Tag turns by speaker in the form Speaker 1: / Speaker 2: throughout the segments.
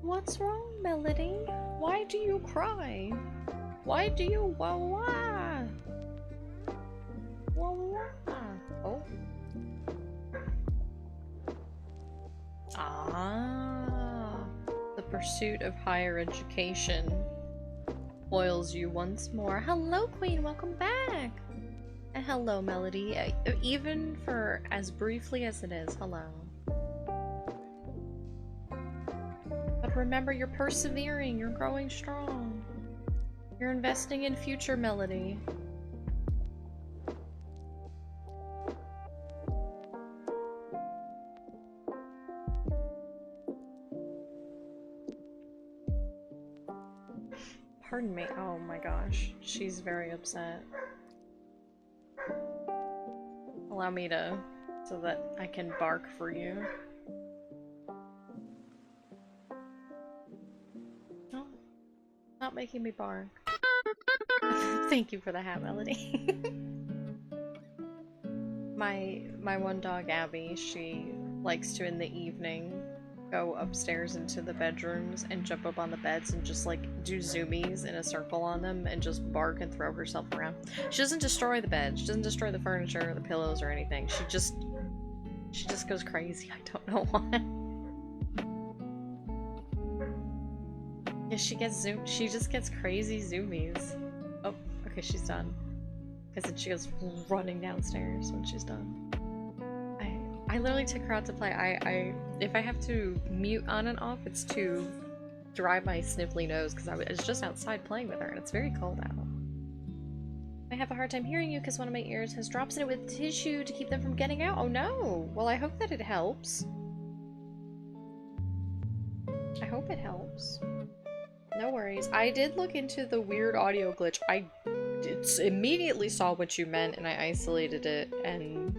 Speaker 1: What's wrong, Melody? Why do you cry? Why do you wah wah? Wah wah. Oh. Ah. The pursuit of higher education foils you once more. Hello, Queen. Welcome back. And hello, Melody. Even for as briefly as it is, hello. But remember, you're persevering, you're growing strong. You're investing in future, Melody. Pardon me. Oh my gosh. She's very upset. Allow me to, so that I can bark for you. No, not making me bark. Thank you for the hat, Melody. My one dog, Abby, she likes to in the evening go upstairs into the bedrooms and jump up on the beds and just like do zoomies in a circle on them and just bark and throw herself around. She doesn't destroy the bed, she doesn't destroy the furniture or the pillows or anything. She just goes crazy. I don't know why. Yeah, she just gets crazy zoomies. Oh, okay, she's done. Because then she goes running downstairs when she's done. I literally took her out to play. If I have to mute on and off, it's to dry my sniffly nose because I was just outside playing with her and it's very cold out. I have a hard time hearing you because one of my ears has drops in it with tissue to keep them from getting out. Oh no! Well, I hope that it helps. I hope it helps. No worries. I did look into the weird audio glitch. I immediately saw what you meant and I isolated it and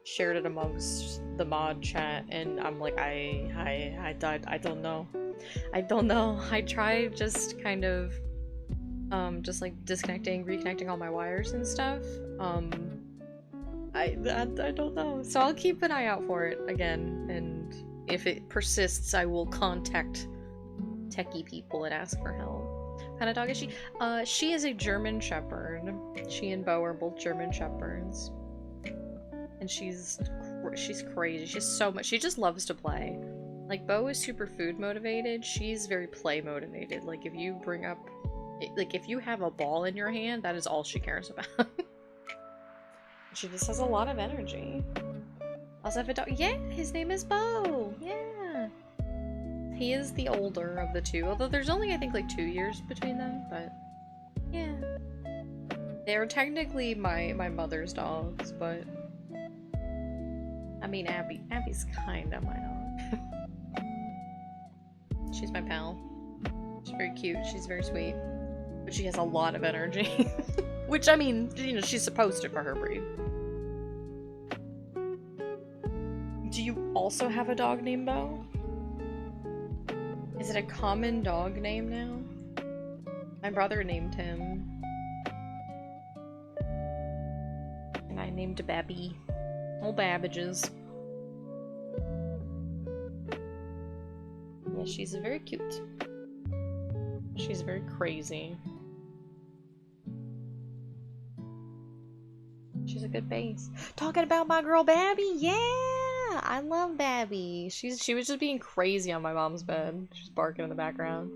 Speaker 1: shared it amongst the mod chat, and I'm like, I don't know. I don't know. I tried just kind of, just like disconnecting, reconnecting all my wires and stuff. I don't know. So I'll keep an eye out for it again, and if it persists, I will contact techie people and ask for help. What kind of dog is she? She is a German Shepherd. She and Bo are both German Shepherds. And she's crazy. She has so much. She just loves to play. Like, Bo is super food motivated. She's very play motivated. Like, if you bring up, like, if you have a ball in your hand, that is all she cares about. She just has a lot of energy. Also have a dog. Yeah, his name is Bo. Yeah. He is the older of the two. Although there's only, I think, like 2 years between them. But, yeah. They're technically my mother's dogs, but I mean, Abby's kinda my dog. She's my pal. She's very cute, she's very sweet. But she has a lot of energy. Which, I mean, you know, she's supposed to for her breed. Do you also have a dog named Bo? Is it a common dog name now? My brother named him. And I named Babby. Old Babbages. Yeah, she's very cute. She's very crazy. She's a good base. Talking about my girl Babby, yeah! I love Babby. She was just being crazy on my mom's bed. She's barking in the background.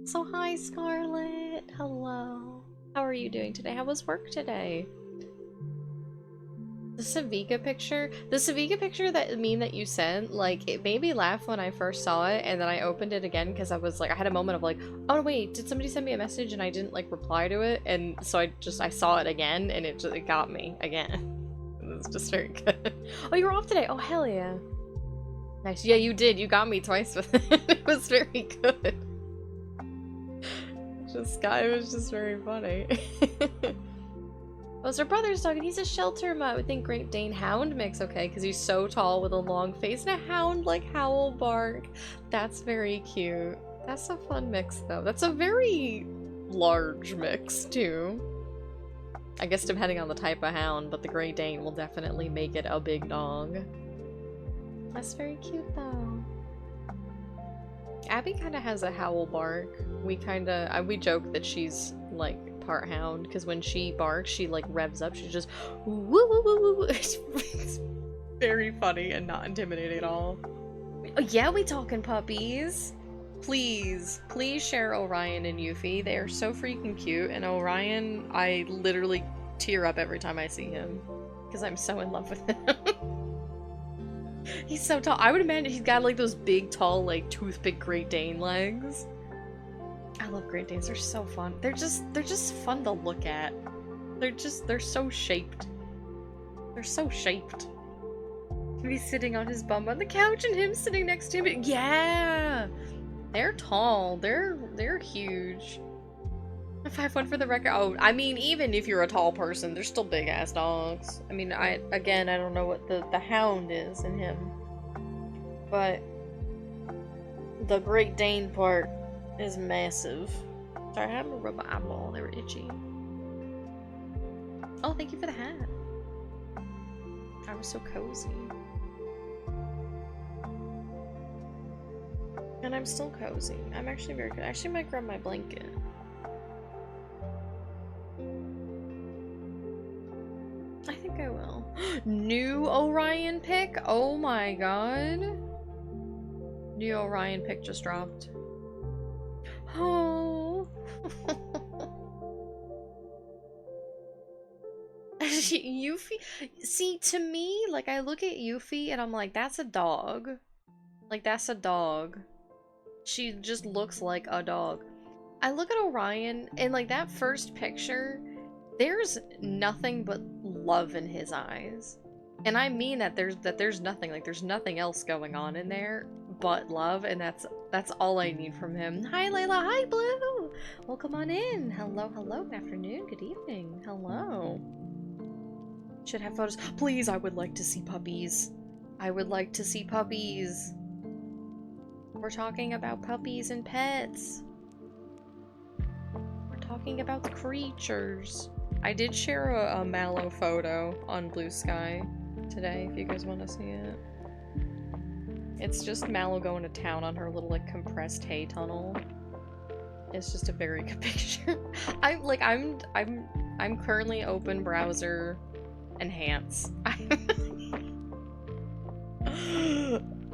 Speaker 1: So hi, Scarlett. Hello. How are you doing today? How was work today? The Savika picture that meme that you sent, like, it made me laugh when I first saw it, and then I opened it again because I was like, I had a moment of like, oh wait, did somebody send me a message and I didn't like reply to it, and so I saw it again and it got me again. It was just very good. Oh, you were off today. Oh, hell yeah. Nice. Yeah, you did. You got me twice with it. It was very good. This guy was just very funny. Oh, it's her brother's dog, and he's a shelter mutt. I would think Great Dane Hound mix, okay, because he's so tall with a long face and a hound like howl bark. That's very cute. That's a fun mix, though. That's a very large mix, too. I guess depending on the type of hound, but the Great Dane will definitely make it a big dog. That's very cute, though. Abby kind of has a howl bark. We joke that she's like part hound because when she barks, she like revs up. She just woo woo woo woo woo. It's very funny and not intimidating at all. Oh, yeah, we talking puppies. Please, please share Orion and Yuffie. They are so freaking cute. And Orion, I literally tear up every time I see him because I'm so in love with him. He's so tall. I would imagine he's got like those big, tall, like toothpick Great Dane legs. I love Great Danes. They're so fun. They're just fun to look at. They're so shaped. They're so shaped. He's sitting on his bum on the couch and him sitting next to him. Yeah, they're tall. They're huge. 5'1" for the record. Oh, I mean, even if you're a tall person, they're still big ass dogs. I mean, I don't know what the hound is in him, but the Great Dane part is massive. Sorry, I had to rub my eyeball. They were itchy. Oh, thank you for the hat. I was so cozy. And I'm still cozy. I'm actually very good. I actually might grab my blanket. I think I will. New Orion pick? Oh my god. New Orion pick just dropped. Oh. Yuffie. See, to me, like, I look at Yuffie and I'm like, that's a dog. Like, that's a dog. She just looks like a dog. I look at Orion and, like, that first picture, there's nothing but love in his eyes. And I mean that there's nothing, like, there's nothing else going on in there but love, and that's all I need from him. Hi, Layla. Hi, Blue. Welcome on in. Hello, hello. Good afternoon. Good evening. Hello. Should have photos. Please, I would like to see puppies. I would like to see puppies. We're talking about puppies and pets. We're talking about the creatures. I did share a Mallow photo on Blue Sky today, if you guys want to see it. It's just Mallow going to town on her little, like, compressed hay tunnel. It's just a very good picture. I'm currently open browser enhance.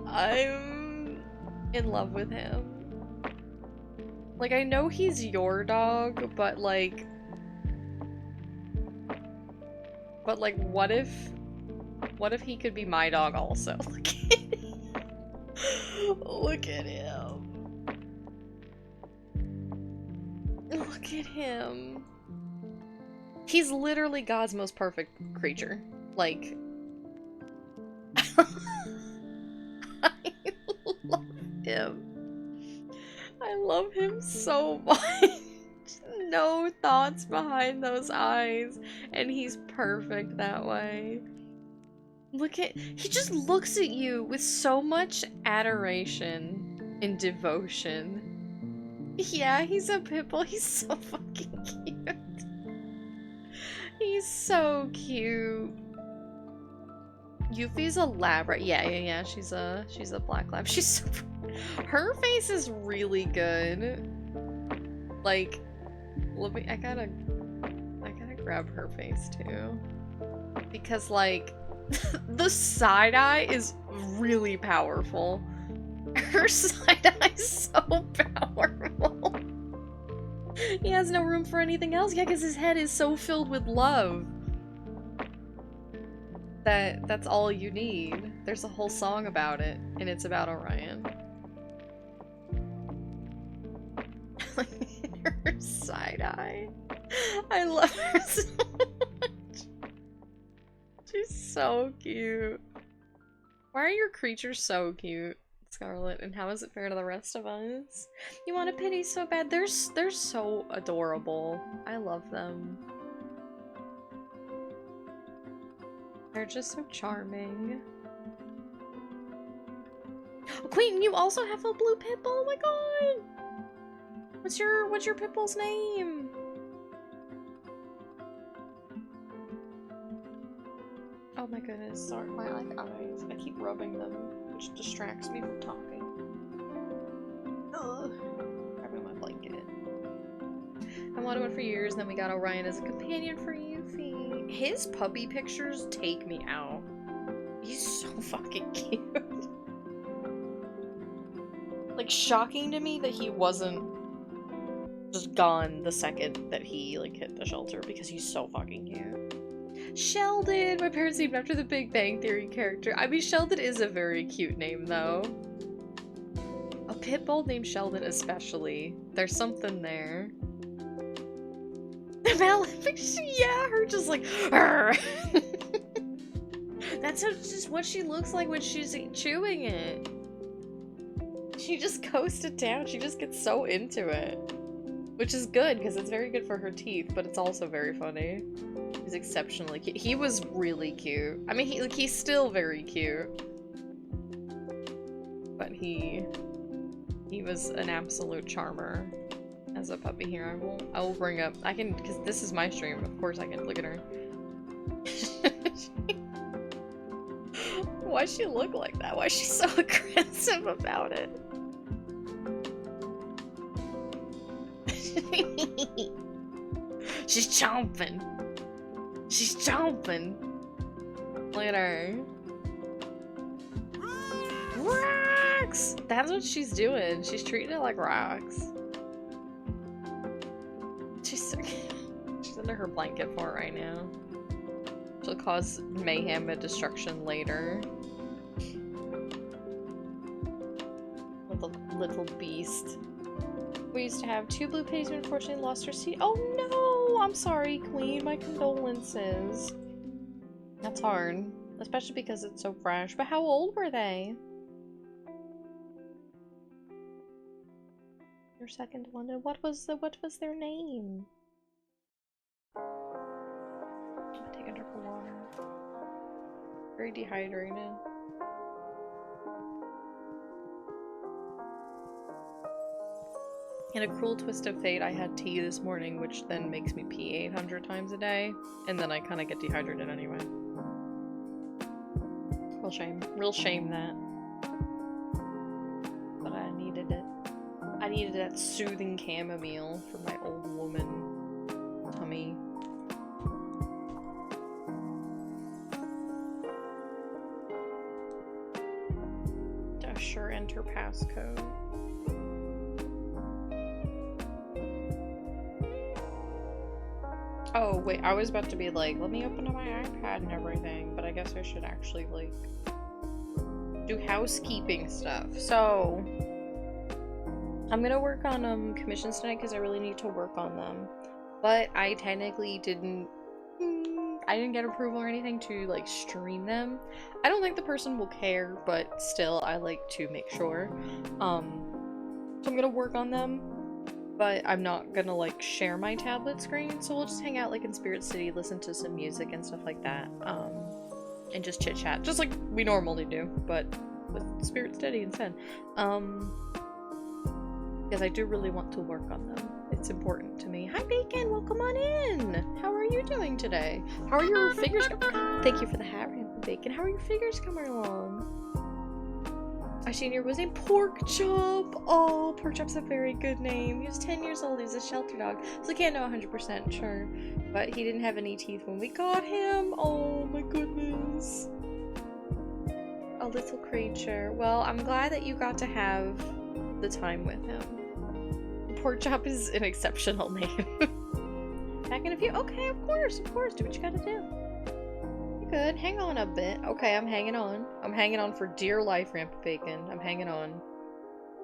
Speaker 1: I'm in love with him. Like, I know he's your dog, but like, what if he could be my dog also? Look at him. Look at him. He's literally God's most perfect creature. Like, I love him. I love him so much. No thoughts behind those eyes. And he's perfect that way. He just looks at you with so much adoration and devotion. Yeah, he's a pit bull. He's so fucking cute. He's so cute. Yuffie's a lab, right? Yeah. She's a black lab. She's so... Her face is really good. Like, I gotta grab her face too. Because, like, the side eye is really powerful. Her side eye is so powerful. He has no room for anything else. Yeah, because his head is so filled with love. That's all you need. There's a whole song about it, and it's about Orion. Her side eye. I love her so much. She's so cute. Why are your creatures so cute, Scarlet? And how is it fair to the rest of us? You want a pity so bad? They're so adorable. I love them. They're just so charming. Oh, Quentin, you also have a blue pit bull? Oh my god! What's your pit bull's name? Oh my goodness, sorry, my eyes. I keep rubbing them, which distracts me from talking. I wanted one for years, and then we got Orion as a companion for Yuffie. His puppy pictures take me out. He's so fucking cute. Like, shocking to me that he wasn't just gone the second that he, like, hit the shelter, because he's so fucking cute. Sheldon! My parents named after the Big Bang Theory character. I mean, Sheldon is a very cute name, though. A pit bull named Sheldon especially. There's something there. Yeah, her just like, that's just what she looks like when she's chewing it. She just coasted down. She just gets so into it. Which is good, because it's very good for her teeth, but it's also very funny. He's exceptionally cute. He was really cute. I mean, he's still very cute. But he was an absolute charmer as a puppy here. I will bring up, I can, because this is my stream, of course I can look at her. Why'd she look like that? Why is she so aggressive about it? She's chomping. She's chomping. Look at her. Rocks! That's what she's doing. She's treating it like rocks. She's under her blanket for it right now. She'll cause mayhem and destruction later. Little beast. We used to have 2 blue pitties, but unfortunately lost her seat. Oh no! I'm sorry, Queen. My condolences. That's hard. Especially because it's so fresh. But how old were they? Your second one. What was their name? I'll take a drink of water. Very dehydrated. In a cruel twist of fate, I had tea this morning, which then makes me pee 800 times a day, and then I kind of get dehydrated anyway. Real shame. Real shame that. But I needed it. I needed that soothing chamomile for my old woman tummy. Sure, enter passcode. Oh, wait, I was about to be like, let me open up my iPad and everything, but I guess I should actually, like, do housekeeping stuff. So, I'm gonna work on, commissions tonight because I really need to work on them. But I technically didn't get approval or anything to, like, stream them. I don't think the person will care, but still, I like to make sure. So I'm gonna work on them, but I'm not gonna, like, share my tablet screen, so we'll just hang out, like, in Spirit City, listen to some music and stuff like that, and just chit-chat, just like we normally do, but with Spirit City instead. Because I do really want to work on them. It's important to me. Hi, Bacon! Welcome on in! How are you doing today? How are your figures Thank you for the hat, Bacon. How are your figures coming along? I seen your was named Pork Chop! Oh, Pork Chop's a very good name. He was 10 years old. He was a shelter dog. So I can't know 100% sure. But he didn't have any teeth when we got him. Oh my goodness. A little creature. Well, I'm glad that you got to have the time with him. Pork Chop is an exceptional name. Back in a few. Okay, of course. Do what you gotta do. You're good. Hang on a bit. Okay, I'm hanging on. I'm hanging on for dear life, Rampant Bacon. I'm hanging on.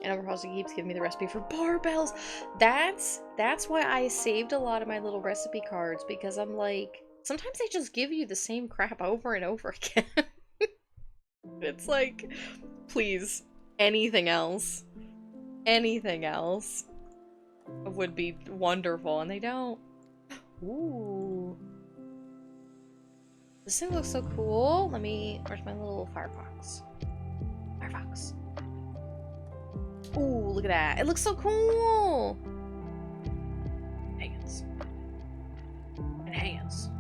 Speaker 1: And Overhauser keeps giving me the recipe for barbells. That's why I saved a lot of my little recipe cards, because I'm like, sometimes they just give you the same crap over and over again. It's like, please, anything else would be wonderful, and they don't. Ooh. This thing looks so cool. Where's my little Firefox? Firefox. Ooh, look at that. It looks so cool! Hands. And hands.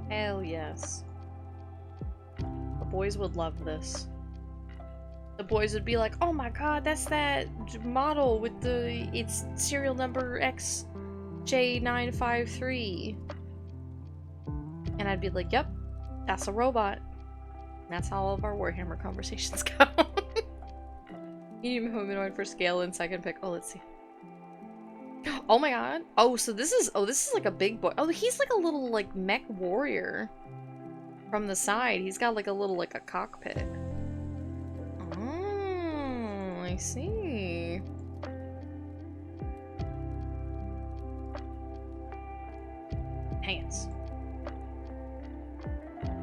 Speaker 1: Hell yes. The boys would love this. the boys would be like, "Oh my god, that's that model with its serial number XJ953." And I'd be like, "Yep, that's a robot." And that's how all of our Warhammer conversations go. Medium humanoid for scale and second pick. Oh, let's see. Oh my god. Oh, so this is like a big boy. Oh, he's like a little like mech warrior. From the side, he's got like a little like a cockpit. Oh, I see. Hands.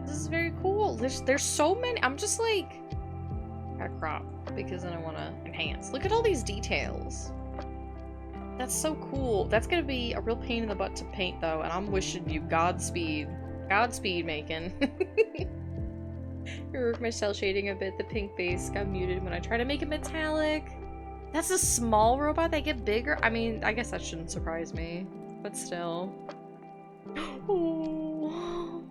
Speaker 1: This is very cool. There's so many. I'm just like, gotta crop because then I want to enhance. Look at all these details. That's so cool. That's gonna be a real pain in the butt to paint though, and I'm wishing you Godspeed. Godspeed, Macon. Rework my cell shading a bit. The pink base got muted when I try to make it metallic. That's a small robot. They get bigger. I mean, I guess that shouldn't surprise me, but still. Oh.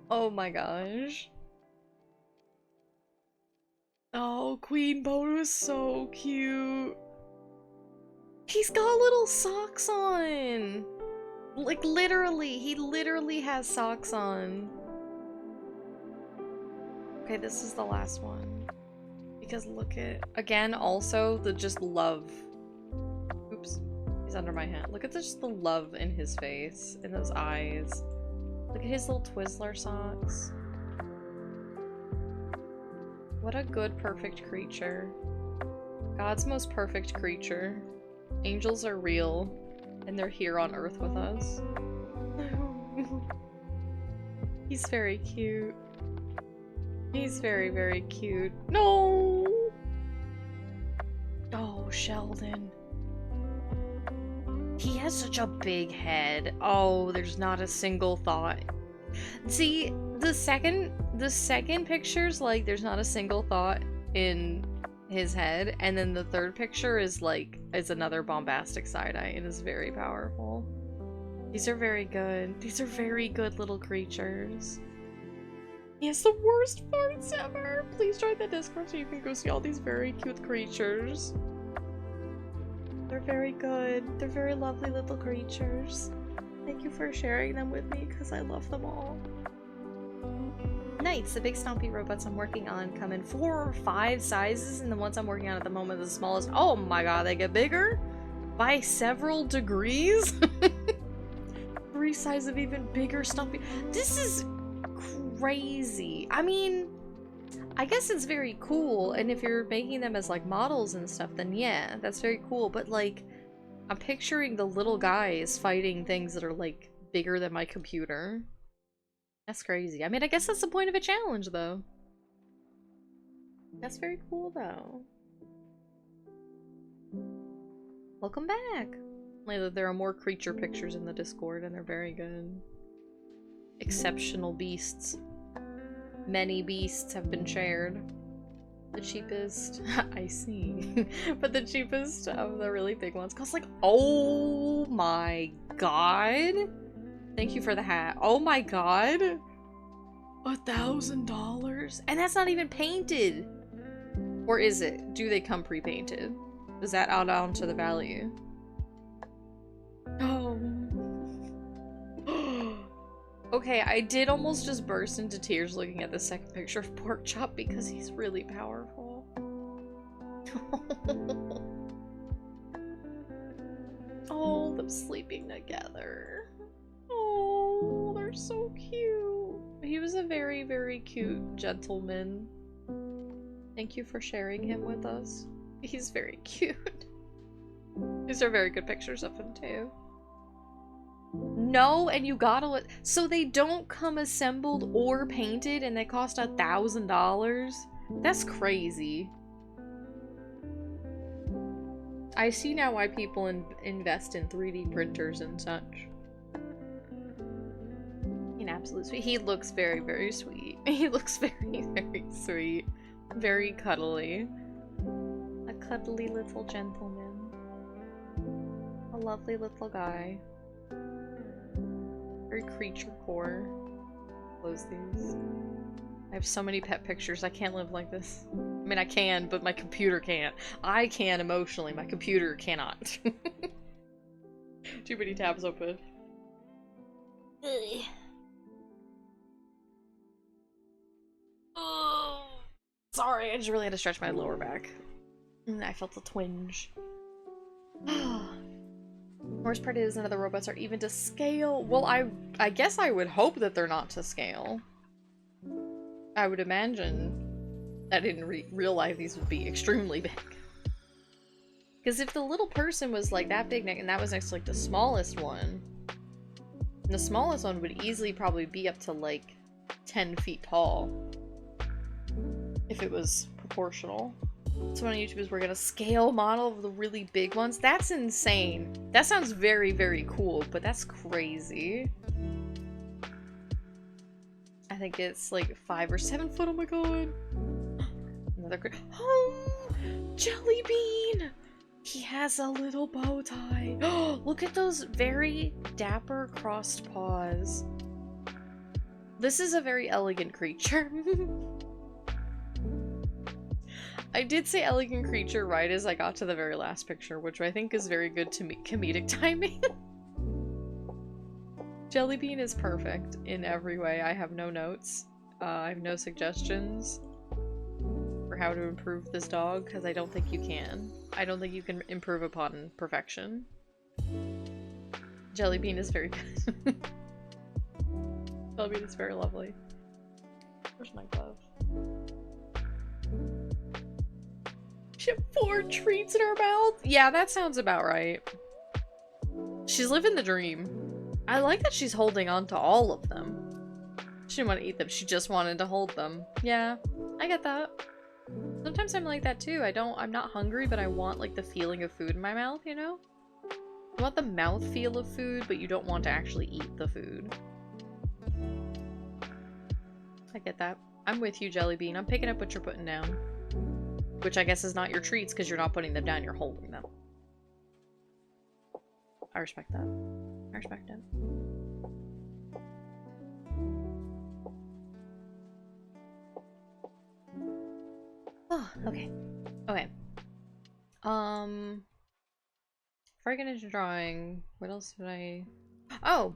Speaker 1: Oh my gosh. Oh, Queen Bono is so cute. He's got little socks on. Like, literally. He literally has socks on. Okay, this is the last one. Because look at... Again, also, the just love. Oops. He's under my hand. Look at just the love in his face. In those eyes. Look at his little Twizzler socks. What a good, perfect creature. God's most perfect creature. Angels are real, and they're here on Earth with us. He's very cute. He's very, very cute. No! Oh, Sheldon. He has such a big head. Oh, there's not a single thought. See, the second picture's like there's not a single thought in his head, and then the third picture is like another bombastic side-eye. It is very powerful. These are very good. These are very good little creatures. He has the worst farts ever. Please join the Discord so you can go see all these very cute creatures. They're very good. They're very lovely little creatures. Thank you for sharing them with me because I love them all. Knights, the big stompy robots I'm working on come in 4 or 5 sizes, and the ones I'm working on at the moment are the smallest. Oh my god, they get bigger? By several degrees? 3 sizes of even bigger stompy. This is crazy. I mean, I guess it's very cool, and if you're making them as like models and stuff, then yeah, that's very cool, but like, I'm picturing the little guys fighting things that are like bigger than my computer. That's crazy. I mean, I guess that's the point of a challenge, though. That's very cool, though. Welcome back! There are more creature pictures in the Discord, and they're very good. Exceptional beasts. Many beasts have been shared. The cheapest... I see. But the cheapest of the really big ones costs like... Oh my god! Thank you for the hat. Oh my god! $1,000? And that's not even painted! Or is it? Do they come pre-painted? Does that add on to the value? Oh. Okay, I did almost just burst into tears looking at the second picture of Pork Chop because he's really powerful. Oh, them sleeping together. Oh, they're so cute. He was a very, very cute gentleman. Thank you for sharing him with us. He's very cute. These are very good pictures of him, too. No, and you gotta so they don't come assembled or painted and they cost $1,000? That's crazy. I see now why people invest in 3D printers and such. In absolute sweet. He looks very, very sweet. He looks very, very sweet. Very cuddly. A cuddly little gentleman. A lovely little guy. Very creature core. Close these. I have so many pet pictures. I can't live like this. I mean, I can, but my computer can't. I can emotionally. My computer cannot. Too many tabs open. Ugh. Oh, sorry, I just really had to stretch my lower back. I felt a twinge. Worst part is none of the robots are even to scale. Well, I guess I would hope that they're not to scale. I would imagine that in real life these would be extremely big. Because if the little person was like that big and that was next to like the smallest one would easily probably be up to like 10 feet tall. If it was proportional. So on YouTube is we're gonna scale model of the really big ones. That's insane. That sounds very, very cool, but that's crazy. I think it's like 5 or 7 foot. Oh my god. Another oh, Jelly Bean! He has a little bow tie. Oh, look at those very dapper crossed paws. This is a very elegant creature. I did say elegant creature right as I got to the very last picture, which I think is very good to me comedic timing. Jellybean is perfect in every way. I have no notes. I have no suggestions for how to improve this dog, because I don't think you can. I don't think you can improve upon perfection. Jellybean is very good. Jellybean is very lovely. Where's my glove? She had 4 treats in her mouth? Yeah, that sounds about right. She's living the dream. I like that she's holding on to all of them. She didn't want to eat them, she just wanted to hold them. Yeah, I get that. Sometimes I'm like that too. I'm not hungry, but I want like the feeling of food in my mouth, you know? You want the mouth feel of food, but you don't want to actually eat the food. I get that. I'm with you, Jellybean. I'm picking up what you're putting down. Which I guess is not your treats, because you're not putting them down, you're holding them. I respect that. I respect it. Oh, okay. Okay. Before I get into drawing, what else did I... Oh!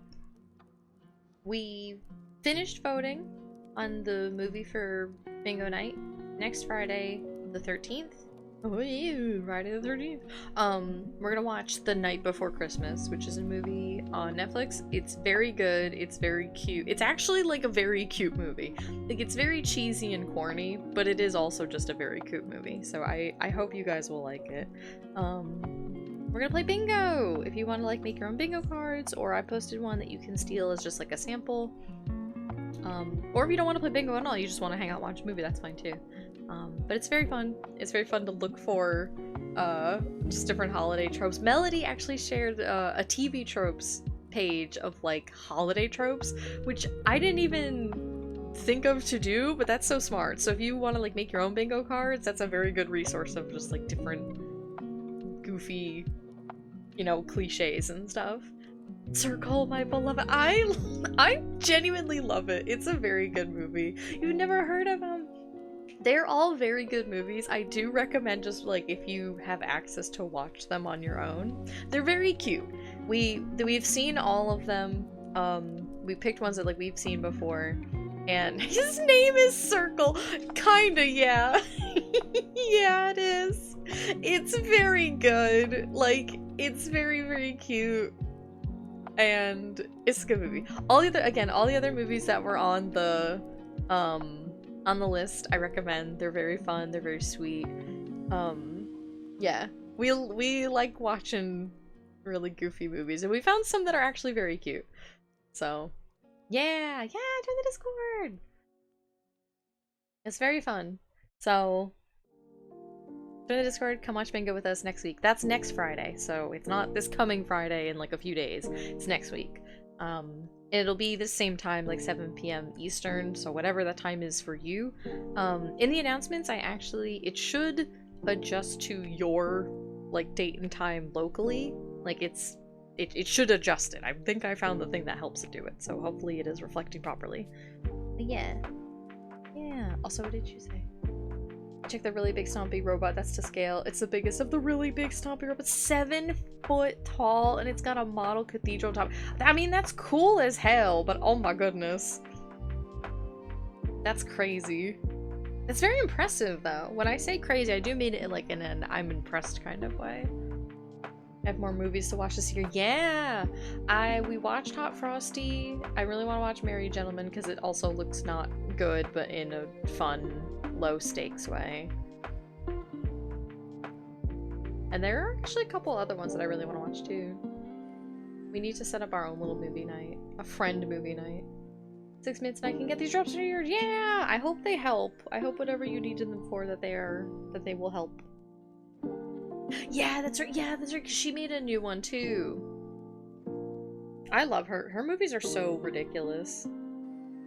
Speaker 1: We finished voting on the movie for Bingo Night. Next Friday, the 13th. Oh, ew, Friday the 13th. We're gonna watch The Night Before Christmas, which is a movie on Netflix. It's very good. It's very cute. It's actually like a very cute movie. Like, it's very cheesy and corny, but it is also just a very cute movie. So I hope you guys will like it. We're gonna play bingo! If you want to like make your own bingo cards, or I posted one that you can steal as just like a sample. Or if you don't want to play bingo at all, you just want to hang out and watch a movie, that's fine too. But it's very fun. It's very fun to look for just different holiday tropes. Melody actually shared a TV tropes page of like holiday tropes, which I didn't even think of to do, but that's so smart. So if you want to like make your own bingo cards, that's a very good resource of just like different goofy, you know, cliches and stuff. Circle, my beloved. I genuinely love it. It's a very good movie. You've never heard of them? They're all very good movies. I do recommend just like if you have access to watch them on your own. They're very cute. We've seen all of them. We picked ones that like we've seen before. And his name is Circle. Kinda, yeah. Yeah, it is. It's very good. Like, it's very, very cute. And it's a good movie. All the other movies that were on the list, I recommend. They're very fun, they're very sweet. Yeah. We like watching really goofy movies, and we found some that are actually very cute. So, yeah, join the Discord! It's very fun. So, join the Discord, come watch bingo with us next week. That's next Friday, so it's not this coming Friday in like a few days. It's next week. It'll be the same time, like 7 p.m. Eastern, so whatever that time is for you. In the announcements, it should adjust to your like date and time locally. Like it should adjust it. I think I found the thing that helps it do it, so hopefully it is reflecting properly. But yeah. Yeah. Also, what did you say? Check the really big stompy robot. That's to scale. It's the biggest of the really big stompy robots. 7 foot tall, and it's got a model cathedral top. I mean, that's cool as hell, but oh my goodness. That's crazy. It's very impressive, though. When I say crazy, I do mean it like in an I'm impressed kind of way. I have more movies to watch this year. Yeah! We watched Hot Frosty. I really want to watch Merry Gentlemen because it also looks not good, but in a fun, low-stakes way. And there are actually a couple other ones that I really want to watch, too. We need to set up our own little movie night. A friend movie night. 6 minutes and I can get these drops for yours. Yeah! I hope they help. I hope whatever you needed them for that they will help. Yeah, that's right. Yeah, that's right. 'Cause she made a new one too. I love her. Her movies are so ridiculous.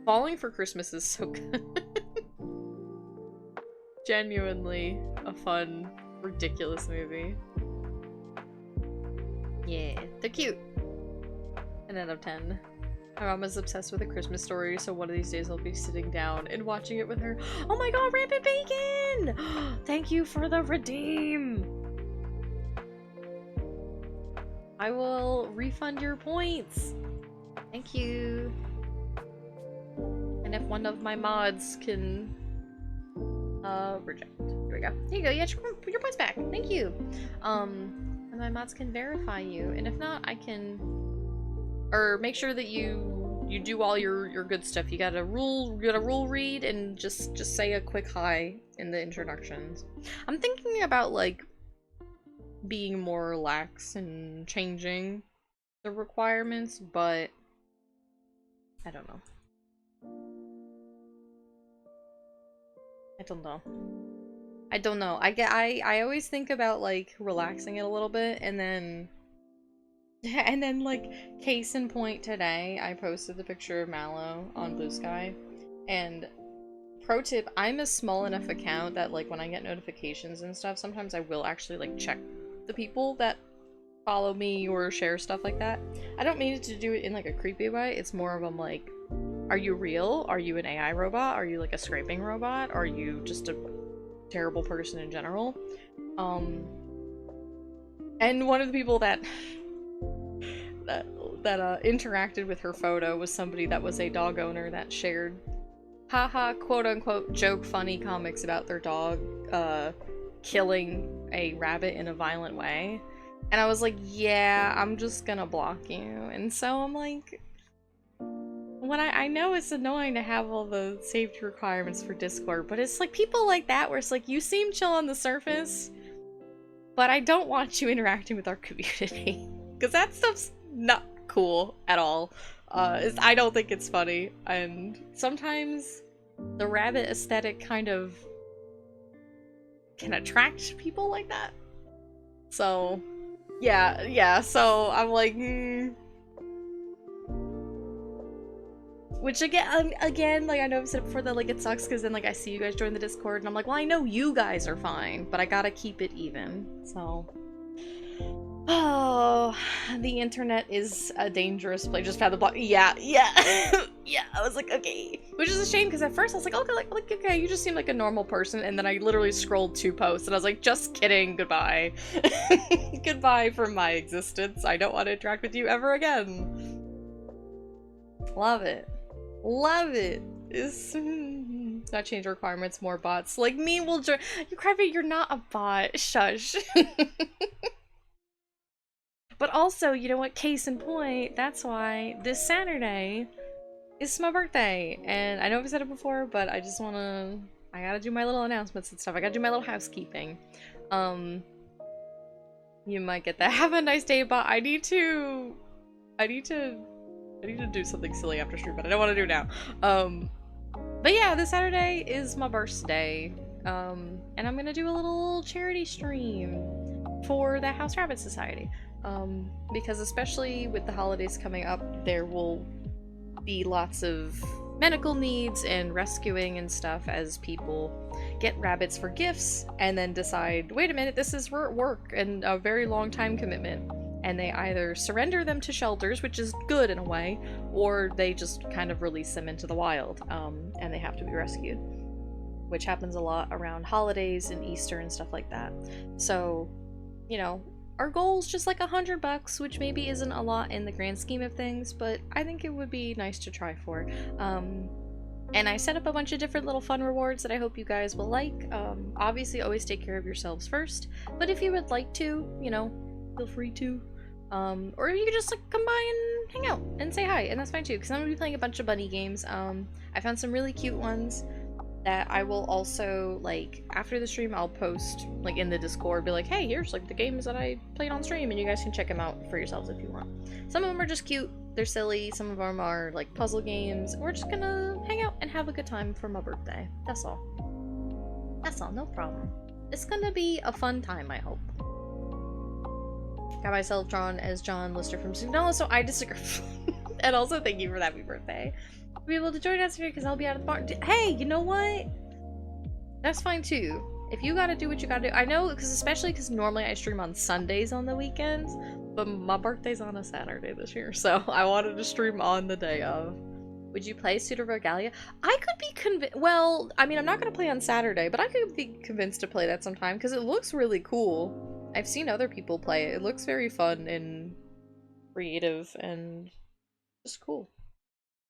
Speaker 1: Falling for Christmas is so good. Genuinely a fun, ridiculous movie. Yeah, they're cute. 10 out of 10. My mom is obsessed with A Christmas Story, so one of these days I'll be sitting down and watching it with her. Oh my god, Rampant Bacon! Thank you for the redeem! I will refund your points. Thank you. And if one of my mods can reject. Here we go. Here you go. Yeah, put your points back. Thank you. And my mods can verify you. And if not, I can or make sure that you do all your good stuff. You gotta rule read and just say a quick hi in the introductions. I'm thinking about like being more lax and changing the requirements, but I don't know. I don't know. I always think about like relaxing it a little bit and then like case in point today, I posted the picture of Mallow on Blue Sky, and pro tip, I'm a small enough account that like when I get notifications and stuff, sometimes I will actually like check the people that follow me or share stuff like that. I don't mean to do it in like a creepy way. It's more of I'm like, are you real? Are you an AI robot? Are you like a scraping robot? Are you just a terrible person in general? And one of the people that interacted with her photo was somebody that was a dog owner that shared haha quote-unquote joke funny comics about their dog killing a rabbit in a violent way, and I was like, yeah, I'm just gonna block you. And so I'm like, when I know it's annoying to have all the safety requirements for Discord, but it's like people like that where it's like, you seem chill on the surface, but I don't want you interacting with our community because that stuff's not cool at all. I don't think it's funny, and sometimes the rabbit aesthetic kind of can attract people like that. So yeah, so I'm like, Which again, like I know I've said it before that like it sucks because then like I see you guys join the Discord and I'm like, well, I know you guys are fine, but I gotta keep it even. So oh, the internet is a dangerous place. Just found the block. Yeah. Yeah, I was like, okay. Which is a shame because at first I was like, okay, you just seem like a normal person, and then I literally scrolled 2 posts and I was like, just kidding, goodbye. Goodbye from my existence. I don't want to interact with you ever again. Love it. Love it. It's not change requirements, more bots. Like me will join. You crybaby, you're not a bot. Shush. But also, you know what, case in point, that's why this Saturday is my birthday. And I know I've said it before, but I just wanna, I gotta do my little announcements and stuff. I gotta do my little housekeeping. You might get that. Have a nice day, but I need to do something silly after stream, but I don't want to do it now. But yeah, this Saturday is my birthday. And I'm gonna do a little charity stream for the House Rabbit Society. Because especially with the holidays coming up, there will be lots of medical needs and rescuing and stuff as people get rabbits for gifts and then decide, wait a minute, this is work and a very long time commitment. And they either surrender them to shelters, which is good in a way, or they just kind of release them into the wild, and they have to be rescued. which happens a lot around holidays and Easter and stuff like that. So, you know, our goal's just like $100, which maybe isn't a lot in the grand scheme of things, but I think it would be nice to try for. And I set up a bunch of different little fun rewards that I hope you guys will like. Obviously, always take care of yourselves first, but if you would like to, you know, feel free to. Or you could just like come by and hang out and say hi, and that's fine too, because I'm gonna be playing a bunch of bunny games. I found some really cute ones that I will also, like, after the stream, I'll post, like, in the Discord, be like, hey, here's, like, the games that I played on stream, and you guys can check them out for yourselves if you want. Some of them are just cute, they're silly, some of them are, like, puzzle games. We're just gonna hang out and have a good time for my birthday. That's all. That's all, no problem. It's gonna be a fun time, I hope. Got myself drawn as John Lister from Signal, so I disagree. And also, thank you for the happy birthday. I'll be able to join us here because I'll be out of the bar. Hey, you know what? That's fine too. If you gotta do what you gotta do. I know, especially because normally I stream on Sundays on the weekends, but my birthday's on a Saturday this year, so I wanted to stream on the day of. Would you play Pseudo Regalia? I could be convinced. Well, I mean, I'm not gonna play on Saturday, but I could be convinced to play that sometime because it looks really cool. I've seen other people play it. It looks very fun and creative and just cool.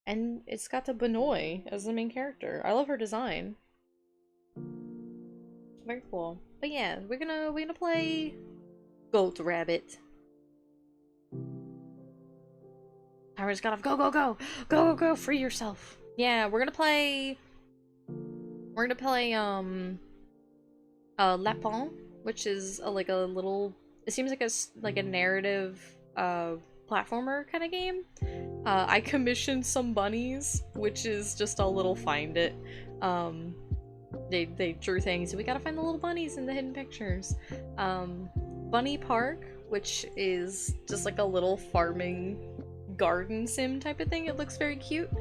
Speaker 1: And it's got the Benoy as the main character. I love her design. Very cool. But yeah, we're gonna play Goat Rabbit. I just gotta go, go, go, go, go, go, free yourself. Yeah, we're gonna play Lapin, which is like a little. It seems like a narrative platformer kind of game. I commissioned some bunnies, which is just a little find it. They drew things, and we gotta find the little bunnies in the hidden pictures. Bunny Park, which is just like a little farming garden sim type of thing. It looks very cute.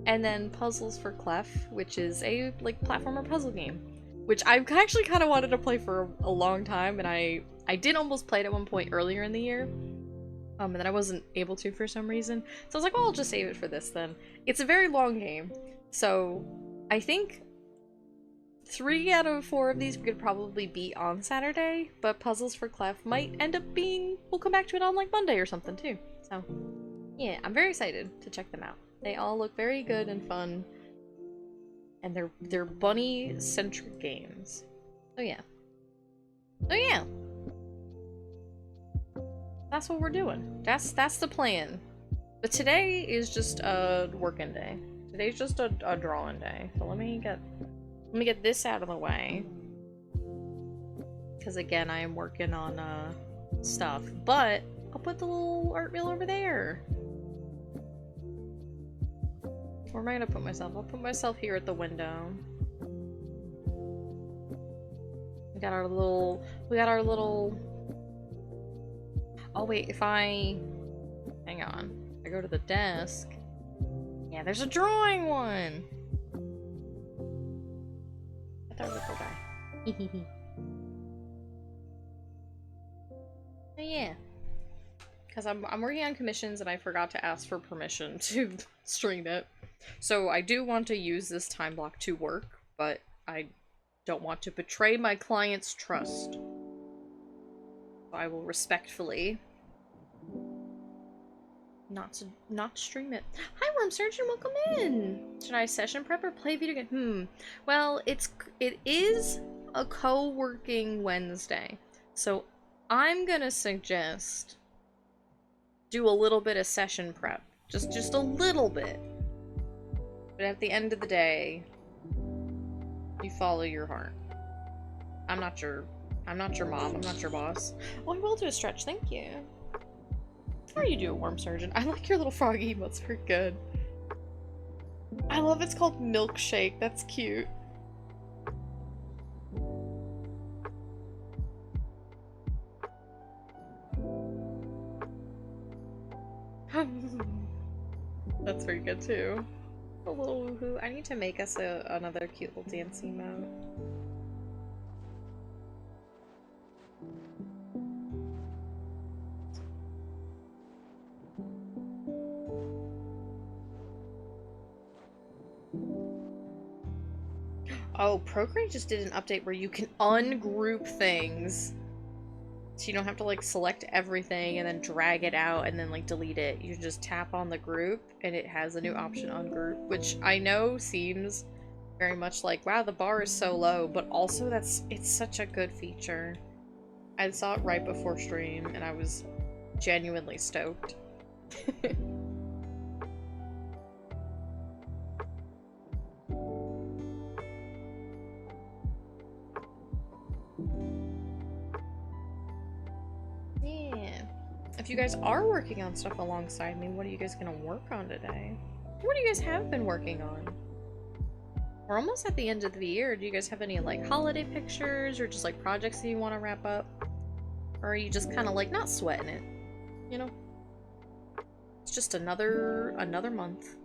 Speaker 1: And then Puzzles for Clef, which is a like platformer puzzle game, which I've actually kind of wanted to play for a long time, and I did almost play it at one point earlier in the year. And then I wasn't able to for some reason. So I was like, well, I'll just save it for this then. It's a very long game. So I think 3 out of 4 of these we could probably beat on Saturday, but Puzzles for Clef might end up being, we'll come back to it on like Monday or something too. So yeah, I'm very excited to check them out. They all look very good and fun. And they're bunny-centric games. So yeah. So yeah. That's what we're doing. That's the plan. But today is just a working day. Today's just a drawing day. So let me get this out of the way. Because again, I am working on stuff. But I'll put the little art wheel over there. Where am I gonna put myself? I'll put myself here at the window. We got our little oh wait, hang on. I go to the desk. Yeah, there's a drawing one! I thought it was a guy. Oh yeah. Because I'm working on commissions and I forgot to ask for permission to stream it. So I do want to use this time block to work, but I don't want to betray my client's trust. So I will respectfully not stream it. Hi, Worm Surgeon, welcome in. Should I session prep or play video game? Well, it is a co-working Wednesday, so I'm gonna suggest do a little bit of session prep, just a little bit. But at the end of the day, you follow your heart. I'm not your mom. I'm not your boss. Oh, I will do a stretch. Thank you. How are you doing, Worm Surgeon? I like your little froggy emotes. Pretty good. I love it's called Milkshake. That's cute. That's very good too. A little woohoo. I need to make us another cute little dance emote. Oh, Procreate just did an update where you can ungroup things. So you don't have to like select everything and then drag it out and then like delete it. You just tap on the group and it has a new option ungroup, which I know seems very much like, wow, the bar is so low, but also it's such a good feature. I saw it right before stream and I was genuinely stoked. Yeah. If you guys are working on stuff alongside me, what are you guys gonna work on today? What do you guys have been working on? We're almost at the end of the year. Do you guys have any like holiday pictures or just like projects that you want to wrap up? Or are you just kind of like not sweating it? You know? It's just another month.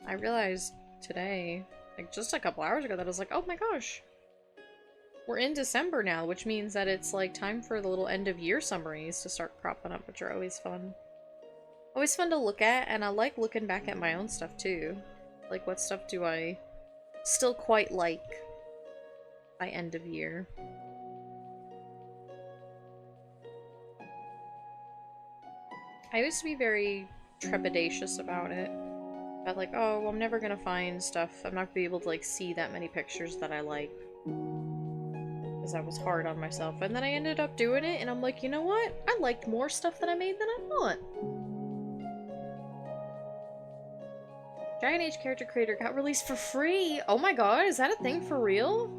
Speaker 1: I realized today, like just a couple hours ago, that I was like, oh my gosh. We're in December now, which means that it's like time for the little end of year summaries to start cropping up, which are always fun. Always fun to look at, and I like looking back at my own stuff too. Like, what stuff do I still quite like by end of year? I used to be very trepidatious about it. About like, oh, well, I'm never gonna find stuff. I'm not gonna be able to like see that many pictures that I like. Because I was hard on myself. And then I ended up doing it, and I'm like, you know what? I liked more stuff that I made than I thought. Dragon Age Character Creator got released for free! Oh my god, is that a thing for real?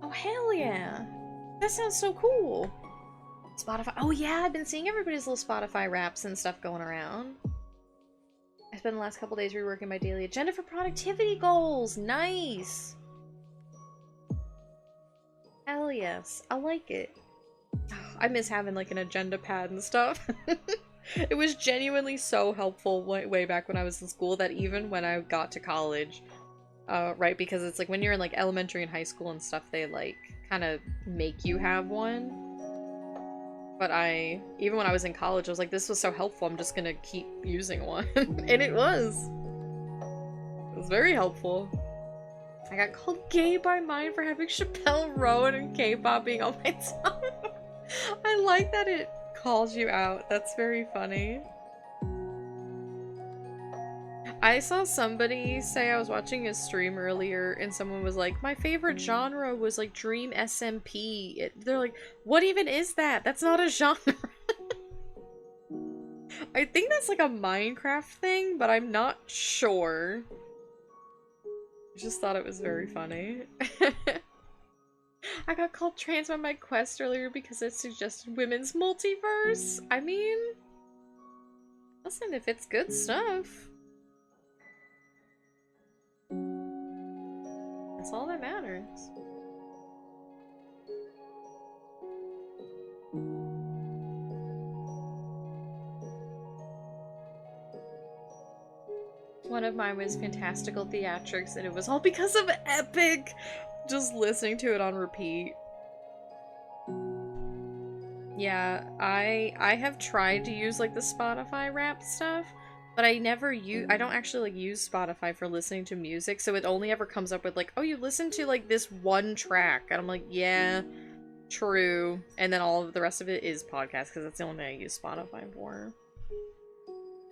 Speaker 1: Oh hell yeah! That sounds so cool! Spotify- oh yeah, I've been seeing everybody's little Spotify raps and stuff going around. I spent the last couple days reworking my daily agenda for productivity goals! Nice! Hell yes, I like it. I miss having like an agenda pad and stuff. It was genuinely so helpful way back when I was in school that even when I got to college, right, because it's like when you're in like elementary and high school and stuff, they like kind of make you have one. But even when I was in college, I was like, this was so helpful, I'm just gonna keep using one. And it was. It was very helpful. I got called gay by mine for having Chappelle Rowan and K-pop being on my tongue. I like that it calls you out. That's very funny. I saw somebody say, I was watching a stream earlier and someone was like, my favorite genre was like Dream SMP. They're like, what even is that? That's not a genre. I think that's like a Minecraft thing, but I'm not sure. I just thought it was very funny. I got called trans by my quest earlier because it suggested women's multiverse. I mean, listen, if it's good stuff, that's all that matters. One of mine was Fantastical Theatrics, and it was all because of Epic! Just listening to it on repeat. Yeah, I have tried to use like the Spotify rap stuff, but I don't actually like use Spotify for listening to music, so it only ever comes up with like, oh, you listen to like this one track, and I'm like, yeah, true, and then all of the rest of it is podcast, because that's the only thing I use Spotify for.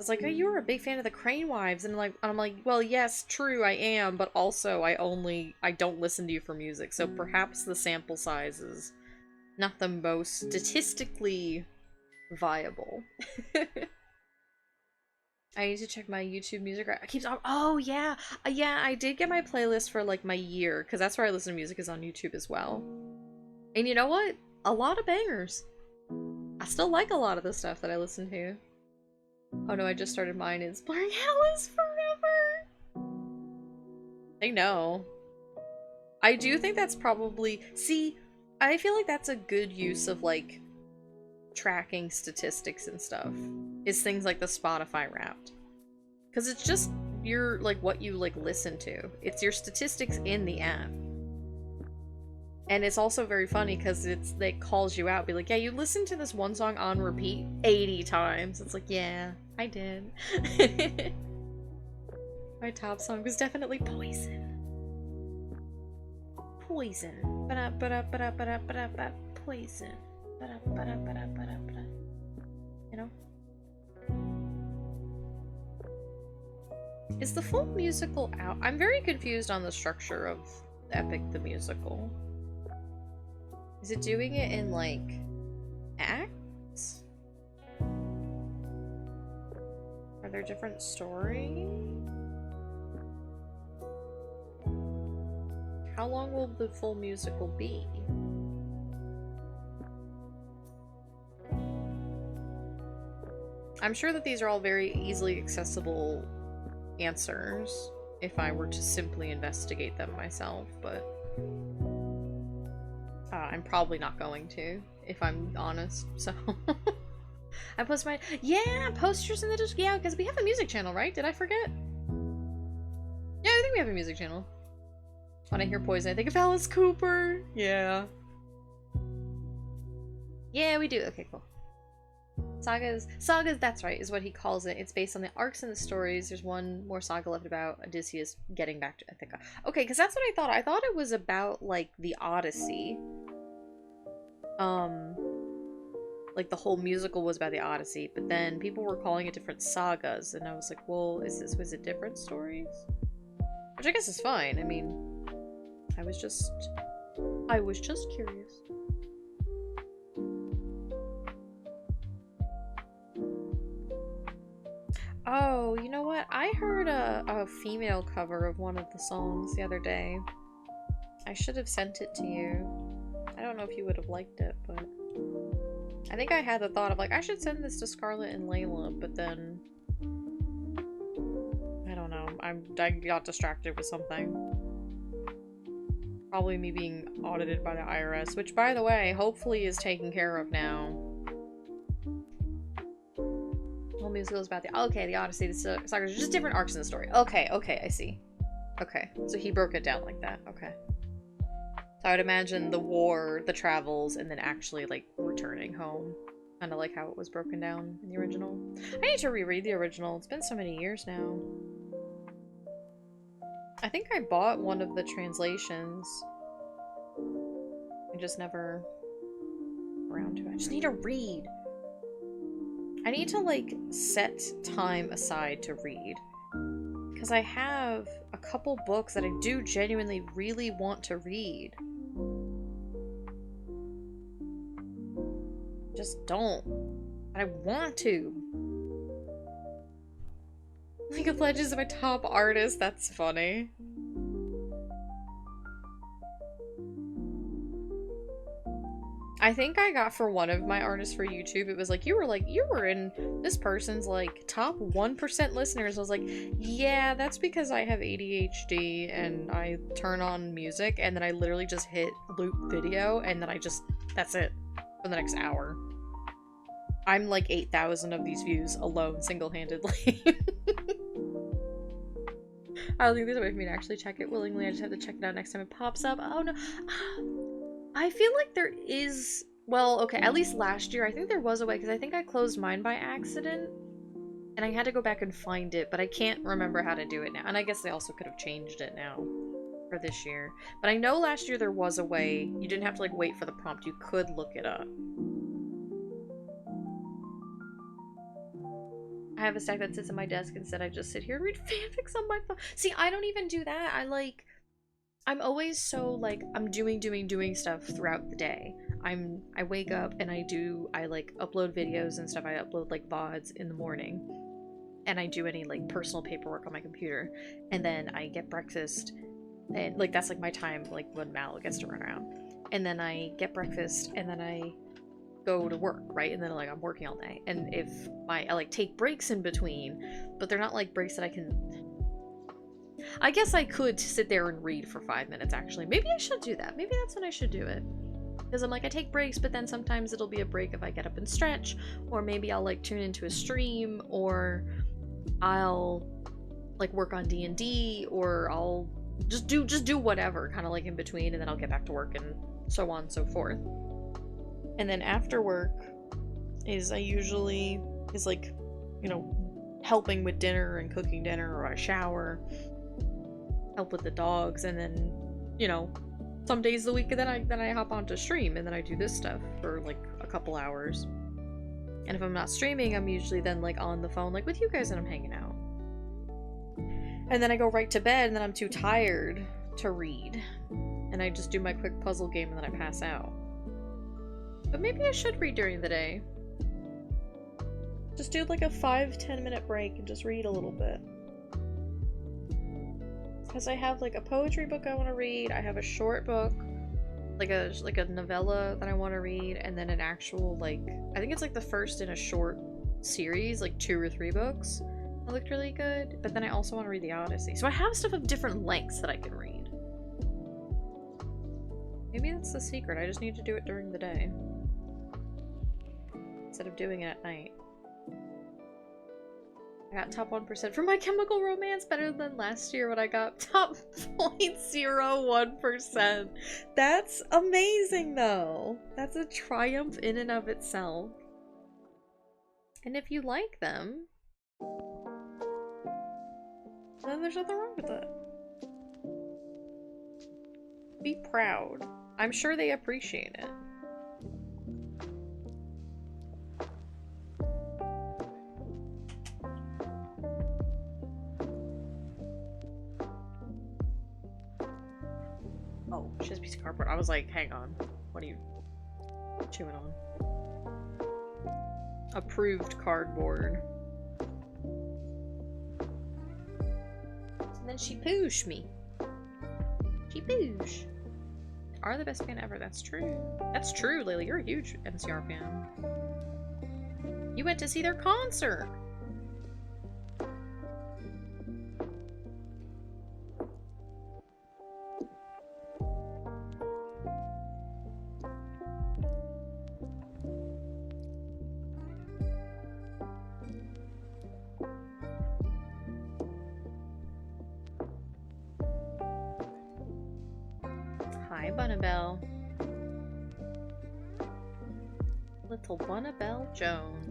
Speaker 1: It's like, oh, you were a big fan of the Crane Wives, and I'm like, well, yes, true, I am, but also I don't listen to you for music, so perhaps the sample size is not the most statistically viable. I need to check my YouTube music. I keep on. Oh yeah, yeah. I did get my playlist for like my year, because that's where I listen to music, is on YouTube as well. And you know what? A lot of bangers. I still like a lot of the stuff that I listen to. Oh no, I just started mine. It's Blurring Hell is Forever. I know. I do think that's probably. See, I feel like that's a good use of like tracking statistics and stuff, is things like the Spotify Wrapped, because it's just your like what you like listen to. It's your statistics in the app, and it's also very funny because it calls you out, be like, yeah, you listen to this one song on repeat 80 times. It's like, yeah, I did. My top song was definitely Poison. Poison. Poison. You know? Is the full musical out? I'm very confused on the structure of Epic the Musical. Is it doing it in, like, acts? Are there different stories? How long will the full musical be? I'm sure that these are all very easily accessible answers if I were to simply investigate them myself, but I'm probably not going to, if I'm honest, so I post my posters in the yeah, because we have a music channel, right? Did I forget? Yeah, I think we have a music channel. When I hear Poison, I think of Alice Cooper. Yeah, we do. Okay, cool. Sagas, that's right, is what he calls it. It's based on the arcs and the stories. There's one more saga left about Odysseus getting back to Ithaca. Okay, because that's what I thought. I thought it was about, like, the Odyssey. Like, the whole musical was about the Odyssey, but then people were calling it different sagas, and I was like, well, was it different stories? Which I guess is fine. I mean, I was just curious. Oh, you know what? I heard a female cover of one of the songs the other day. I should have sent it to you. I don't know if you would have liked it, but I think I had the thought of, like, I should send this to Scarlett and Layla, but then I don't know. I got distracted with something. Probably me being audited by the IRS, which, by the way, hopefully is taken care of now. Whole musical is about the Odyssey, the sagas are just different arcs in the story. Okay, I see. Okay, so he broke it down like that. Okay. So I would imagine the war, the travels, and then actually, like, returning home. Kind of like how it was broken down in the original. I need to reread the original. It's been so many years now. I think I bought one of the translations. I just never around to it. I just need to read. I need to, like, set time aside to read. Because I have a couple books that I do genuinely really want to read. Just don't. But I want to. League of Legends is my top artist. That's funny. I think I got for one of my artists for YouTube, it was like, you were in this person's, like, top 1% listeners. I was like, yeah, that's because I have ADHD and I turn on music and then I literally just hit loop video and then that's it for the next hour. I'm like 8,000 of these views alone, single-handedly. I don't think there's a way for me to actually check it willingly. I just have to check it out next time it pops up. Oh no. I feel like there is, well, okay, at least last year, I think there was a way, because I think I closed mine by accident, and I had to go back and find it, but I can't remember how to do it now, and I guess they also could have changed it now for this year. But I know last year there was a way, you didn't have to, like, wait for the prompt, you could look it up. I have a stack that sits on my desk, instead I just sit here and read fanfics on my phone. See, I don't even do that. I'm always so, like, I'm doing stuff throughout the day. I wake up and I like, upload videos and stuff. I upload, like, VODs in the morning. And I do any, like, personal paperwork on my computer. And then I get breakfast. And, like, that's, like, my time, like, when Mal gets to run around. And then I get breakfast and then I go to work, right? And then, like, I'm working all day. And if I like, take breaks in between, but they're not, like, breaks that I guess I could sit there and read for 5 minutes, actually. Maybe I should do that. Maybe that's when I should do it. Because I'm like, I take breaks, but then sometimes it'll be a break if I get up and stretch, or maybe I'll, like, tune into a stream, or I'll, like, work on D&D, or I'll just do whatever, kind of, like, in between, and then I'll get back to work, and so on and so forth. And then after work is like, you know, helping with dinner and cooking dinner, or I shower, help with the dogs, and then, you know, some days of the week then I hop onto stream and then I do this stuff for like a couple hours. And if I'm not streaming, I'm usually then like on the phone like with you guys and I'm hanging out. And then I go right to bed and then I'm too tired to read. And I just do my quick puzzle game and then I pass out. But maybe I should read during the day. Just do like a 5-10 minute break and just read a little bit. Because I have like a poetry book I want to read, I have a short book, like a novella that I want to read, and then an actual like, I think it's like the first in a short series, like 2 or 3 books that looked really good. But then I also want to read the Odyssey. So I have stuff of different lengths that I can read. Maybe that's the secret, I just need to do it during the day. Instead of doing it at night. I got top 1% for My Chemical Romance, better than last year when I got top 0.01%. That's amazing though. That's a triumph in and of itself. And if you like them, then there's nothing wrong with it. Be proud. I'm sure they appreciate it. Oh, she has a piece of cardboard. I was like, hang on. What are you chewing on? Approved cardboard. And then she poosh me. She poosh. Are the best fan ever. That's true. That's true, Lily. You're a huge NCR fan. You went to see their concert. Hi, Bunnabelle. Little Bunnabelle Jones.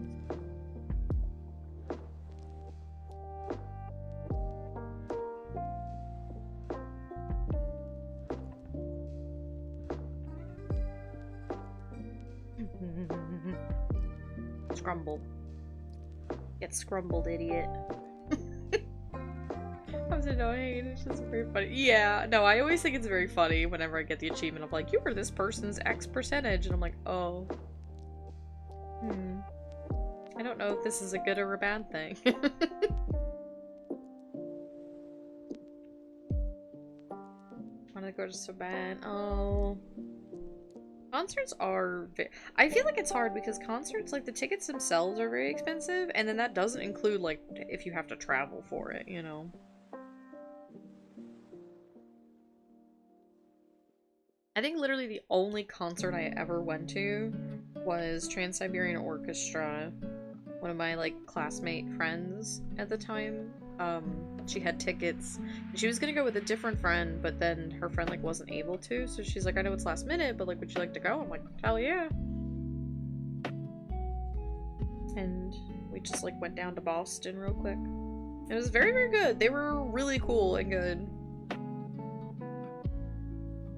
Speaker 1: Scrumble. Get scrumbled, idiot. I was annoying. It's just very funny. Yeah, no, I always think it's very funny whenever I get the achievement of like, you were this person's X percentage, and I'm like, oh. I don't know if this is a good or a bad thing. Wanna go to so bad. Oh. Concerts are I feel like it's hard because concerts, like the tickets themselves are very expensive, and then that doesn't include like if you have to travel for it, you know. I think literally the only concert I ever went to was Trans-Siberian Orchestra. One of my like classmate friends at the time, she had tickets. She was gonna go with a different friend, but then her friend like wasn't able to, so she's like, I know it's last minute, but like, would you like to go? I'm like, hell yeah. And we just like went down to Boston real quick. It was very, very good. They were really cool and good.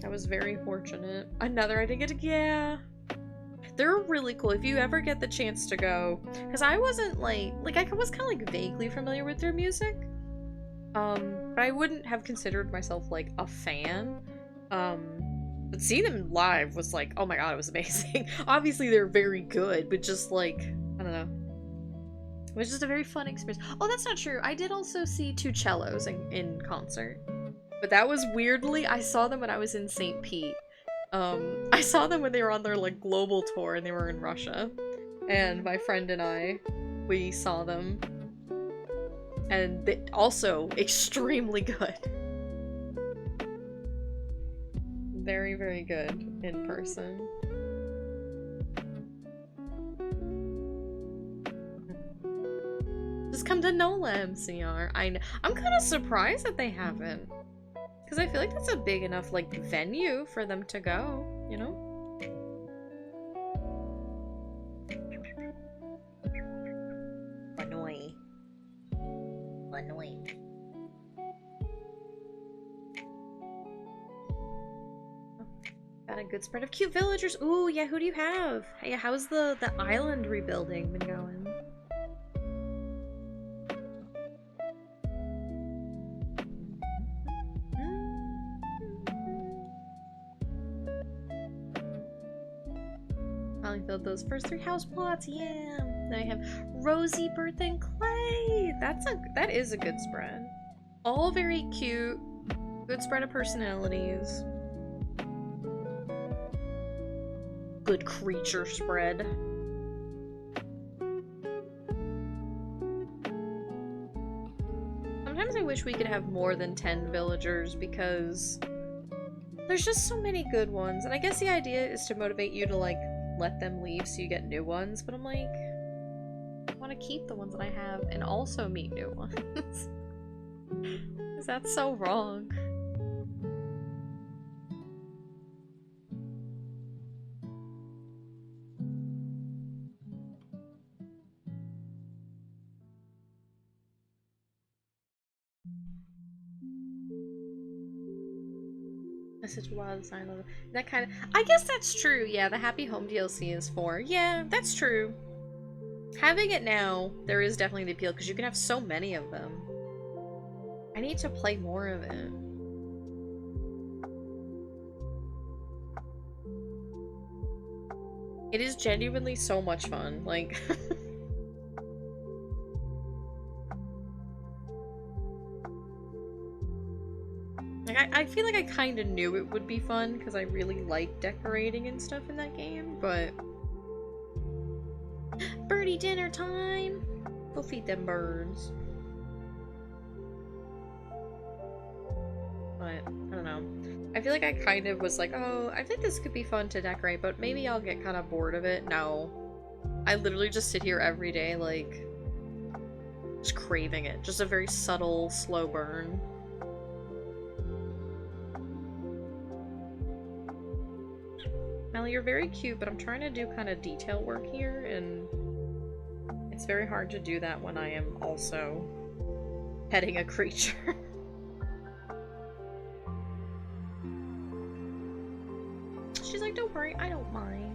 Speaker 1: I was very fortunate. Another I didn't get to, yeah. They're really cool if you ever get the chance to go. Because I wasn't like I was kind of like vaguely familiar with their music. But I wouldn't have considered myself like a fan. But seeing them live was like, oh my god, it was amazing. Obviously they're very good, but just like, I don't know. It was just a very fun experience. Oh, that's not true. I did also see 2 cellos in concert. But that was weirdly, I saw them when I was in St. Pete. I saw them when they were on their like global tour and they were in Russia. And my friend and I, we saw them. And they also extremely good. Very, very good in person. Just come to NOLA MCR. I'm kind of surprised that they haven't. Because I feel like that's a big enough, like, venue for them to go, you know? Annoying. Got a good spread of cute villagers. Ooh, yeah, who do you have? Hey, how's the island rebuilding been going? Finally filled those first 3 house plots, yeah. Now I have Rosie, Bertha, and Clay. That is a good spread. All very cute. Good spread of personalities. Good creature spread. Sometimes I wish we could have more than 10 villagers because there's just so many good ones. And I guess the idea is to motivate you to, like, let them leave so you get new ones. But I'm like, I want to keep the ones that I have and also meet new ones. Because that's so wrong. Message wild sign of that kind of. I guess that's true. Yeah, the Happy Home DLC is for. Yeah, that's true. Having it now, there is definitely the appeal because you can have so many of them. I need to play more of it. It is genuinely so much fun. Like. Like, I feel like I kind of knew it would be fun because I really like decorating and stuff in that game, but... Birdie dinner time! Go feed them birds. But, I don't know. I feel like I kind of was like, oh, I think this could be fun to decorate, but maybe I'll get kind of bored of it. No. I literally just sit here every day, like... just craving it. Just a very subtle, slow burn. Melly, you're very cute, but I'm trying to do kind of detail work here, and it's very hard to do that when I am also petting a creature. She's like, don't worry, I don't mind.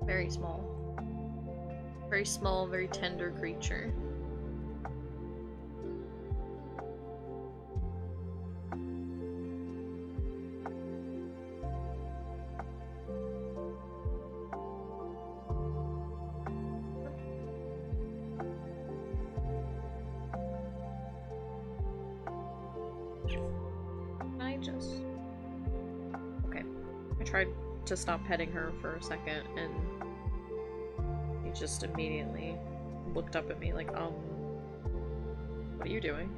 Speaker 1: Very small. Very small, very tender creature. Okay. I tried to stop petting her for a second and he just immediately looked up at me like, what are you doing?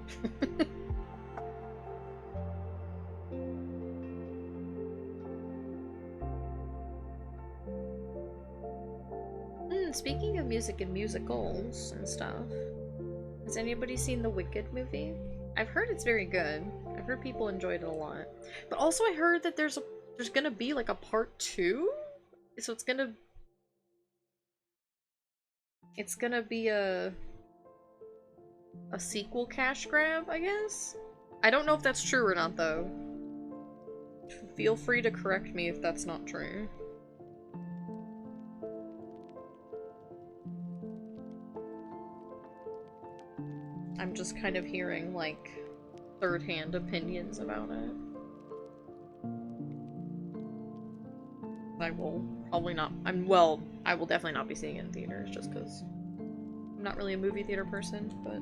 Speaker 1: Speaking of music and musicals and stuff, has anybody seen the Wicked movie? I've heard it's very good. I've heard people enjoyed it a lot. But also I heard that there's gonna be like a part 2? So it's gonna be a sequel cash grab, I guess? I don't know if that's true or not, though. Feel free to correct me if that's not true. I'm just kind of hearing, like, third-hand opinions about it. I will probably not- well, I will definitely not be seeing it in theaters, just because I'm not really a movie theater person, but...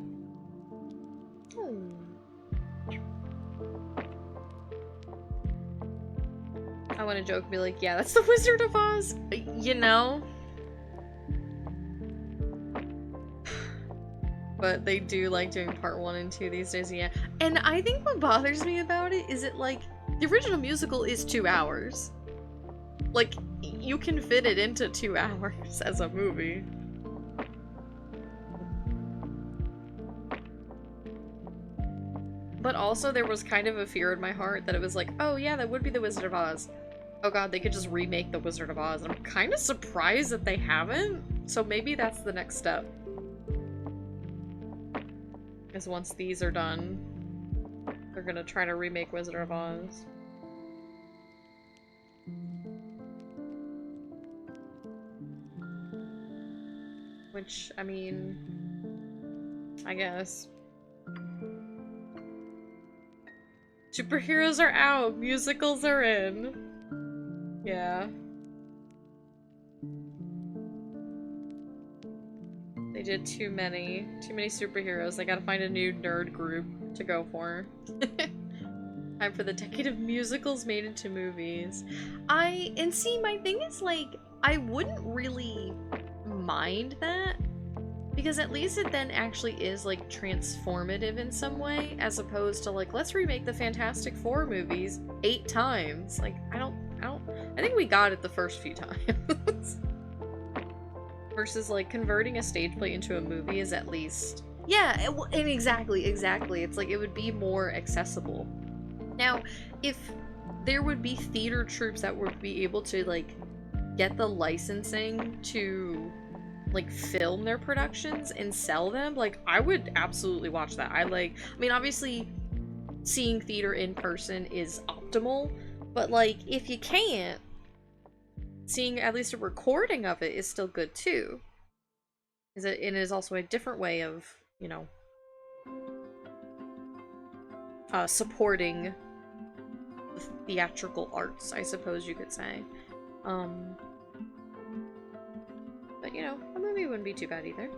Speaker 1: Oh. I want to joke and be like, yeah, that's the Wizard of Oz! You know? But they do like doing part 1 and 2 these days, yeah. And I think what bothers me about it is like, the original musical is 2 hours. Like, you can fit it into 2 hours as a movie. But also there was kind of a fear in my heart that it was like, oh yeah, that would be the Wizard of Oz. Oh god, they could just remake the Wizard of Oz. I'm kind of surprised that they haven't. So maybe that's the next step. Is once these are done, they're gonna try to remake Wizard of Oz. Which, I mean, I guess. Superheroes are out, musicals are in. Yeah. They did too many superheroes. They gotta find a new nerd group to go for. Time for the decade of musicals made into movies. And see, my thing is, like, I wouldn't really mind that, because at least it then actually is, like, transformative in some way, as opposed to, like, let's remake the Fantastic Four movies 8 times. Like, I think we got it the first few times. Versus, like, converting a stage play into a movie is at least... Yeah, and exactly. It's like, it would be more accessible. Now, if there would be theater troupes that would be able to, like, get the licensing to, like, film their productions and sell them, like, I would absolutely watch that. I mean, obviously, seeing theater in person is optimal, but, like, if you can't, seeing at least a recording of it is still good, too. It is also a different way of, you know, supporting the theatrical arts, I suppose you could say. But, you know, a movie wouldn't be too bad either.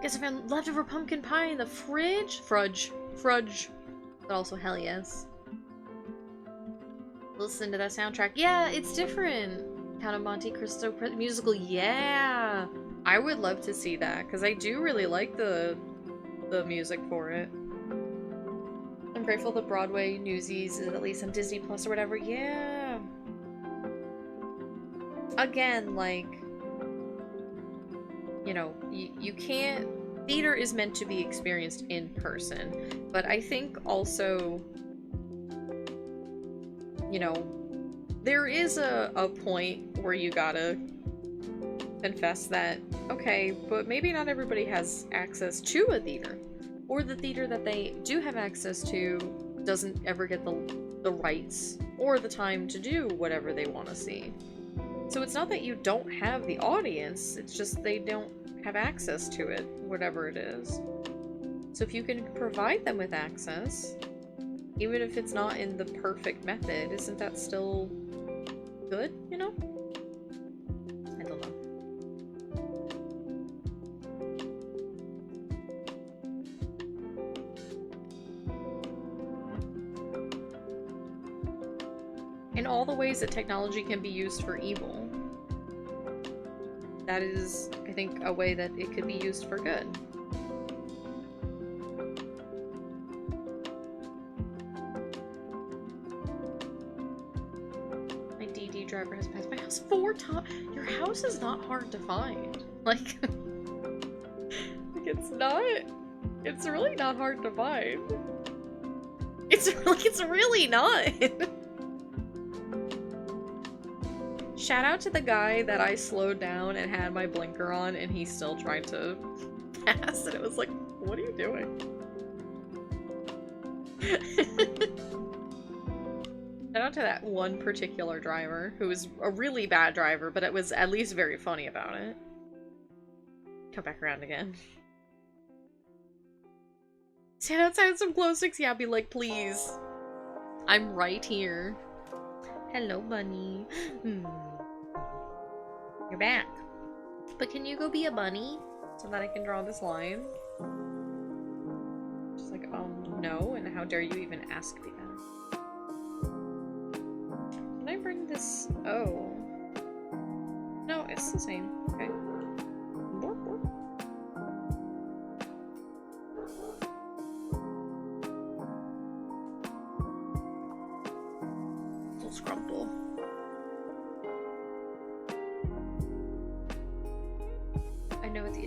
Speaker 1: Guess I found leftover pumpkin pie in the fridge? Fudge. But also, hell yes. Listen to that soundtrack. Yeah, it's different. Count of Monte Cristo musical. Yeah! I would love to see that, because I do really like the music for it. I'm grateful that Broadway Newsies is at least on Disney Plus or whatever. Yeah! Again, like, you know, you can't... Theater is meant to be experienced in person, but I think also, you know, there is a point where you gotta confess that, okay, but maybe not everybody has access to a theater, or the theater that they do have access to doesn't ever get the rights or the time to do whatever they want to see. So it's not that you don't have the audience, it's just they don't have access to it, whatever it is. So if you can provide them with access, even if it's not in the perfect method, isn't that still good, you know? I don't know. In all the ways that technology can be used for evil, that is, I think, a way that it could be used for good. My DD driver has passed my house 4 times. Your house is not hard to find. Like, it's not. It's really not hard to find. It's really not. Shout out to the guy that I slowed down and had my blinker on and he still tried to pass, and it was like, what are you doing? Shout out to that one particular driver who was a really bad driver, but it was at least very funny about it. Come back around again. Stand outside some glow sticks? Yeah, be like, please. I'm right here. Hello, bunny. You're back. But can you go be a bunny so that I can draw this line? Just like, no, and how dare you even ask me that? Can I bring this? Oh. No, it's the same. Okay. Little scrumple.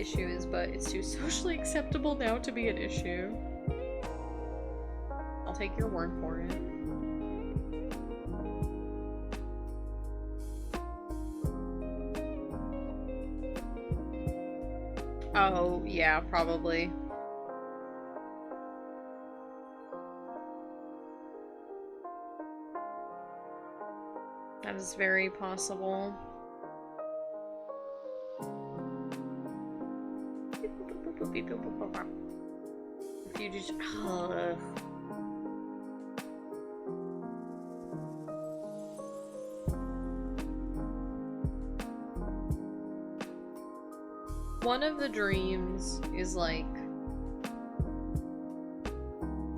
Speaker 1: issue is, but it's too socially acceptable now to be an issue. I'll take your word for it. Oh, yeah, probably. That is very possible. If you just... One of the dreams is like...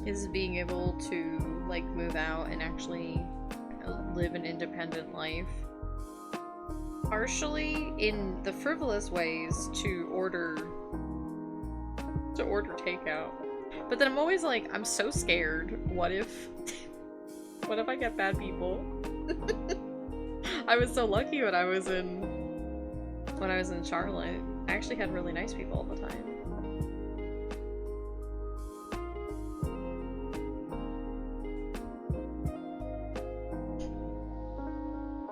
Speaker 1: is being able to like move out and actually live an independent life. Partially in the frivolous ways to order takeout. But then I'm always like, I'm so scared. What if I get bad people? I was so lucky when I was in Charlotte. I actually had really nice people all the time.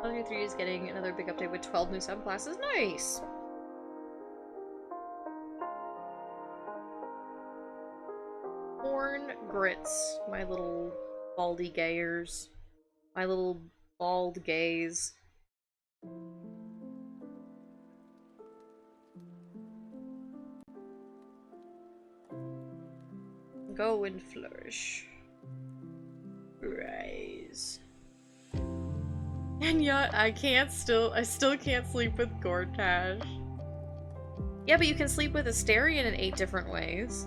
Speaker 1: Lofi 3 is getting another big update with 12 new subclasses. Nice! Corn grits, my little baldy gayers. My little bald gays. Go and flourish. Rise. And yet, I still can't sleep with Gortash. Yeah, but you can sleep with Asterion in 8 different ways.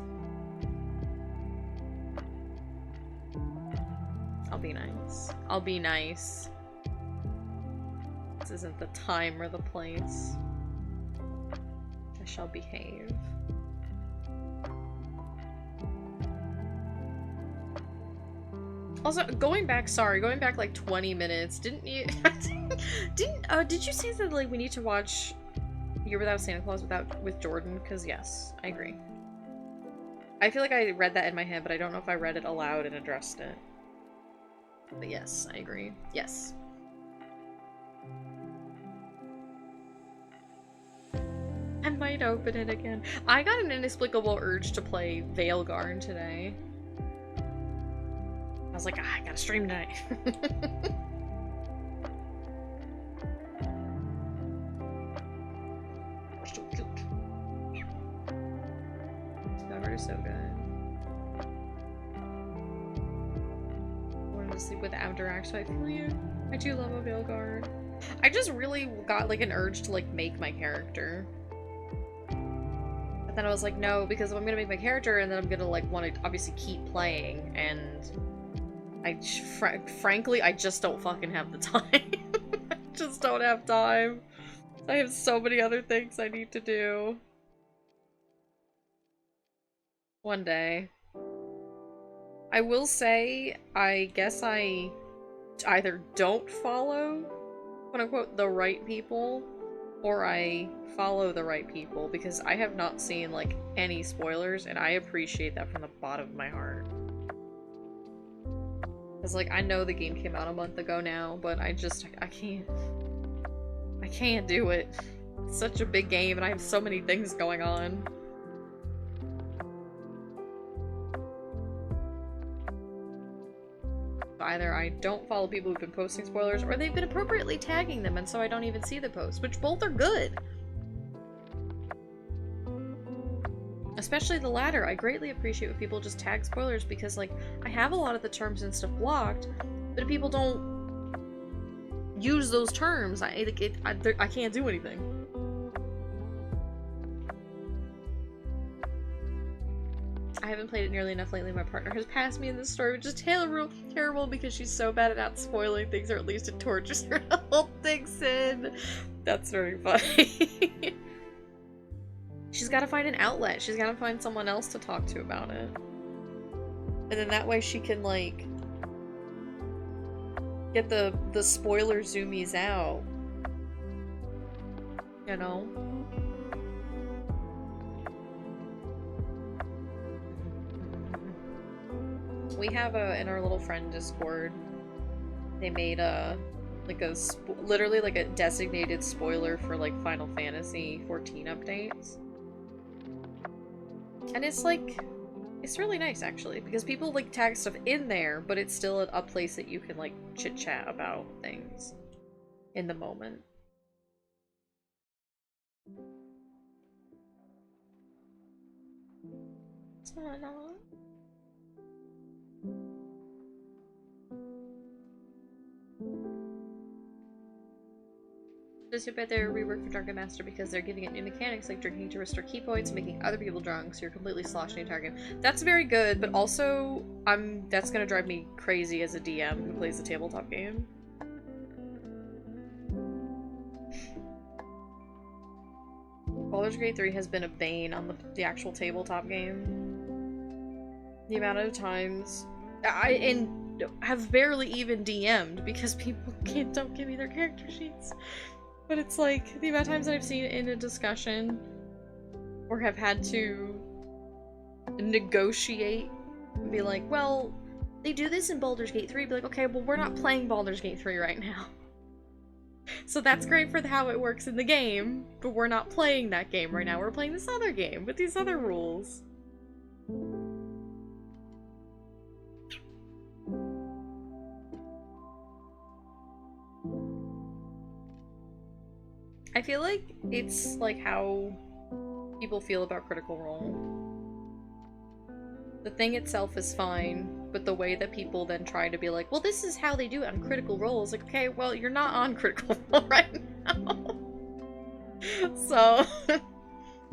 Speaker 1: I'll be nice. I'll be nice. This isn't the time or the place. I shall behave. Also, going back like 20 minutes, didn't you did you say that like we need to watch Year Without Santa Claus with Jordan? Because yes, I agree. I feel like I read that in my head, but I don't know if I read it aloud and addressed it. But yes, I agree. Yes. I might open it again. I got an inexplicable urge to play Veilgarn today. I was like, I gotta stream tonight. We're so cute. Cover is so good. I wanted to sleep with Abdurac, so I feel you. I do love a Veilguard. I just really got like an urge to like make my character. But then I was like, no, because if I'm gonna make my character and then I'm gonna like want to obviously keep playing, and frankly, I just don't fucking have the time. I just don't have time. I have so many other things I need to do. One day. I will say, I guess I either don't follow, quote-unquote, the right people, or I follow the right people, because I have not seen, like, any spoilers, and I appreciate that from the bottom of my heart. Because, like, I know the game came out a month ago now, but I can't do it. It's such a big game, and I have so many things going on. Either I don't follow people who've been posting spoilers, or they've been appropriately tagging them, and so I don't even see the posts, which both are good. Especially the latter. I greatly appreciate when people just tag spoilers, because, like, I have a lot of the terms and stuff blocked, but if people don't use those terms, I can't do anything. I haven't played it nearly enough lately. My partner has passed me in this story, which is terrible because she's so bad at not spoiling things, or at least it tortures her to hold things in. That's very funny. She's got to find an outlet. She's got to find someone else to talk to about it. And then that way she can, like, get the spoiler zoomies out. You know? We have in our little friend Discord, they made like literally like a designated spoiler for like Final Fantasy 14 updates. And it's like, it's really nice actually, because people like tag stuff in there, but it's still a place that you can like chit chat about things in the moment. What's going on? Just about their rework for Drunken Master because they're giving it new mechanics like drinking to restore key points and making other people drunk, so you're completely sloshing the entire game. That's very good, but also that's gonna drive me crazy as a DM who plays a tabletop game. Baldur's Gate 3 has been a bane on the actual tabletop game. The amount of times I have barely even DM'd because people don't give me their character sheets. But it's like, the amount of times that I've seen it in a discussion, or have had to negotiate, and be like, well, they do this in Baldur's Gate 3, be like, okay, well, we're not playing Baldur's Gate 3 right now. So that's great for how it works in the game, but we're not playing that game right now, we're playing this other game, with these other rules. I feel like it's like how people feel about Critical Role. The thing itself is fine, but the way that people then try to be like, well, this is how they do it on Critical Role is like, okay, well, you're not on Critical Role right now. So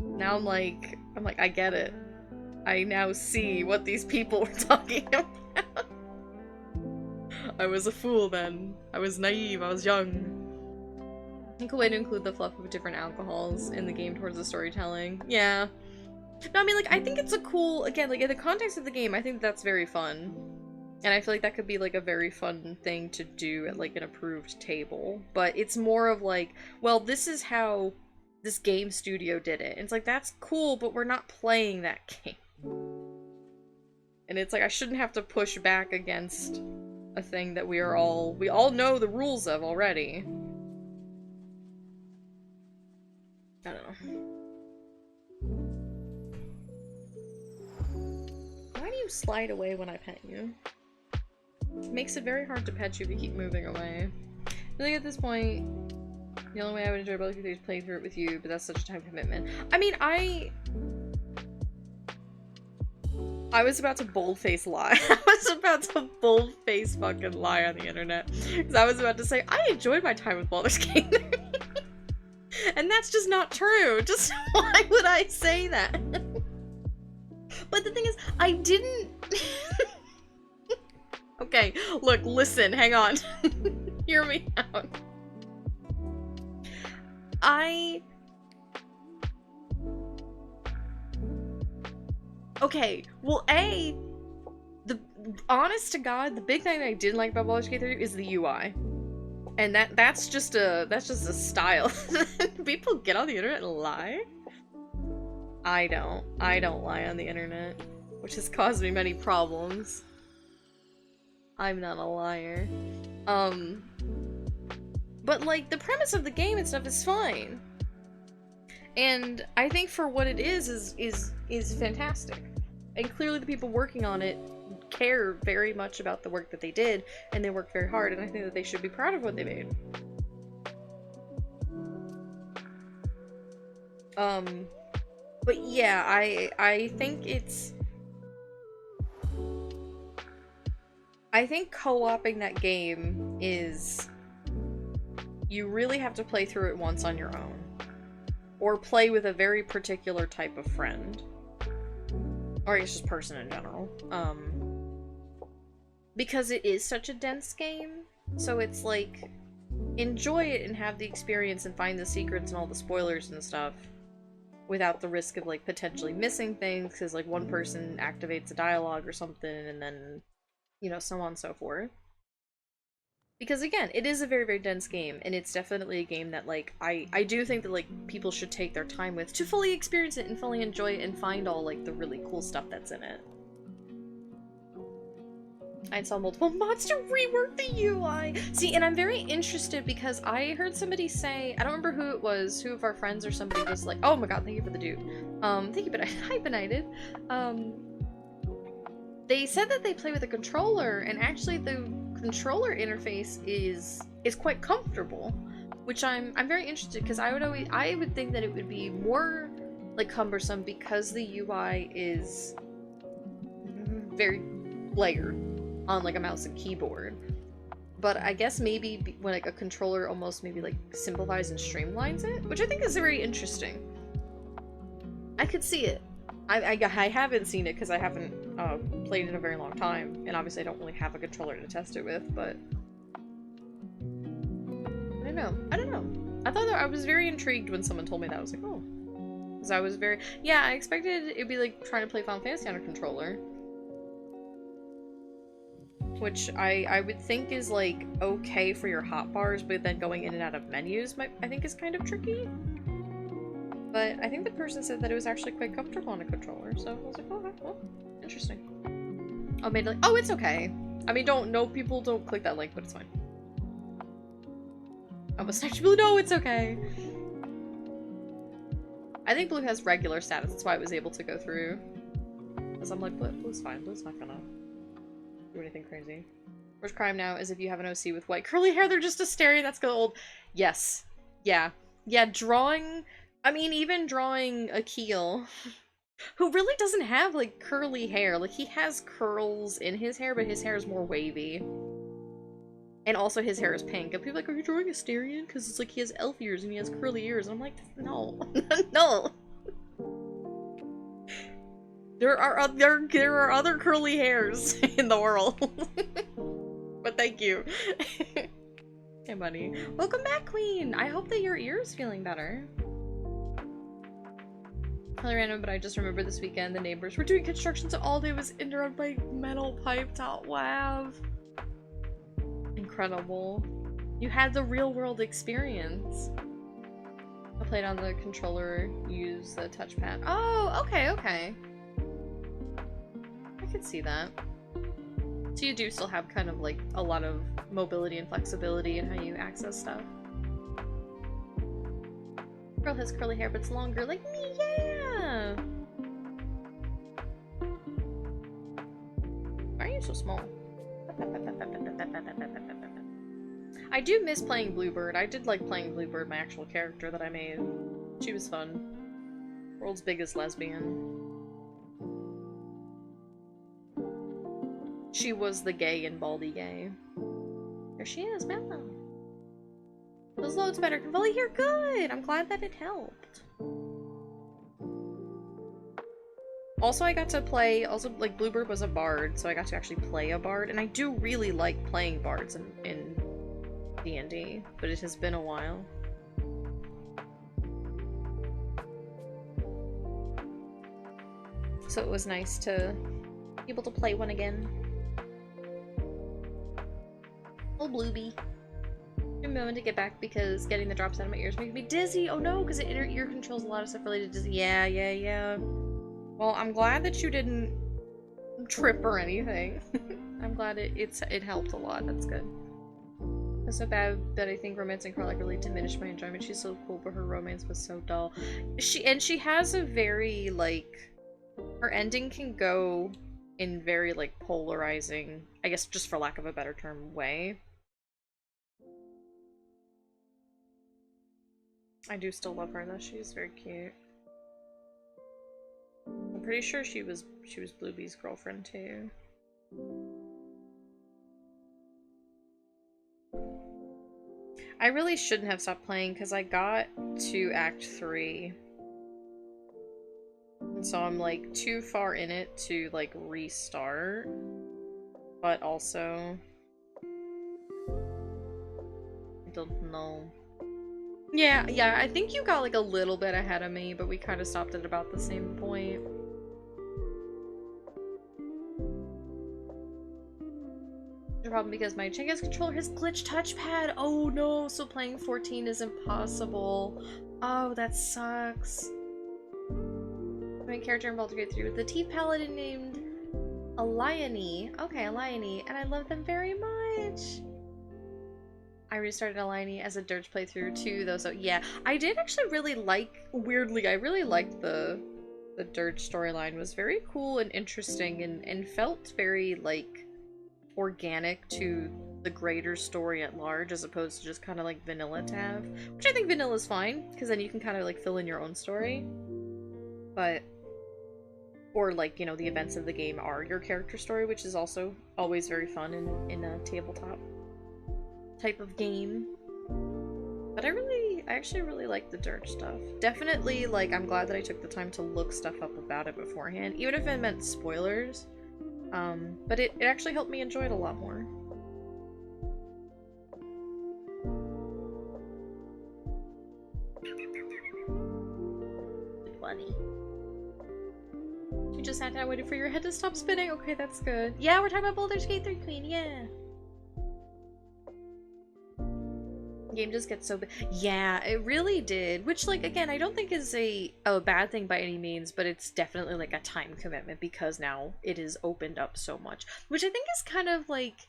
Speaker 1: now I'm like, I get it. I now see what these people were talking about. I was a fool then. I was naive, I was young. A cool way to include the fluff of different alcohols in the game towards the storytelling. Yeah. No, I mean, like, I think it's a cool, again, like, in the context of the game, I think that's very fun. And I feel like that could be, like, a very fun thing to do at, like, an approved table. But it's more of, like, well, this is how this game studio did it. And it's like, that's cool, but we're not playing that game. And it's like, I shouldn't have to push back against a thing that we all know the rules of already. I don't know. Why do you slide away when I pet you? It makes it very hard to pet you if you keep moving away. I think at this point, the only way I would enjoy Baldur's Gate is playing through it with you, but that's such a time commitment. I mean, I was about to boldface lie. I was about to boldface fucking lie on the internet. Because I was about to say, I enjoyed my time with Baldur's Gate 3. And that's just not true. Just why would I say that? But the thing is, I didn't... Okay, look, listen, hang on. Hear me out. Okay, well, honest to God, the big thing that I didn't like about Baldur's Gate 3 is the UI. And that's just a style. People get on the internet and lie? I don't lie on the internet, which has caused me many problems. I'm not a liar. But like, the premise of the game and stuff is fine. And I think for what it is fantastic. And clearly the people working on it care very much about the work that they did, and they work very hard, and I think that they should be proud of what they made. But yeah, I think co-oping that game is, you really have to play through it once on your own. Or play with a very particular type of friend. Or I guess just person in general. Because it is such a dense game, so it's like, enjoy it and have the experience and find the secrets and all the spoilers and stuff without the risk of like potentially missing things because like one person activates a dialogue or something and then, you know, so on and so forth. Because again, it is a very, very dense game, and it's definitely a game that like I do think that like people should take their time with to fully experience it and fully enjoy it and find all like the really cool stuff that's in it. I saw multiple mods to rework the UI. See, and I'm very interested because I heard somebody say, I don't remember who it was, who of our friends or somebody was like, oh my god, thank you for the dude. Thank you, but hi, Benighted. They said that they play with a controller, and actually the controller interface is quite comfortable, which I'm very interested because I would think that it would be more like cumbersome because the UI is very layered on like a mouse and keyboard. But I guess maybe when like a controller almost maybe like simplifies and streamlines it, which I think is very interesting. I could see it. I haven't seen it because I haven't played in a very long time, and obviously I don't really have a controller to test it with, but I don't know. I thought that I was very intrigued when someone told me that. I was like, oh. Because I was very, yeah, I expected it'd be like trying to play Final Fantasy on a controller. Which I would think is like okay for your hotbars, but then going in and out of menus I think is kind of tricky. But I think the person said that it was actually quite comfortable on a controller, so I was like, oh, okay, well, interesting. Oh, maybe like, oh, it's okay. I mean, people don't click that link, but it's fine. I was actually, no, it's okay. I think Blue has regular status, that's why I was able to go through. Because I'm like, Blue's fine, Blue's not gonna do anything crazy. Worst crime now is if you have an OC with white curly hair, they're just a stereo, that's good old. Yes. Yeah. Yeah, drawing, I mean, even drawing Akil, who really doesn't have, like, curly hair. Like, he has curls in his hair, but his hair is more wavy. And also his hair is pink. And people are like, are you drawing Asterion? Because it's like he has elf ears and he has curly ears. And I'm like, no. No. There are other curly hairs in the world. But thank you. Hey, buddy. Welcome back, Queen! I hope that your ear is feeling better. Really random, but I just remember this weekend the neighbors were doing construction, so all day was interrupted by metal piped out lav. Incredible. You had the real world experience. I played on the controller, use the touchpad. Oh, okay, okay. I could see that. So you do still have kind of like a lot of mobility and flexibility in how you access stuff. Girl has curly hair, but it's longer, like me, yeah! Why are you so small? I do miss playing Bluebird. I did like playing Bluebird, my actual character that I made. She was fun. World's biggest lesbian. She was the gay in Baldy Gay. There she is, Mellow. Those loads better. Can fully hear good! I'm glad that it helped. Also, I got to play, like, Bluebird was a bard, so I got to actually play a bard, and I do really like playing bards in D&D, but it has been a while. So it was nice to be able to play one again. Oh, Blueby. A moment to get back because getting the drops out of my ears makes me dizzy. Oh no, because inner ear controls a lot of stuff related to dizzy. Yeah. Well, I'm glad that you didn't trip or anything. I'm glad it helped a lot. That's good. It's so bad that I think romance and Carl like really diminished my enjoyment. She's so cool, but her romance was so dull. She has a very like, her ending can go in very like polarizing, I guess just for lack of a better term, way. I do still love her though. She's very cute. I'm pretty sure she was Bluebee's girlfriend too. I really shouldn't have stopped playing because I got to Act 3. And so I'm like too far in it to like restart. But also, I don't know. Yeah, I think you got like a little bit ahead of me, but we kind of stopped at about the same point. The problem because my Jenga's controller has glitched touchpad. Oh no, so playing 14 is impossible. Oh, that sucks. My character in Baldur's Gate 3 with the Teeth Paladin named A Liony. Okay, a Liony, and I love them very much. I restarted Alani as a Dirge playthrough too, though, so yeah. I did actually really like, weirdly, I really liked the Dirge storyline. It was very cool and interesting and felt very, like, organic to the greater story at large, as opposed to just kind of like vanilla Tav. Which I think vanilla's fine, because then you can kind of, like, fill in your own story. But, or, like, you know, the events of the game are your character story, which is also always very fun in a tabletop type of game. But I actually really like the Dirge stuff. Definitely, like, I'm glad that I took the time to look stuff up about it beforehand, even if it meant spoilers. But it actually helped me enjoy it a lot more. Funny. You just sat down waiting for your head to stop spinning? Okay, that's good. Yeah, we're talking about Baldur's Gate 3 Queen, yeah! Game just gets so big. Yeah, it really did. Which, like, again, I don't think is a bad thing by any means, but it's definitely, like, a time commitment because now it is opened up so much. Which I think is kind of, like,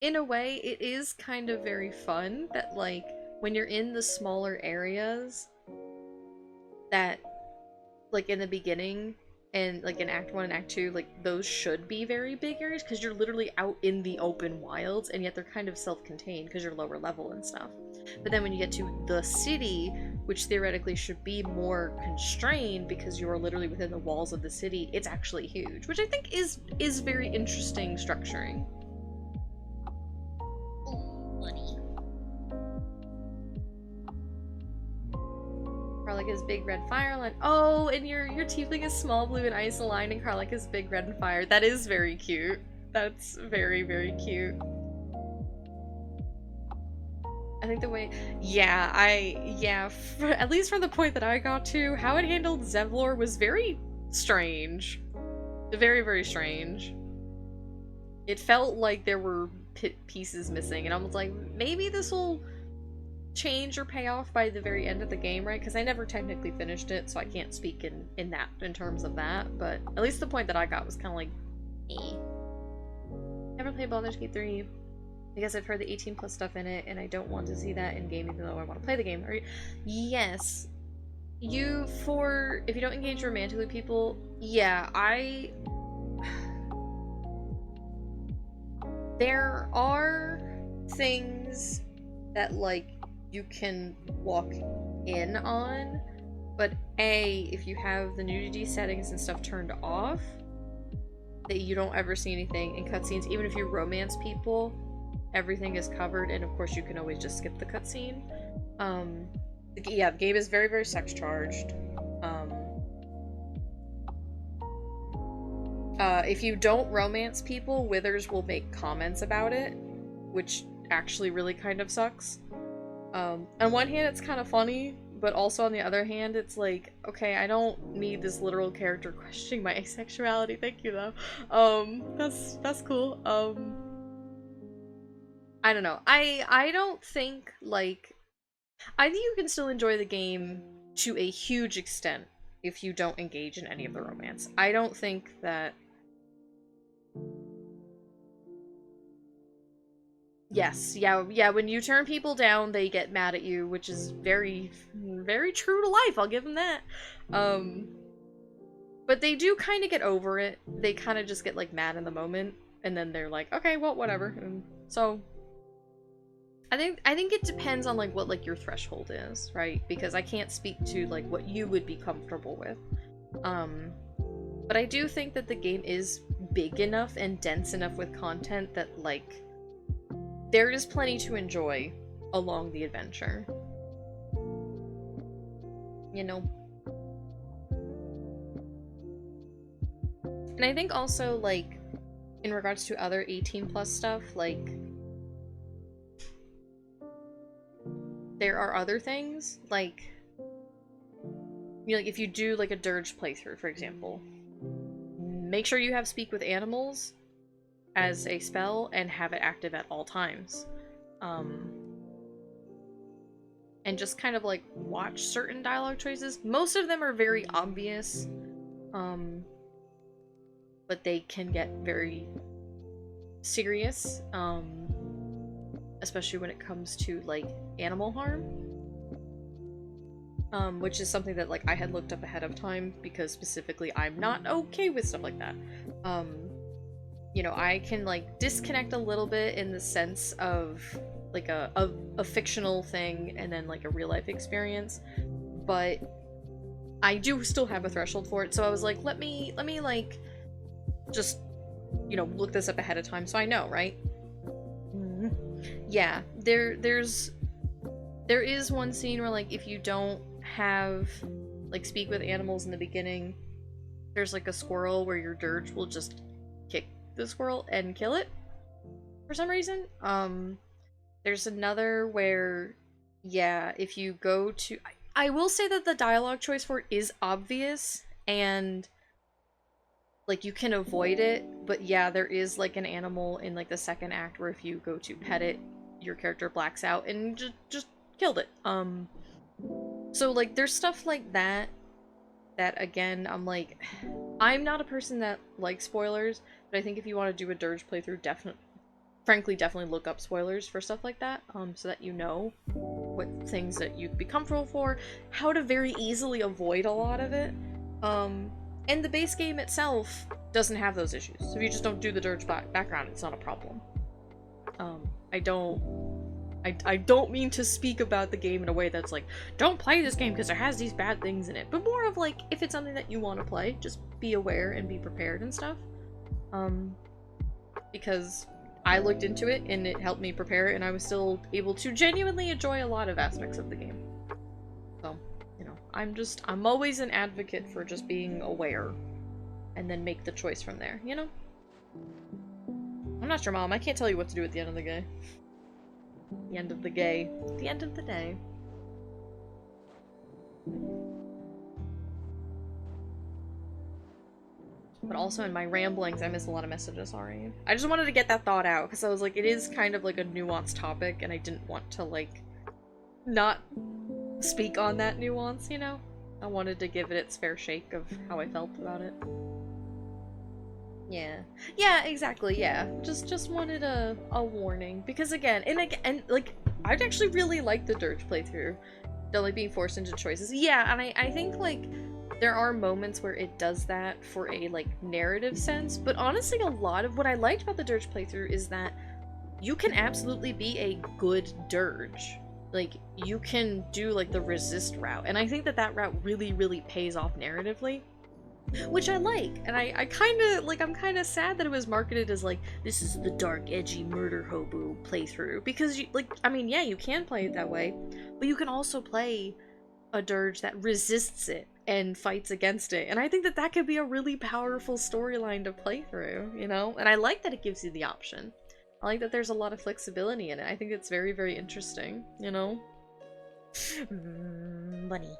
Speaker 1: in a way, it is kind of very fun that, like, when you're in the smaller areas that, like, in the beginning, and, like, in Act 1 and Act 2, like, those should be very big areas, because you're literally out in the open wilds, and yet they're kind of self-contained, because you're lower level and stuff. But then when you get to the city, which theoretically should be more constrained, because you are literally within the walls of the city, it's actually huge, which I think is very interesting structuring. Karlach is big red fire line. Oh, and your tiefling is small blue and ice aligned, and Karlach is big red and fire. That is very cute. That's very, very cute. I think the way, yeah, at least from the point that I got to, how it handled Zevlor was very strange. Very, very strange. It felt like there were pieces missing, and I was like, maybe this will change or pay off by the very end of the game, right? Because I never technically finished it, so I can't speak in terms of that, but at least the point that I got was kind of like, eh. Never played Baldur's Gate 3 because I've heard the 18 plus stuff in it, and I don't want to see that in game even though I want to play the game. Yes. If you don't engage romantically with people, yeah, there are things that, like, you can walk in on, but if you have the nudity settings and stuff turned off, that you don't ever see anything in cutscenes. Even if you romance people, everything is covered, and of course you can always just skip the cutscene. Yeah, the game is very, very sex charged. If you don't romance people, Withers will make comments about it, which actually really kind of sucks. On one hand, it's kind of funny, but also on the other hand, it's like, okay, I don't need this literal character questioning my asexuality. Thank you, though. That's cool. I don't know. I don't think, like, I think you can still enjoy the game to a huge extent if you don't engage in any of the romance. I don't think that... Yes, yeah, when you turn people down, they get mad at you, which is very, very true to life, I'll give them that. But they do kind of get over it. They kind of just get, like, mad in the moment, and then they're like, okay, well, whatever. And so, I think it depends on, like, what, like, your threshold is, right? Because I can't speak to, like, what you would be comfortable with. But I do think that the game is big enough and dense enough with content that, like, there is plenty to enjoy along the adventure. You know? And I think also, like, in regards to other 18 plus stuff, like, there are other things, like, you know, like, if you do, like, a Dirge playthrough, for example, make sure you have Speak with Animals as a spell and have it active at all times. And just kind of, like, watch certain dialogue choices. Most of them are very obvious. but they can get very serious, especially when it comes to like animal harm, which is something that like I had looked up ahead of time because specifically I'm not okay with stuff like that. You know, I can like disconnect a little bit in the sense of like a fictional thing and then like a real life experience, but I do still have a threshold for it. So I was like, let me like just, you know, look this up ahead of time so I know, right? Yeah, there is one scene where like if you don't have like speak with animals in the beginning, there's like a squirrel where your dirge will just kick the squirrel and kill it for some reason. There's another where, yeah, if you go to, I will say that the dialogue choice for it is obvious and like you can avoid it, but yeah, there is like an animal in like the second act where if you go to pet it, your character blacks out and just killed it. So like there's stuff like that again, I'm like, I'm not a person that likes spoilers, but I think if you want to do a dirge playthrough, definitely look up spoilers for stuff like that, so that you know what things that you'd be comfortable for, how to very easily avoid a lot of it. And the base game itself doesn't have those issues. So if you just don't do the dirge background, it's not a problem. I don't mean to speak about the game in a way that's like, don't play this game because it has these bad things in it, but more of like, if it's something that you want to play, just be aware and be prepared and stuff. Because I looked into it and it helped me prepare, and I was still able to genuinely enjoy a lot of aspects of the game. So, you know, I'm always an advocate for just being aware and then make the choice from there, you know? I'm not your mom, I can't tell you what to do at the end of the day. The end of the day. The end of the day. But also in my ramblings, I missed a lot of messages, sorry. I just wanted to get that thought out, because I was like, it is kind of like a nuanced topic, and I didn't want to, like, not speak on that nuance, you know? I wanted to give it its fair shake of how I felt about it. Yeah. Yeah, exactly, yeah. Just wanted a warning. Because again, and like, I'd actually really like the dirge playthrough. The like being forced into choices. Yeah, and I think like there are moments where it does that for a like narrative sense, but honestly a lot of what I liked about the dirge playthrough is that you can absolutely be a good dirge. Like, you can do like the resist route, and I think that that route really pays off narratively, which I like. And I kind of like, I'm kind of sad that it was marketed as like, this is the dark edgy murder hobo playthrough, because you like, I mean, yeah, you can play it that way, but you can also play a dirge that resists it and fights against it, and I think that that could be a really powerful storyline to play through, you know? And I like that it gives you the option. I like that there's a lot of flexibility in it. I think it's very interesting, you know? Bunny.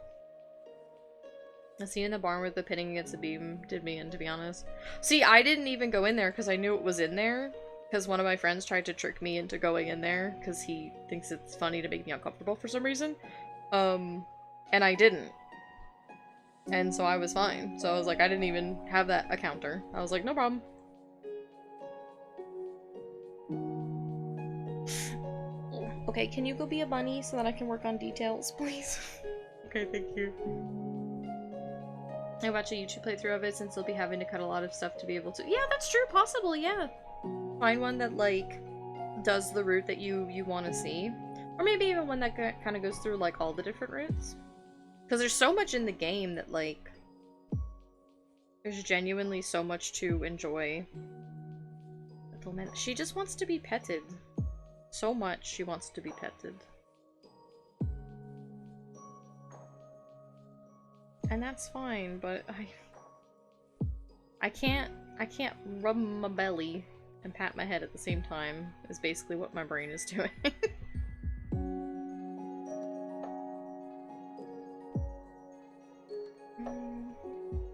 Speaker 1: The scene in the barn with the pinning against the beam did me in, to be honest. See, I didn't even go in there because I knew it was in there. Because one of my friends tried to trick me into going in there because he thinks it's funny to make me uncomfortable for some reason. And I didn't. And so I was fine. So I was like, I didn't even have that encounter. I was like, no problem. Okay, can you go be a bunny so that I can work on details, please? Okay, thank you. I watch a YouTube playthrough of it since they'll be having to cut a lot of stuff to be able to. Yeah, that's true, possibly, yeah. Find one that, like, does the route that you want to see. Or maybe even one that kind of goes through, like, all the different routes. Because there's so much in the game that, like, there's genuinely so much to enjoy. She just wants to be petted. So much she wants to be petted. And that's fine, but I can't rub my belly and pat my head at the same time, is basically what my brain is doing.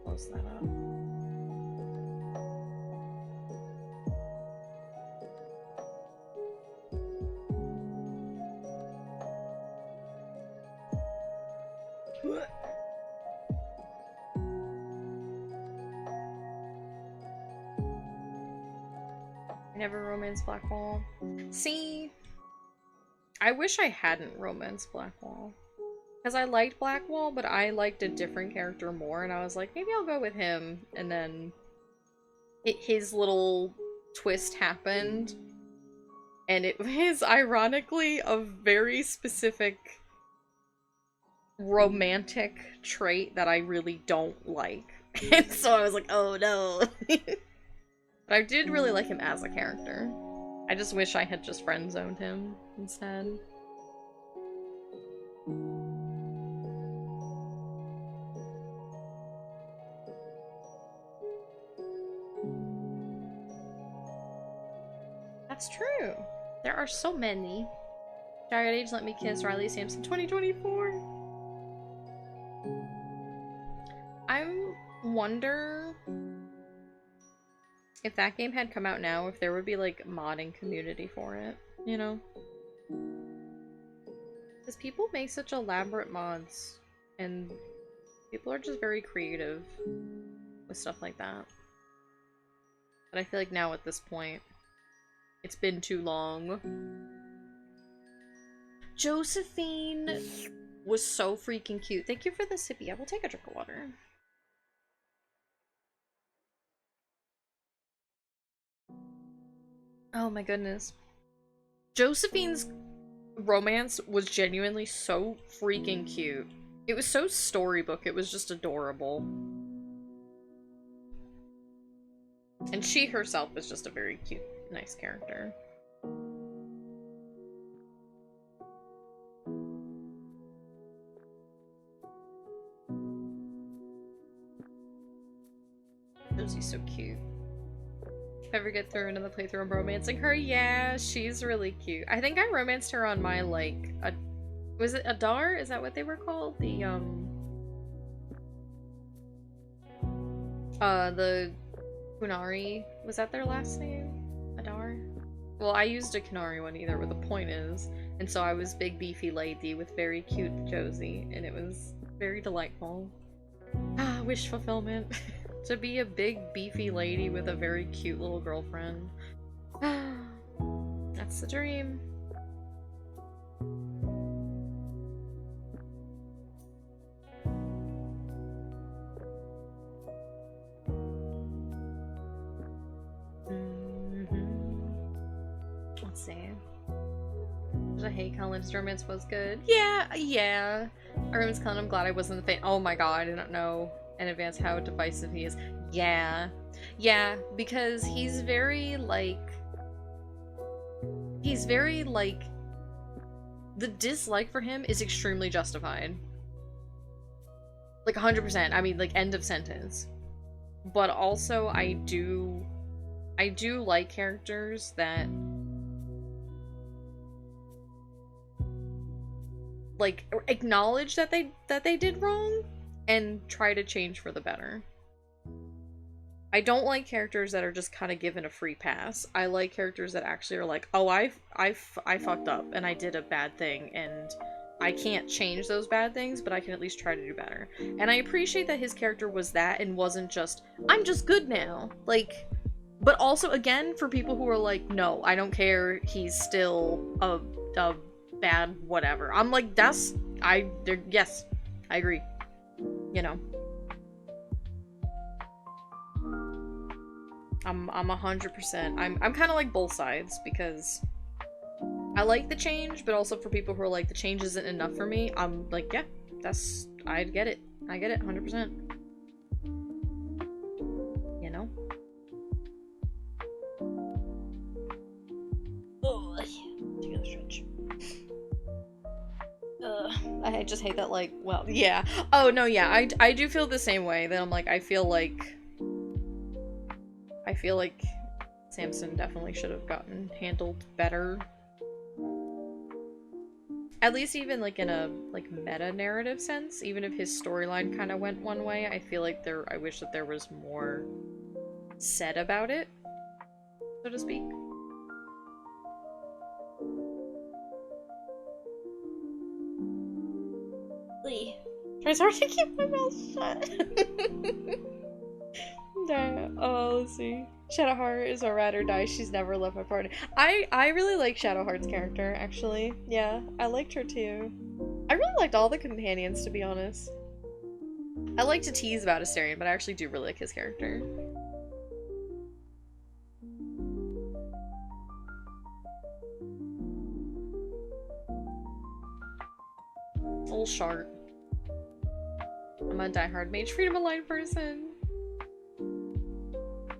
Speaker 1: Close that up. I never romanced Blackwall. See, I wish I hadn't romanced Blackwall. Because I liked Blackwall, but I liked a different character more, and I was like, maybe I'll go with him. And then his little twist happened, and it was ironically a very specific romantic trait that I really don't like. And so I was like, oh no. But I did really like him as a character. I just wish I had just friend-zoned him instead. That's true. There are so many. Jagged Age Let Me Kiss Riley Sampson 2024. I wonder if that game had come out now, if there would be like modding community for it, you know? Because people make such elaborate mods, and people are just very creative with stuff like that. But I feel like now at this point, it's been too long. Josephine was so freaking cute. Thank you for the sippy. I will take a drink of water. Oh my goodness. Josephine's romance was genuinely so freaking cute. It was so storybook, it was just adorable. And she herself is just a very cute, nice character. Josie's so cute. Ever get through another playthrough of romancing her? Yeah, she's really cute. I think I romanced her on my, like, was it Adar? Is that what they were called? The Kunari, was that their last name? Adar? Well, I used a Kunari one either, but the point is, and so I was big beefy lady with very cute Josie, and it was very delightful. Ah, wish fulfillment. To be a big beefy lady with a very cute little girlfriend. That's the dream. Let's see. I hate Colin's romance was good. Yeah. Romance Colin, I'm glad I wasn't the fan. Oh my god, I didn't know in advance how divisive he is. Yeah, because he's very like the dislike for him is extremely justified, like 100%. I mean, like, end of sentence. But also I do like characters that like acknowledge that they did wrong and try to change for the better. I don't like characters that are just kind of given a free pass. I like characters that actually are like, oh, I fucked up and I did a bad thing and I can't change those bad things, but I can at least try to do better. And I appreciate that his character was that and wasn't just, I'm just good now. Like, but also, again, for people who are like, no, I don't care, he's still a bad whatever. I'm like, yes, I agree. You know, I'm 100%. I'm kind of like both sides, because I like the change, but also for people who are like, the change isn't enough for me, I'm like, yeah, I get it. I get it 100%. You know? Oh, take another stretch. I just hate that, like, well, yeah. Oh, no, yeah, I do feel the same way, that I'm like, I feel like Samson definitely should have gotten handled better. At least even, like, in a, like, meta-narrative sense, even if his storyline kind of went one way, I feel like I wish that there was more said about it, so to speak. Tries hard to keep my mouth shut. Oh, let's see. Shadowheart is a ride or die. She's never left my party. I really like Shadowheart's character, actually. Yeah, I liked her too. I really liked all the companions, to be honest. I like to tease about Asterion, but I actually do really like his character. Old Shark. I'm a diehard Mage Freedom Aligned person.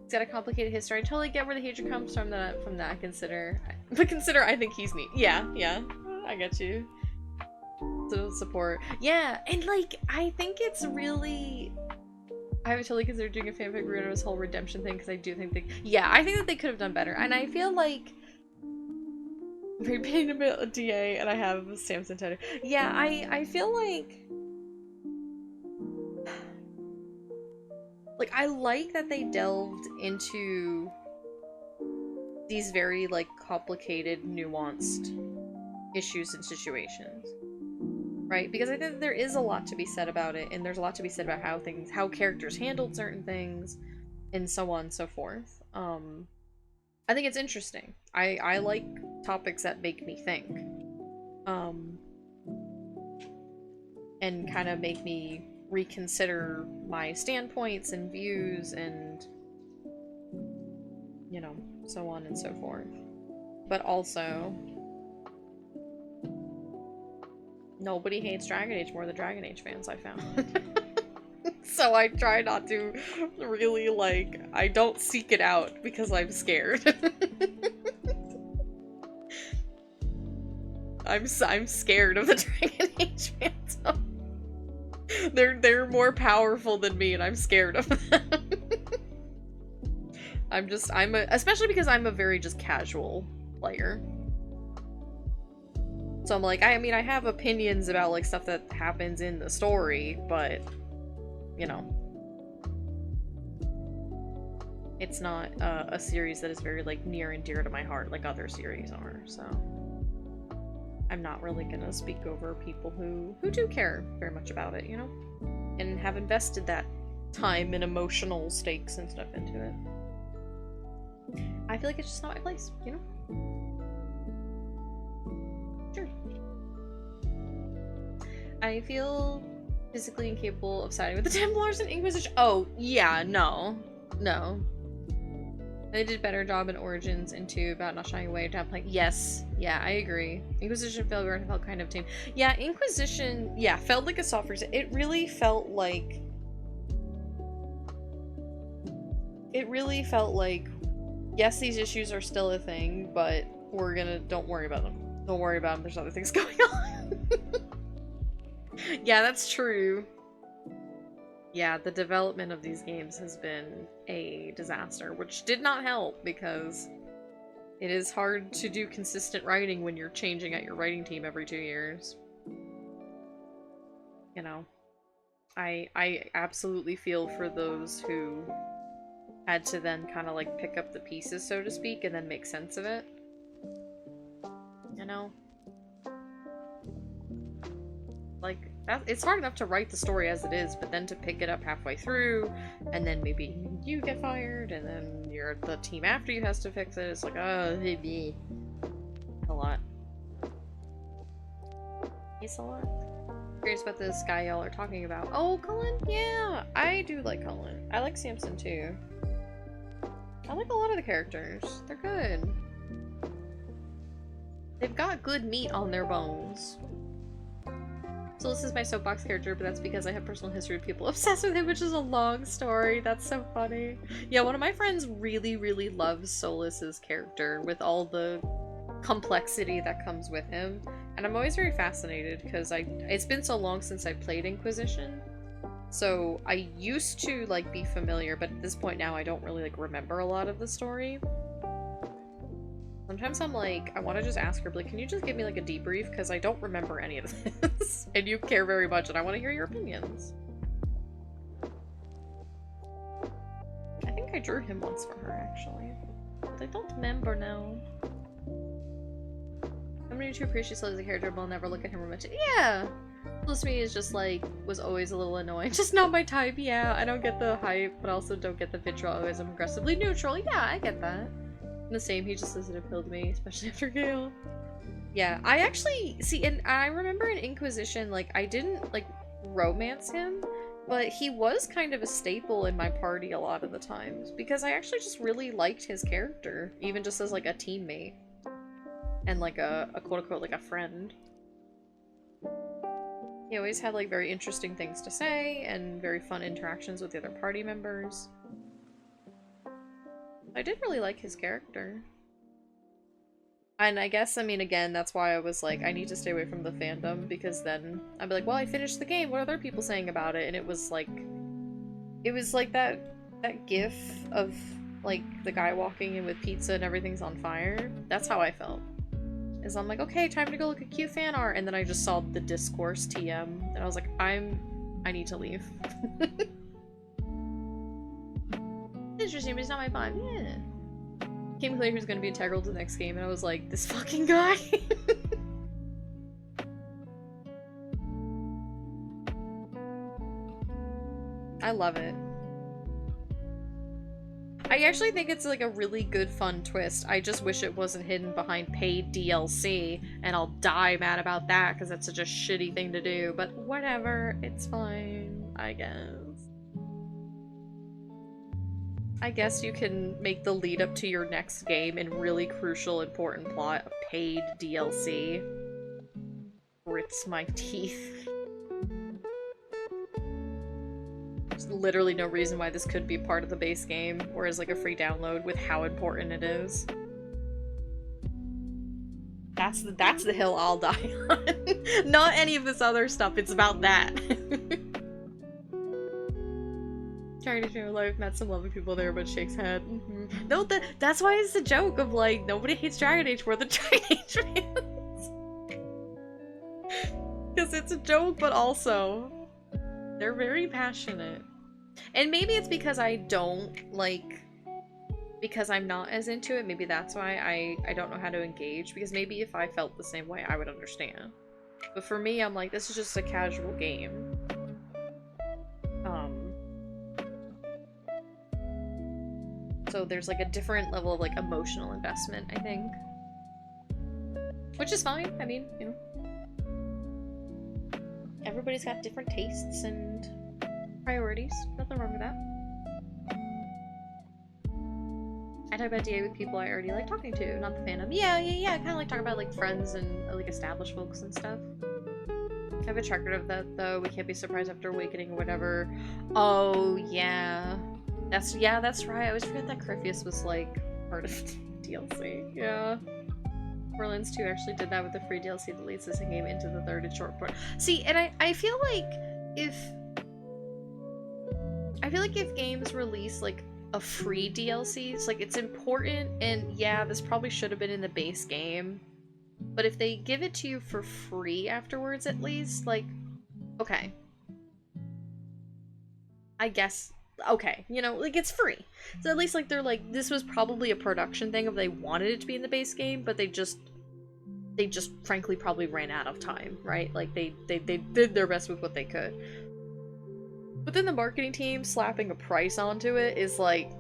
Speaker 1: He's got a complicated history. I totally get where the hatred comes from. That but consider I think he's neat. Yeah, I get you. So support. Yeah, and like I think it's really. I haven't totally considered doing a fanfic route on this whole redemption thing because I do think they. Yeah, I think that they could have done better, and I feel like. We're paying a bit of DA, and I have Samson tattoo. Yeah, I feel like. Like, I like that they delved into these very, like, complicated, nuanced issues and situations. Right? Because I think there is a lot to be said about it, and there's a lot to be said about how characters handled certain things, and so on and so forth. I think it's interesting. I like topics that make me think. And kind of make me reconsider my standpoints and views and, you know, so on and so forth. But also, nobody hates Dragon Age more than Dragon Age fans, I found. So I try not to really, like, I don't seek it out because I'm scared. I'm scared of the Dragon Age fans. They're more powerful than me, and I'm scared of them. Especially because I'm a very just casual player. So I'm like, I mean, I have opinions about like stuff that happens in the story, but you know, it's not a series that is very like near and dear to my heart like other series are. So I'm not really gonna speak over people who do care very much about it, you know? And have invested that time and emotional stakes and stuff into it. I feel like it's just not my place, you know? Sure. I feel physically incapable of siding with the Templars and Inquisition. Oh, yeah, no. No. They did a better job in Origins and 2 about not shying away downplaying. Yes. Yeah, I agree. Inquisition felt kind of tame. Yeah, Inquisition, yeah, felt like a soft reset. It really felt like... yes, these issues are still a thing, but don't worry about them. Don't worry about them, there's other things going on. Yeah, that's true. Yeah, the development of these games has been a disaster, which did not help because it is hard to do consistent writing when you're changing out your writing team every 2 years. You know, I absolutely feel for those who had to then kind of like pick up the pieces, so to speak, and then make sense of it. You know? Like, it's hard enough to write the story as it is, but then to pick it up halfway through, and then maybe you get fired, and then the team after you has to fix it. It's like, oh, maybe. A lot. It's a lot. Curious about this guy y'all are talking about. Oh, Cullen? Yeah, I do like Cullen. I like Samson too. I like a lot of the characters. They're good. They've got good meat on their bones. So this is my soapbox character, but that's because I have personal history of people obsessed with him, which is a long story. That's so funny. Yeah, one of my friends really, really loves Solas's character with all the complexity that comes with him. And I'm always very fascinated because it's been so long since I played Inquisition. So I used to like be familiar, but at this point now I don't really like remember a lot of the story. Sometimes I'm like, I want to just ask her, like, can you just give me like a debrief? Because I don't remember any of this. And you care very much, and I want to hear your opinions. I think I drew him once for her, actually. But I don't remember now. I'm going to appreciate Sola as a character, but I'll never look at him romantically. Yeah! Plus me is just like, was always a little annoying. Just not my type, yeah. I don't get the hype, but also don't get the vitriol. I'm aggressively neutral. Yeah, I get that. And the same, he just doesn't appeal to me, especially after Gale. Yeah, I actually, see, and I remember in Inquisition, like, I didn't, like, romance him, but he was kind of a staple in my party a lot of the times, because I actually just really liked his character, even just as, like, a teammate. And, like, a quote-unquote, like, a friend. He always had, like, very interesting things to say, and very fun interactions with the other party members. I did really like his character. And I guess, I mean, again, that's why I was like, I need to stay away from the fandom, because then I'd be like, well, I finished the game, what are other people saying about it? And it was like that gif of, like, the guy walking in with pizza and everything's on fire. That's how I felt. Is I'm like, okay, time to go look at cute fan art, and then I just saw the discourse TM, and I was like, I need to leave. Interesting, but it's not my vibe. Yeah. Came clear he was gonna be integral to the next game, and I was like, this fucking guy. I love it. I actually think it's like a really good fun twist. I just wish it wasn't hidden behind paid DLC, and I'll die mad about that because that's such a shitty thing to do, but whatever, it's fine, I guess. I guess you can make the lead up to your next game and really crucial, important plot a paid DLC. Grits my teeth. There's literally no reason why this could be part of the base game, or as like a free download with how important it is. That's the hill I'll die on. Not any of this other stuff, it's about that. Trying to share life, met some lovely people there, but shakes head. No, that's why it's the joke of like, nobody hates Dragon Age, we're the Dragon Age fans. Because it's a joke, but also, they're very passionate. And maybe it's because I don't, like, because I'm not as into it, maybe that's why I don't know how to engage, because maybe if I felt the same way, I would understand. But for me, I'm like, this is just a casual game. So there's like a different level of like emotional investment, I think. Which is fine, I mean, you know. Everybody's got different tastes and priorities. Nothing wrong with that. I talk about DA with people I already like talking to, not the fandom. Yeah. I kind of like talk about like friends and like established folks and stuff. I have a track record of that though. We can't be surprised after Awakening or whatever. Oh yeah. That's right. I always forget that Crypheus was like part of DLC. Yeah. Borderlands 2 actually did that with the free DLC that leads this game into the third and short port. See, and I feel like if games release like a free DLCs, like it's important, and yeah, this probably should have been in the base game, but if they give it to you for free afterwards, at least, like, okay, I guess, okay, you know, like, it's free. So at least, like, they're like, this was probably a production thing if they wanted it to be in the base game, but they just frankly probably ran out of time, right? Like, they did their best with what they could. But then the marketing team slapping a price onto it is like,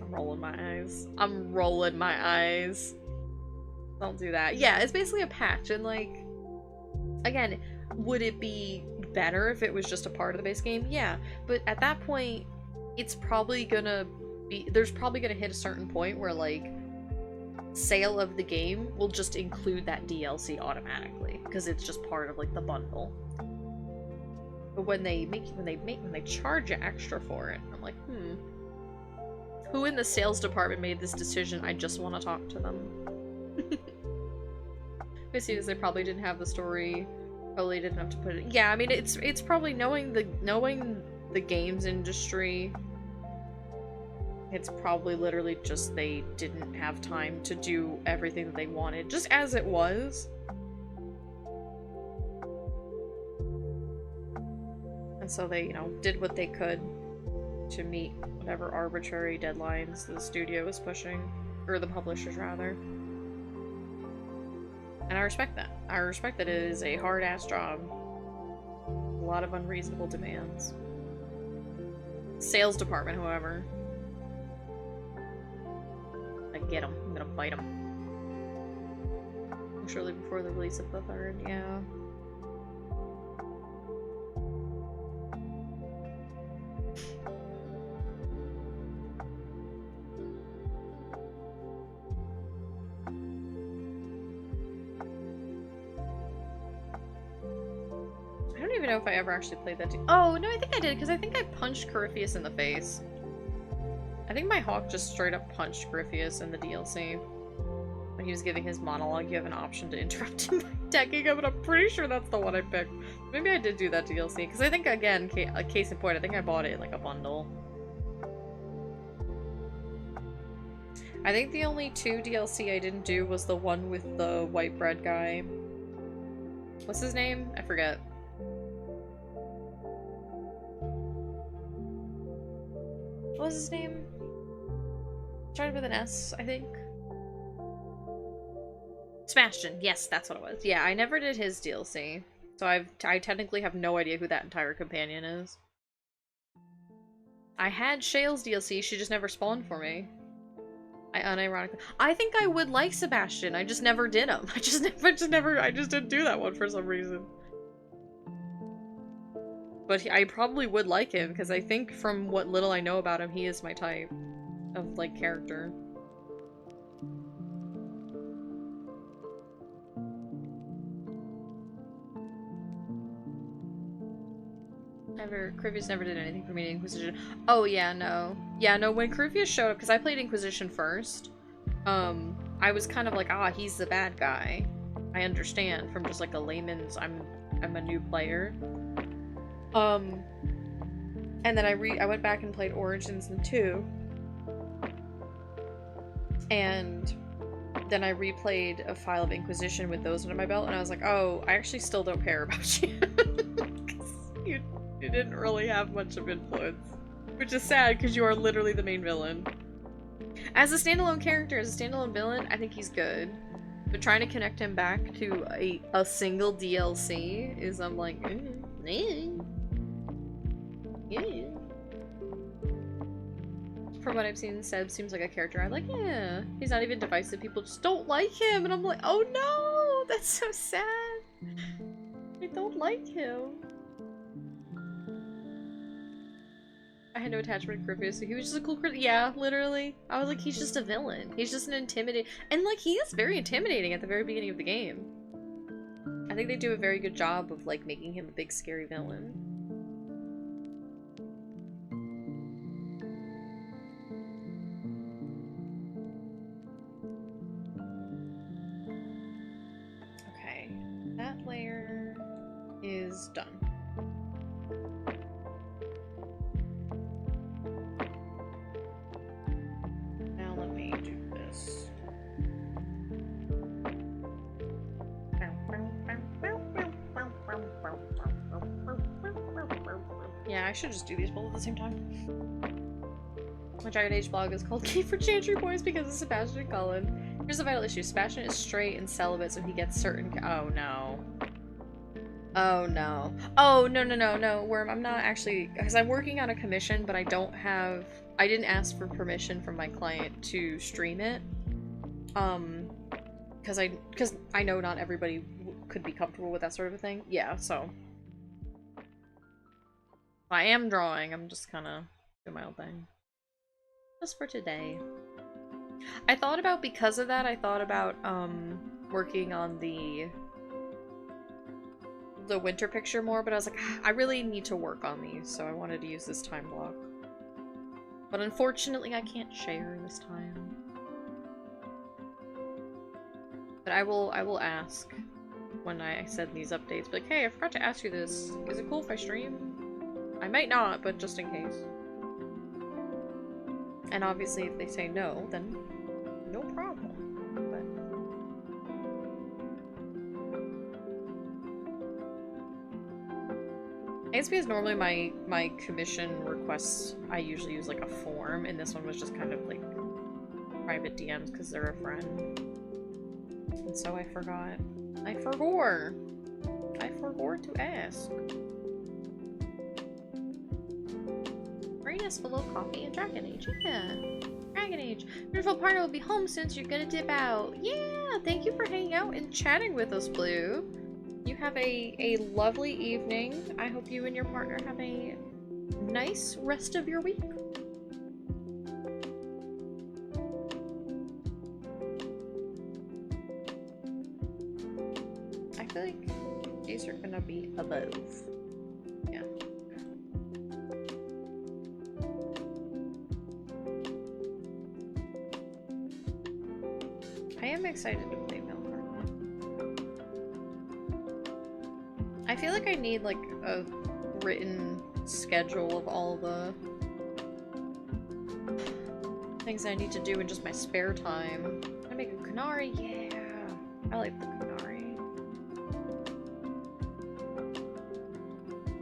Speaker 1: I'm rolling my eyes. I'm rolling my eyes. Don't do that. Yeah, it's basically a patch, and like, again, would it be better if it was just a part of the base game? Yeah, but at that point, it's probably gonna be, there's probably gonna hit a certain point where like, sale of the game will just include that DLC automatically, because it's just part of like the bundle. But when they charge you extra for it, I'm like, who in the sales department made this decision? I just want to talk to them. As soon as they probably didn't have the story, probably didn't have to put it. Yeah, I mean, it's probably knowing the games industry. It's probably literally just they didn't have time to do everything that they wanted, just as it was. And so they, you know, did what they could to meet whatever arbitrary deadlines the studio was pushing, or the publishers rather. And I respect that. I respect that it is a hard-ass job. A lot of unreasonable demands. Sales department, however. I get him. I'm gonna bite him. Surely before the release of the 3rd, yeah. I don't even know if I ever actually played that. Oh, no, I think I did, because I think I punched Corypheus in the face. I think my hawk just straight up punched Corypheus in the DLC. When he was giving his monologue, you have an option to interrupt him by attacking him, but I'm pretty sure that's the one I picked. Maybe I did do that DLC, because I think, again, case in point, I think I bought it in, like, a bundle. I think the only 2 DLC I didn't do was the one with the white bread guy. What's his name? I forget. What was his name? Started with an S, I think. Sebastian, yes, that's what it was. Yeah, I never did his DLC, so I technically have no idea who that entire companion is. I had Shale's DLC, she just never spawned for me. I think I would like Sebastian, I just never did him. I just didn't do that one for some reason. But I probably would like him, because I think from what little I know about him, he is my type of, like, character. Corypheus never did anything for me in Inquisition. Oh, yeah, no. Yeah, no, when Corypheus showed up, because I played Inquisition first, I was kind of like, ah, he's the bad guy. I understand from just, like, a layman's, I'm a new player. And then I went back and played Origins and 2. And then I replayed a file of Inquisition with those under my belt, and I was like, oh, I actually still don't care about you. You didn't really have much of influence. Which is sad, because you are literally the main villain. As a standalone character, as a standalone villain, I think he's good. But trying to connect him back to a single DLC is, I'm like, yeah. From what I've seen, Seb seems like a character I'm like, yeah. He's not even divisive, people just don't like him, and I'm like, oh no! That's so sad! I don't like him. I had no attachment to Corypheus, so he was just a cool yeah, literally. I was like, he's just a villain. He's just an intimidating- and like, he is very intimidating at the very beginning of the game. I think they do a very good job of like, making him a big scary villain. Okay, that layer is done. Yeah, I should just do these both at the same time. My Dragon Age blog is called Key for Chantry Boys because of Sebastian and Cullen. Here's the vital issue. Sebastian is straight and celibate, so he gets certain- oh no. Oh no. Oh, no, Worm, I'm not actually- because I'm working on a commission, but I don't have- I didn't ask for permission from my client to stream it. Because I know not everybody could be comfortable with that sort of a thing. Yeah, so. I am drawing, I'm just kinda doing my own thing. Just for today. I thought about, because of that, I thought about, working on the winter picture more, but I was like, I really need to work on these, so I wanted to use this time block. But unfortunately, I can't share this time. But I will ask when I send these updates, like, hey, I forgot to ask you this. Is it cool if I stream? I might not, but just in case. And obviously, if they say no, then no problem. But I guess because normally my commission requests, I usually use like a form, and this one was just kind of like private DMs because they're a friend. And so I forgot. I forgot. I forgot to ask. Marinas below coffee and Dragon Age. Yeah. Dragon Age. Beautiful partner will be home soon, so you're gonna dip out. Yeah, thank you for hanging out and chatting with us, Blue. You have a lovely evening. I hope you and your partner have a nice rest of your week. I feel like these are gonna be above. Yeah. I am excited to play Valhalla. I feel like I need like a written schedule of all the things I need to do in just my spare time. I make a Kunari? Yeah. I like the Kunari.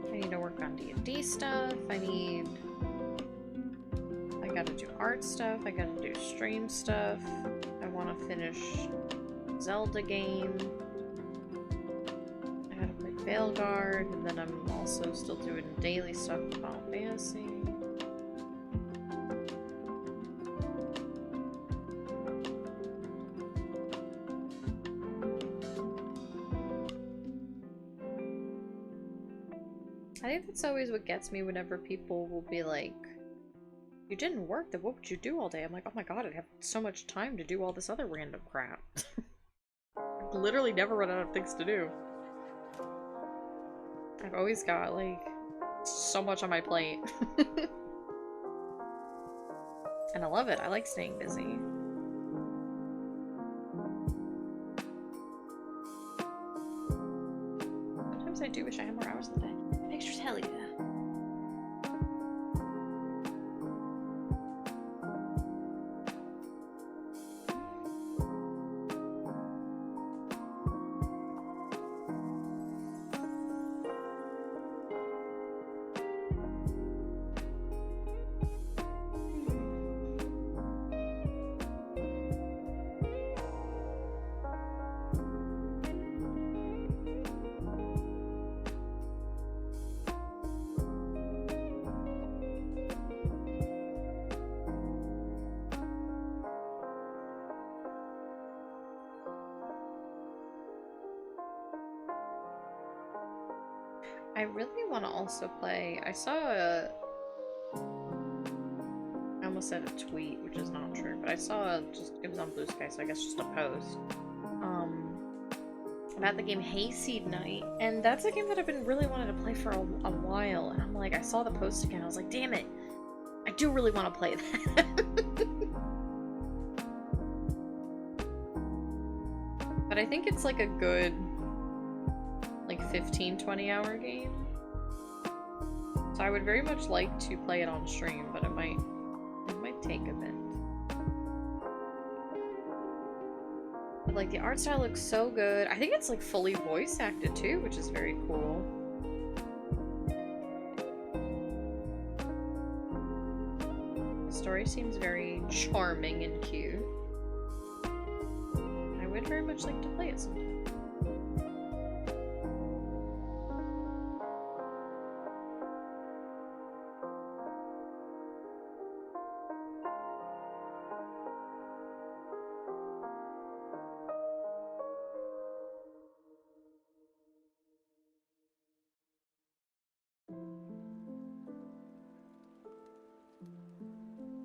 Speaker 1: I need to work on D&D stuff. I gotta do art stuff. I gotta do stream stuff. I want to finish Zelda game. I gotta play Veilguard, and then I'm also still doing daily stuff with Final Fantasy. I think that's always what gets me whenever people will be like, you didn't work, then what would you do all day? I'm like, oh my god, I'd have so much time to do all this other random crap. I've literally never run out of things to do. I've always got, like, so much on my plate. And I love it. I like staying busy. Sometimes I do wish I had more hours in the day. Pictures, hell yeah. I really want to also play. I saw I almost said a tweet, which is not true, but I saw it was on Blue Sky, so I guess just a post. About the game Hayseed Night, and that's a game that I've been really wanting to play for a while, and I'm like, I saw the post again, I was like, damn it, I do really want to play that. But I think it's like a good, like 15-20 hour game. So I would very much like to play it on stream, but it might take a bit. But like the art style looks so good. I think it's like fully voice acted too, which is very cool. The story seems very charming and cute. I would very much like to play it sometime.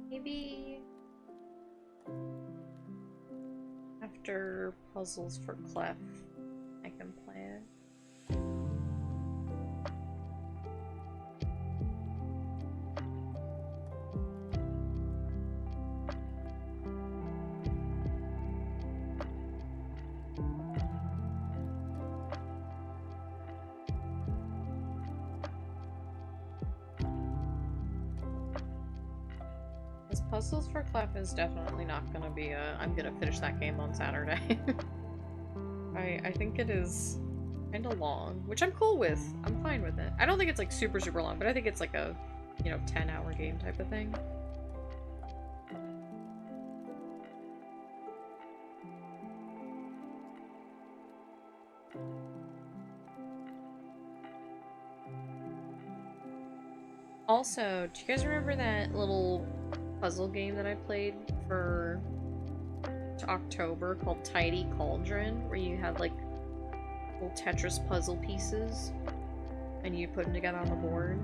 Speaker 1: Maybe after Puzzles for Clef, I can play it. Puzzles for Clef is definitely not gonna be I'm gonna finish that game on Saturday. I think it is kinda long, which I'm cool with. I'm fine with it. I don't think it's like super long, but I think it's like a, 10-hour game type of thing. Also, do you guys remember that little puzzle game that I played for October called Tidy Cauldron, where you had like little Tetris puzzle pieces and you put them together on the board?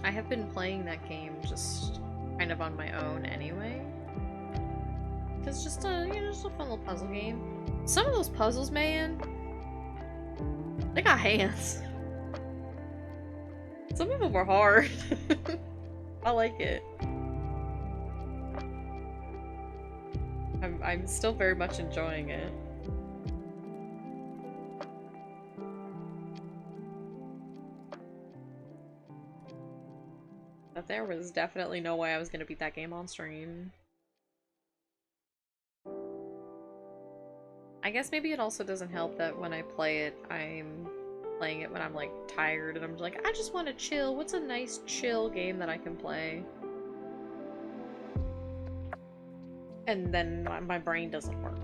Speaker 1: I have been playing that game just kind of on my own anyway. It's just a, just a fun little puzzle game. Some of those puzzles, man, they got hands. Some of them are hard. I like it. I'm still very much enjoying it. But there was definitely no way I was gonna beat that game on stream. I guess maybe it also doesn't help that when I play it, I'm playing it when I'm like tired and I'm like, I just want to chill. What's a nice chill game that I can play? And then my brain doesn't work.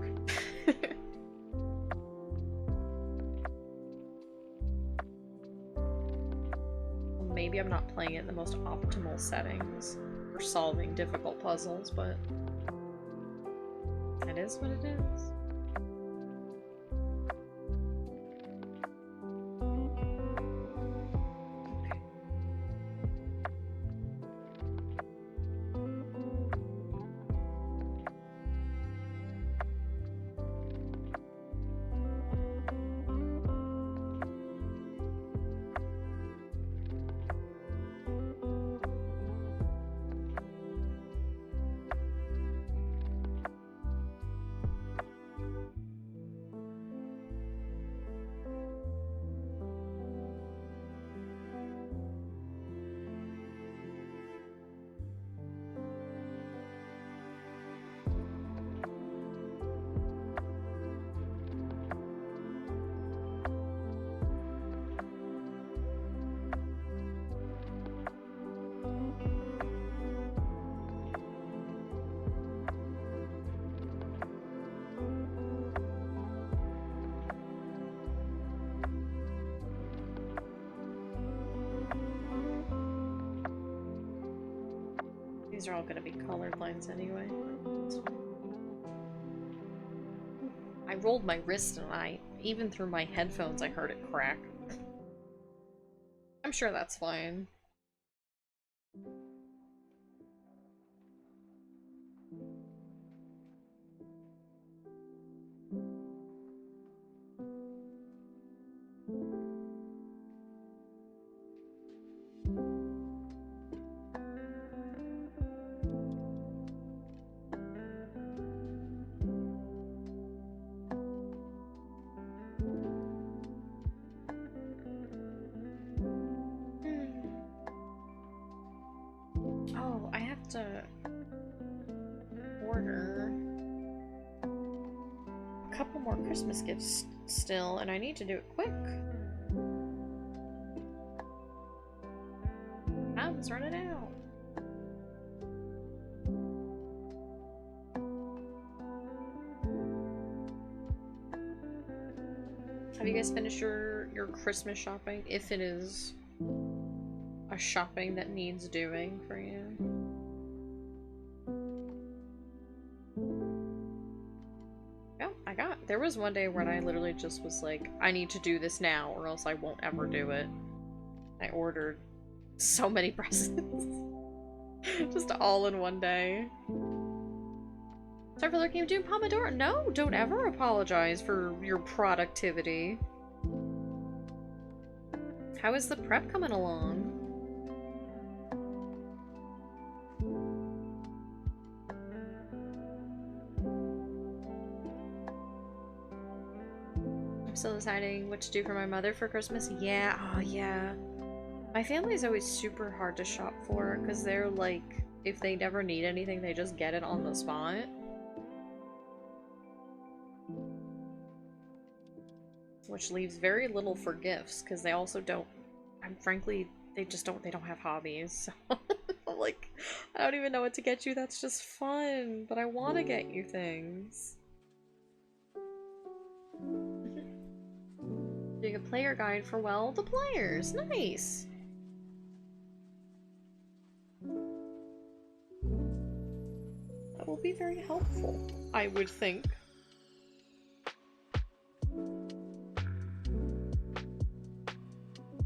Speaker 1: Maybe I'm not playing it in the most optimal settings for solving difficult puzzles, but it is what it is. These are all gonna be colored lines anyway. I rolled my wrist and even through my headphones, I heard it crack. I'm sure that's fine. Oh, I have to order a couple more Christmas gifts still, and I need to do it quick. Time's running out. Have you guys finished your Christmas shopping? If it is a shopping that needs doing for you. Yeah, there was one day when I literally just was like, I need to do this now or else I won't ever do it. I ordered so many presents. Just all in one day. Sorry for lurking, doing Pomodoro. No, don't ever apologize for your productivity. How is the prep coming along? I'm still deciding what to do for my mother for Christmas. Yeah, oh yeah. My family's always super hard to shop for because they're like, if they never need anything, they just get it on the spot. Which leaves very little for gifts because they also don't, frankly, they don't have hobbies. So I'm like, I don't even know what to get you. That's just fun, but I want to get you things. Doing a player guide for, well, the players. Nice. That will be very helpful, I would think.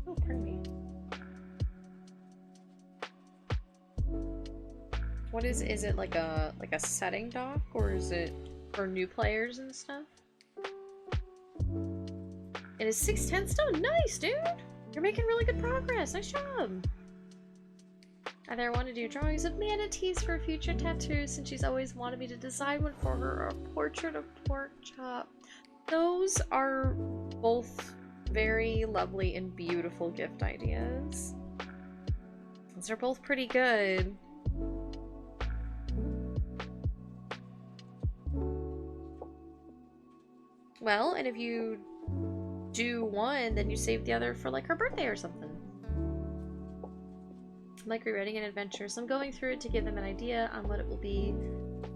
Speaker 1: Oh, pardon me. What is it like a setting dock, or is it for new players and stuff? It is 610 stone. Nice, dude! You're making really good progress. Nice job. I want to do drawings of manatees for future tattoos, since she's always wanted me to design one for her, or a portrait of pork chop. Those are both very lovely and beautiful gift ideas. Those are both pretty good. Well, and if you do one, then you save the other for like her birthday or something. I'm like rewriting an adventure, so I'm going through it to give them an idea on what it will be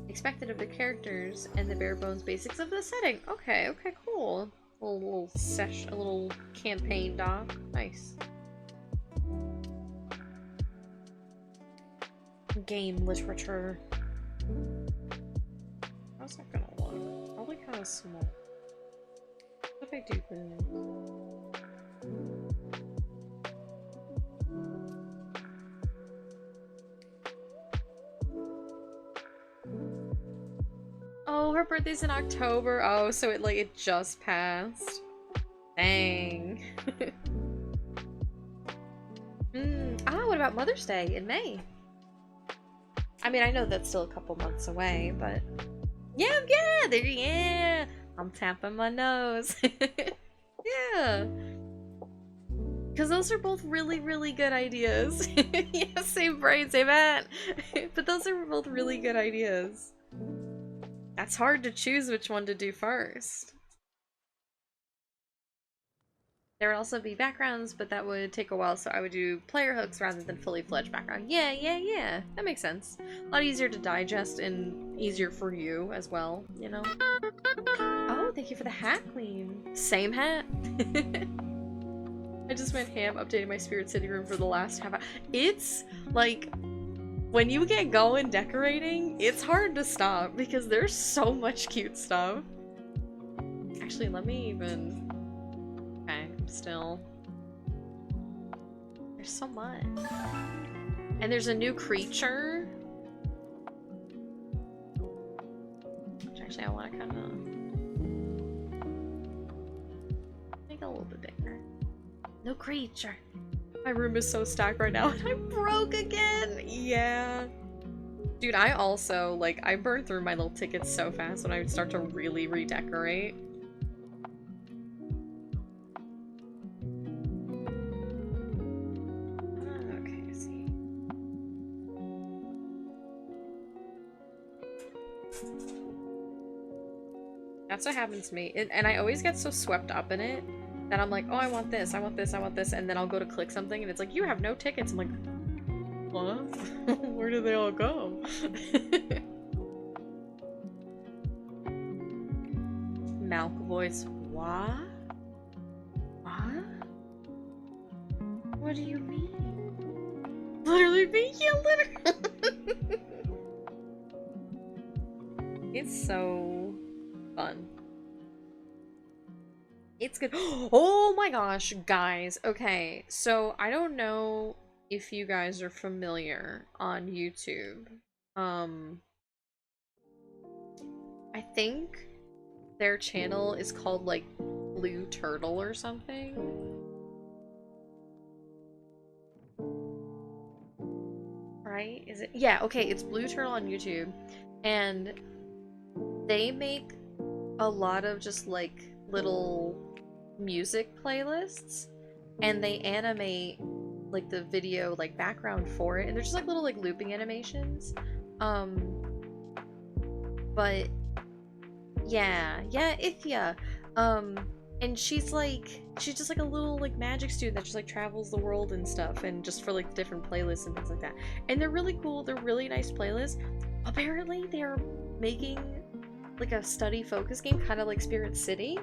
Speaker 1: expected of the characters and the bare bones basics of the setting. Okay, okay, cool. A little campaign doc. Nice. Game literature. How's that gonna look? Probably kind of small. What if I do this? Oh, her birthday's in October. Oh, so it just passed. Dang. What about Mother's Day in May? I mean, I know that's still a couple months away, but yeah. I'm tapping my nose. Yeah. Because those are both really, really good ideas. Yeah, same brain, same hat. But those are both really good ideas. That's hard to choose which one to do first. There would also be backgrounds, but that would take a while, so I would do player hooks rather than fully fledged background. Yeah. That makes sense. A lot easier to digest and easier for you as well, you know? Oh, thank you for the hat, Queen. Same hat. I just went ham updating my Spirit City room for the last half hour. It's like, when you get going decorating, it's hard to stop because there's so much cute stuff. Actually, let me even... Okay, still. There's so much. And there's a new creature. Which actually I want to kind of make it a little bit bigger. No creature. My room is so stacked right now and I'm broke again. Yeah. Dude, I also, like, I burned through my little tickets so fast when I would start to really redecorate. That's what happens to me. And I always get so swept up in it that I'm like, oh, I want this, and then I'll go to click something and it's like, you have no tickets. I'm like, what? Where do they all go? Malcolm what? What? What do you mean? Literally me? Yeah, literally. It's so fun. It's good. Oh my gosh, guys. Okay, so I don't know if you guys are familiar on YouTube. I think their channel is called like Blue Turtle or something. Right? Is it? Yeah, okay, it's Blue Turtle on YouTube. And they make a lot of just like little music playlists, and they animate like the video like background for it, and they're just like little like looping animations. But yeah, Ithia. And she's just like a little like magic student that just like travels the world and stuff, and just for like different playlists and things like that. And they're really cool, they're really nice playlists. Apparently they're making like a study focus game, kind of like Spirit City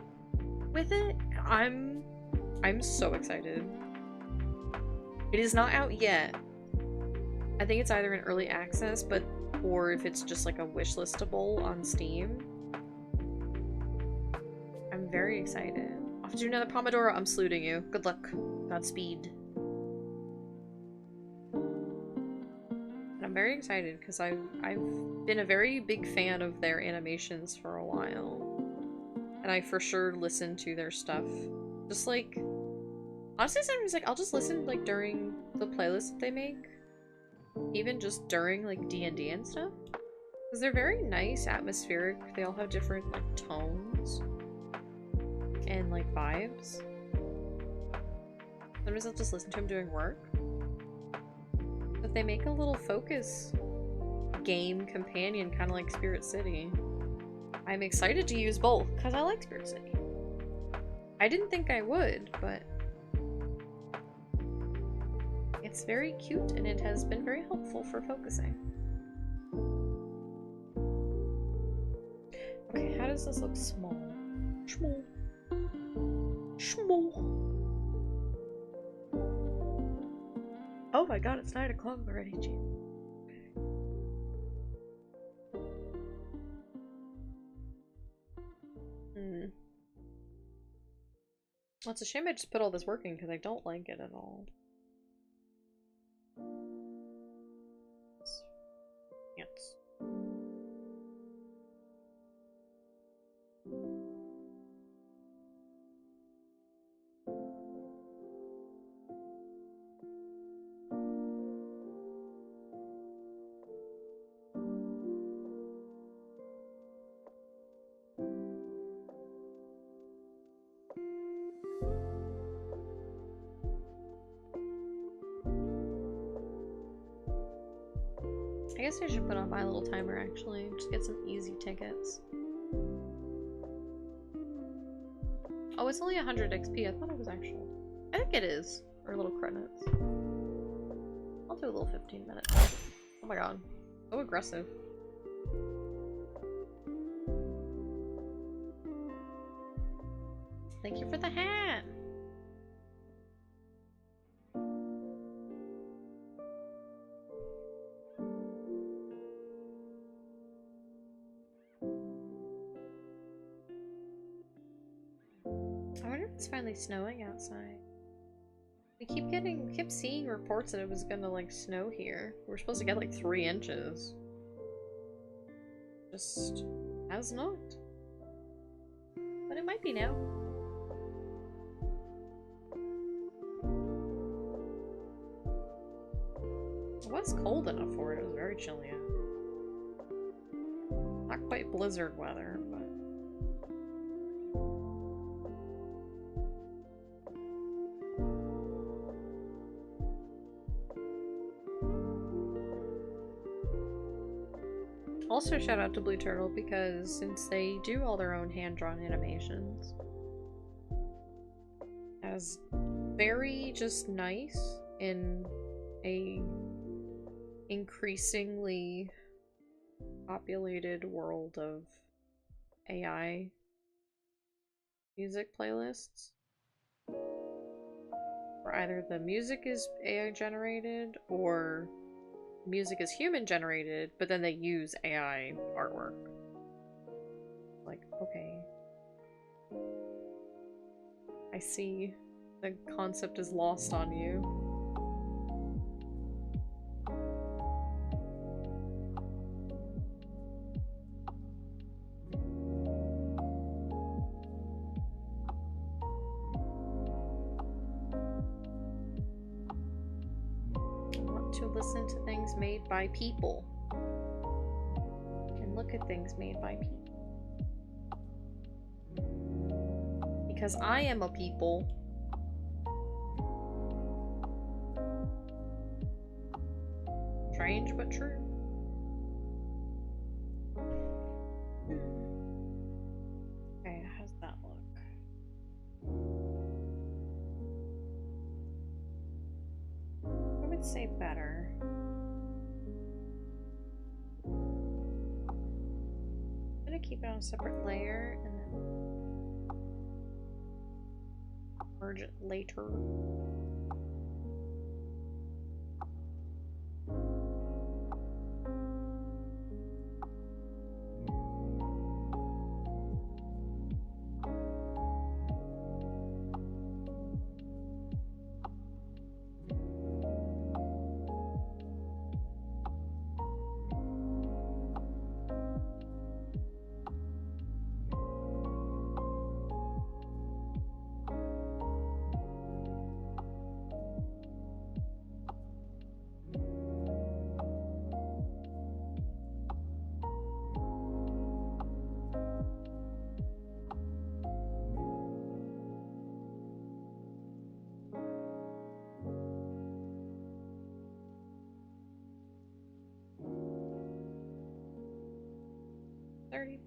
Speaker 1: with it. I'm so excited. It is not out yet. I think it's either in early access, but or if it's just like a wishlistable on Steam. I'm very excited. I'll have to do another Pomodoro. I'm saluting you. Good luck. Godspeed. And I'm very excited because I've been a very big fan of their animations for a while. And I for sure listen to their stuff. Just like, honestly, sometimes like I'll just listen like during the playlist that they make. Even just during like D&D and stuff. Because they're very nice, atmospheric. They all have different like tones and like vibes. Sometimes I'll just listen to them doing work. But they make a little focus game companion, kind of like Spirit City. I'm excited to use both because I like Spirit City. I didn't think I would, but it's very cute and it has been very helpful for focusing. Okay, how does this look small? Small. Small. Oh my god, it's 9 o'clock already, jeez. Well, it's a shame I just put all this working because I don't like it at all. Yes. I guess I should put on my little timer actually. Just get some easy tickets. Oh, it's only 100 XP. I thought it was actual. I think it is. Or little credits. I'll do a little 15 minutes. Oh my god. So aggressive. Thank you for the hat! I wonder if it's finally snowing outside. We kept seeing reports that it was gonna like snow here. We're supposed to get like 3 inches. Just has not. But it might be now. It was cold enough for it. It was very chilly out. Not quite blizzard weather, but also shout out to Blue Turtle because since they do all their own hand-drawn animations, as very just nice in a increasingly populated world of AI music playlists, where either the music is AI generated or music is human generated, but then they use AI artwork. Like, okay. I see. The concept is lost on you. To listen to things made by people and look at things made by people, because I am a people. Strange but true. Okay, how's that look? I would say better. I'm gonna keep it on a separate layer and then merge it later. 30%.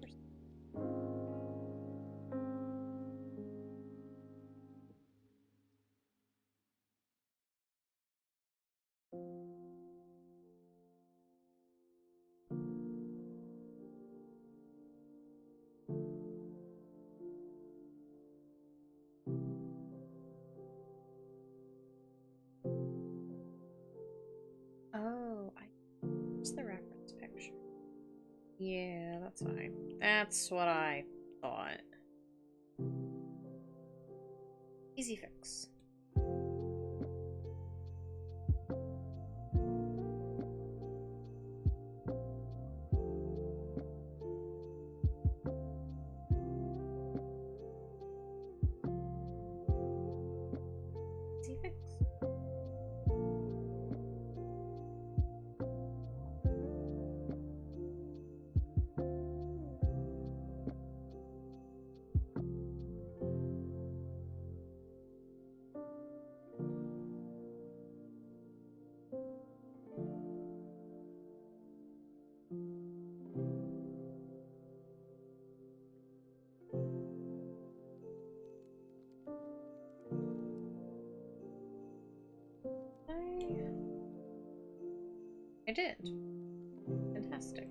Speaker 1: Oh, where's the reference picture? Yeah, that's fine. That's what I thought. Easy fix. Easy fix. I did. Fantastic.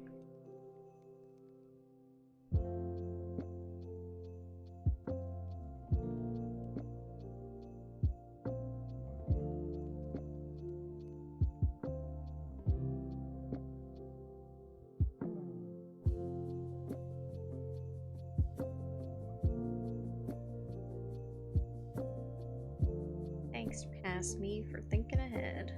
Speaker 1: Thanks, past me, for thinking ahead.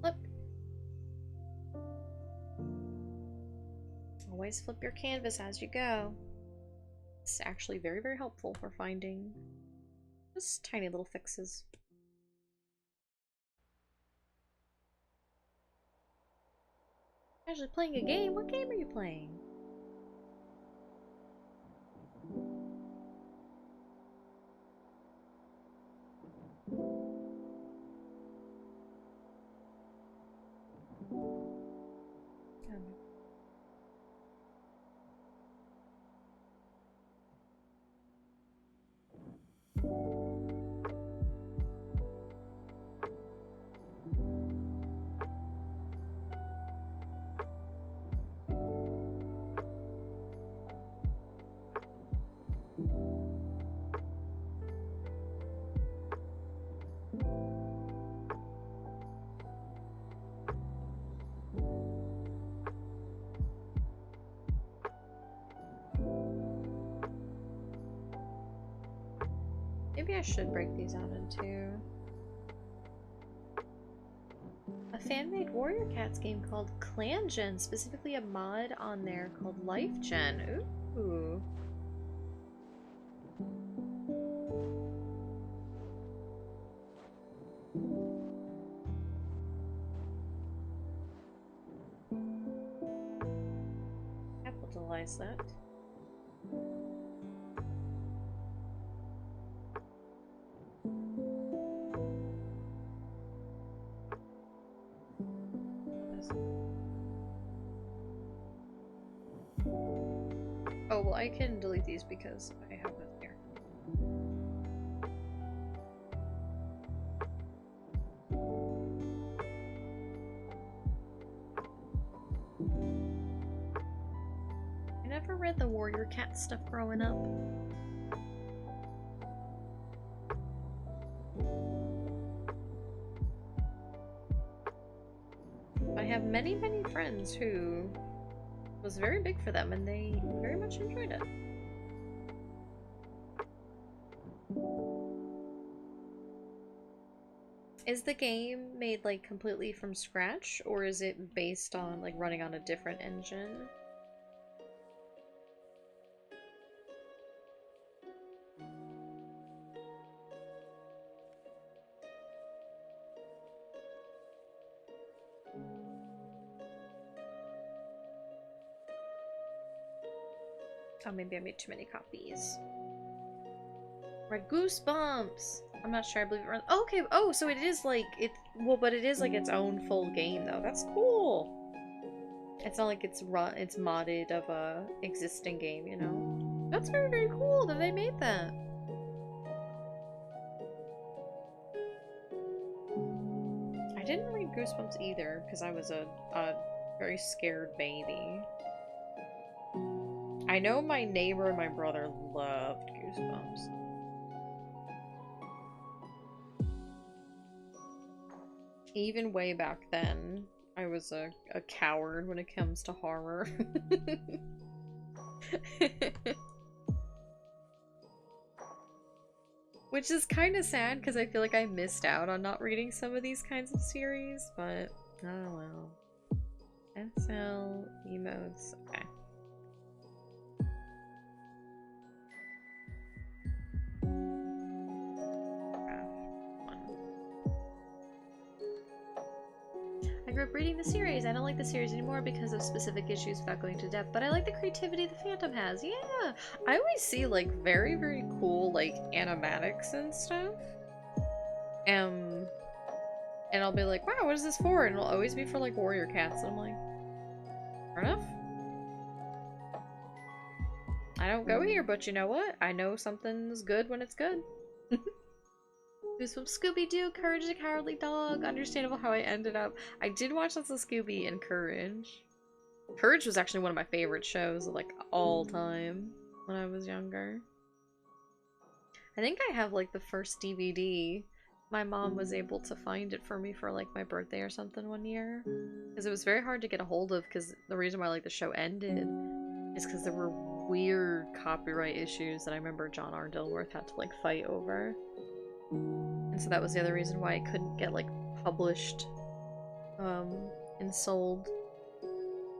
Speaker 1: Flip. Always flip your canvas as you go. It's actually very, very helpful for finding just tiny little fixes. Actually playing a game? What game are you playing? Maybe I should break these out into a fan-made Warrior Cats game called Clan Gen, specifically a mod on there called Life Gen. Ooh. Capitalize that. Oh, well, I can delete these because I have it here. I never read the Warrior Cat stuff growing up. I have many, many friends who was very big for them and they very much enjoyed it. Is the game made like completely from scratch, or is it based on like running on a different engine? Oh, maybe I made too many copies. Red Goosebumps! I'm not sure, I believe it runs. Oh, okay, oh, so it is like, well, but it is like its own full game, though. That's cool! It's not like it's modded of a existing game, you know? That's very, very cool that they made that. I didn't read Goosebumps either, because I was a very scared baby. I know my neighbor and my brother loved Goosebumps. Even way back then, I was a coward when it comes to horror. Which is kind of sad because I feel like I missed out on not reading some of these kinds of series, but oh well. SL emotes, okay. I grew up reading the series. I don't like the series anymore because of specific issues without going to depth, but I like the creativity the Phantom has. Yeah! I always see, like, very, very cool, like, animatics and stuff. And I'll be like, wow, what is this for? And it'll always be for, like, warrior cats. And I'm like, fair enough. I don't go here, but you know what? I know something's good when it's good. Who's from Scooby-Doo, Courage the Cowardly Dog. Understandable how I ended up. I did watch lots of Scooby and Courage. Courage was actually one of my favorite shows of, like, all time when I was younger. I think I have, like, the first DVD. My mom was able to find it for me for, like, my birthday or something one year. Because it was very hard to get a hold of, because the reason why, like, the show ended is because there were weird copyright issues that I remember John R. Dilworth had to, like, fight over. And so that was the other reason why I couldn't get, like, published and sold.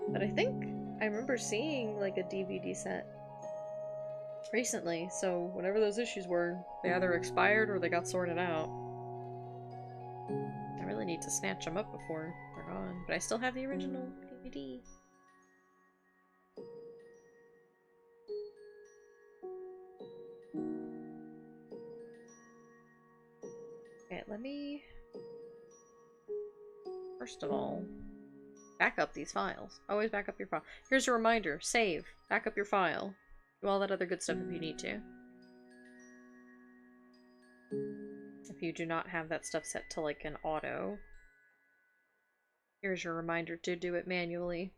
Speaker 1: But I think I remember seeing, like, a DVD set recently, so whatever those issues were, they either expired or they got sorted out. I really need to snatch them up before they're gone, but I still have the original DVD. Okay, let me... First of all, back up these files. Always back up your file. Here's a reminder. Save. Back up your file. Do all that other good stuff if you need to. If you do not have that stuff set to, like, an auto. Here's your reminder to do it manually.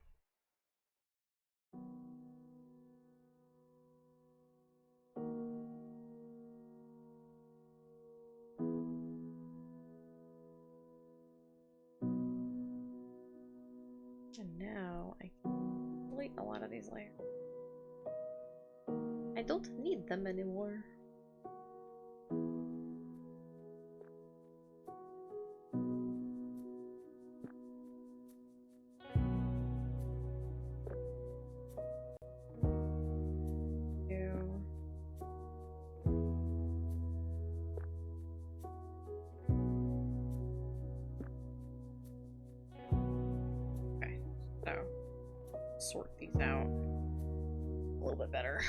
Speaker 1: And now I can delete a lot of these layers. I don't need them anymore. Okay, so sort these out a little bit better.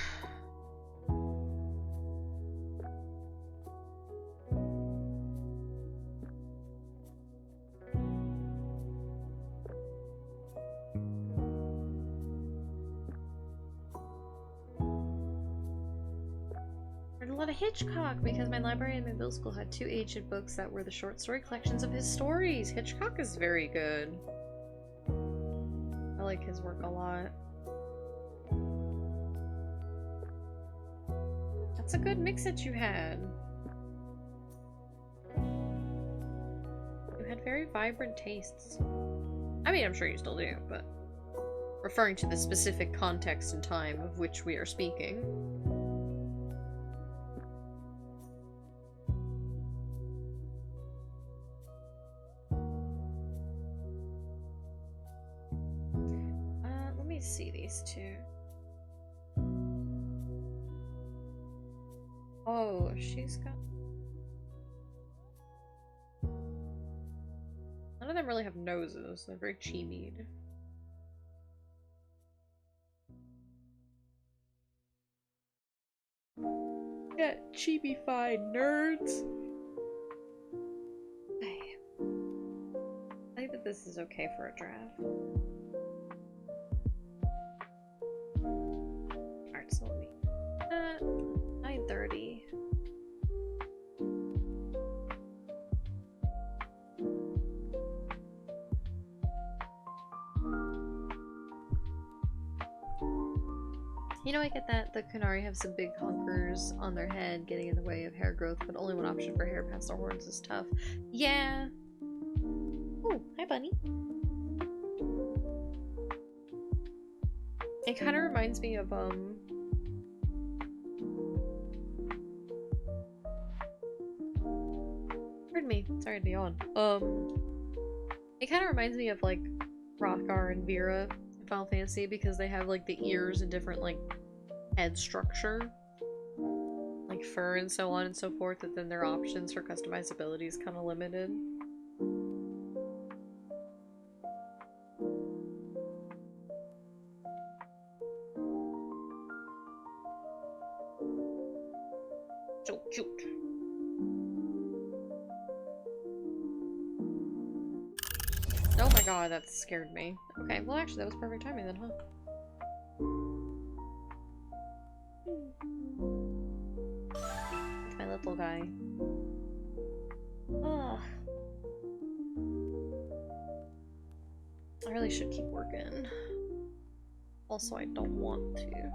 Speaker 1: Read a lot of Hitchcock because my library in my middle school had 2 ancient books that were the short story collections of his stories. Hitchcock is very good. I like his work a lot. That's a good mix that you had. You had very vibrant tastes. I mean, I'm sure you still do, but referring to the specific context and time of which we are speaking. Let me see these two. Oh, she's got... None of them really have noses. They're very chibied. get chibi-fied, nerds! I think that this is okay for a draft. Alright, so let me... 9:30. You know, I get that the Kunari have some big honkers on their head getting in the way of hair growth, but only one option for hair past their horns is tough. Yeah. Oh, hi, bunny. It kind of reminds me of, pardon me, sorry to be on. It kind of reminds me of, like, Rockar and Vera in Final Fantasy because they have, like, the ears and different, like, head structure. Like fur and so on and so forth, but then their options for customizability is kind of limited. So cute. Oh my god, that scared me. Okay, well actually that was perfect timing then, huh? It's my little guy. Ugh. I really should keep working. Also, I don't want to.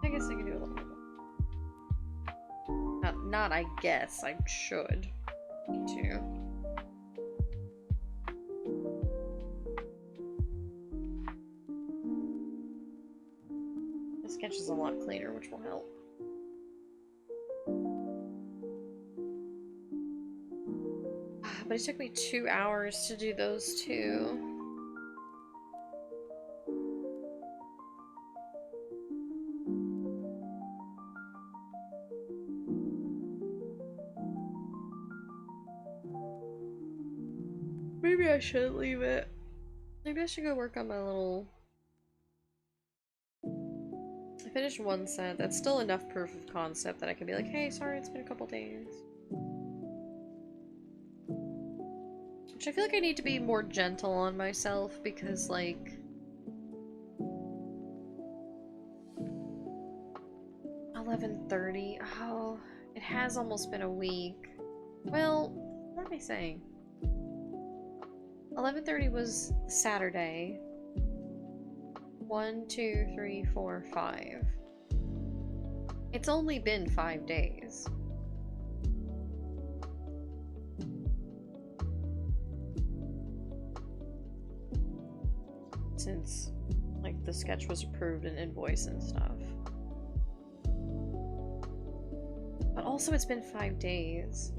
Speaker 1: I guess I can do a little more. Not I guess, I should. Me too. The sketch is a lot cleaner, which will help. But it took me 2 hours to do those two. Maybe I should leave it. Maybe I should go work on my little... I finished one set. That's still enough proof of concept that I can be like, hey, sorry, it's been a couple days. Which I feel like I need to be more gentle on myself because, like... 11:30. Oh, it has almost been a week. Well, what am I saying? 11:30 was Saturday. 1, 2, 3, 4, 5. It's only been 5 days. Since, like, the sketch was approved and invoiced and stuff. But also it's been 5 days.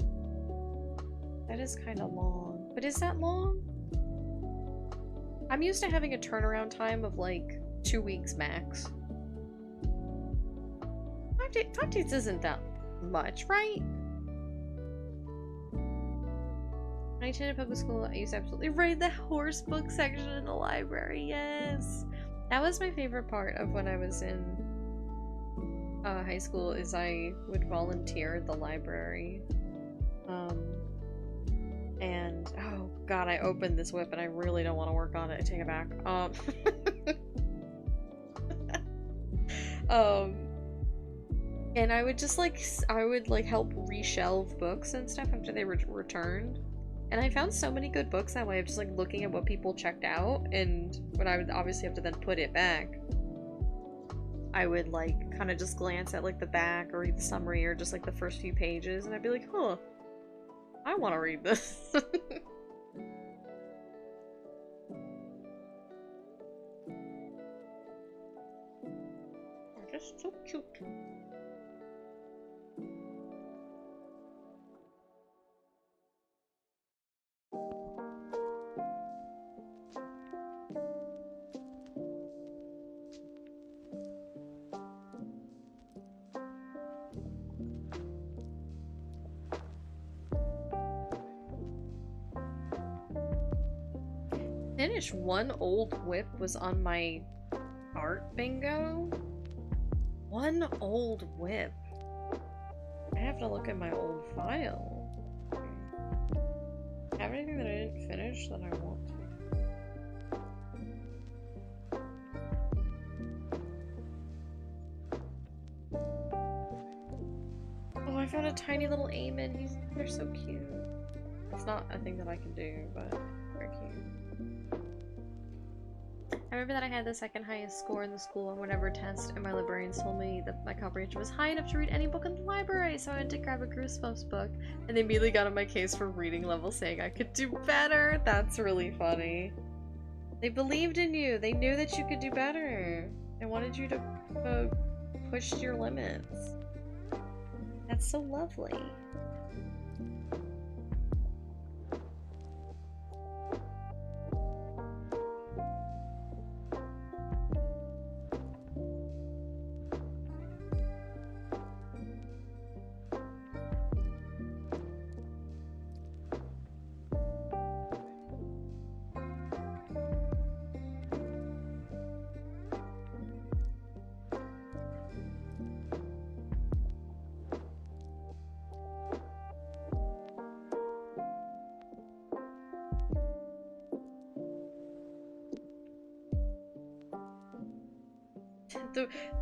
Speaker 1: That is kind of long. But is that long? I'm used to having a turnaround time of like 2 weeks max. 5 days isn't that much, right? When I attended public school, I used to absolutely read the horse book section in the library. Yes! That was my favorite part of when I was in high school, is I would volunteer at the library. And oh god, I opened this whip and I really don't want to work on it. I take it back. And I would just like, help reshelve books and stuff after they were returned. And I found so many good books that way of just like looking at what people checked out, and when I would obviously have to then put it back, I would like kind of just glance at like the back or read the summary or just like the first few pages, and I'd be like, huh, I want to read this. They're just so cute. finish. One old whip was on my art bingo. One old whip. I have to look at my old file. Have anything that I didn't finish that I want to? Oh, I found a tiny little Eamon. They're so cute. It's not a thing that I can do, but they're cute. I remember that I had the second highest score in the school on whatever test, and my librarians told me that my comprehension was high enough to read any book in the library, so I went to grab a Goosebumps book, and they immediately got on my case for reading level, saying I could do better. That's really funny. They believed in you. They knew that you could do better. They wanted you to push your limits. That's so lovely.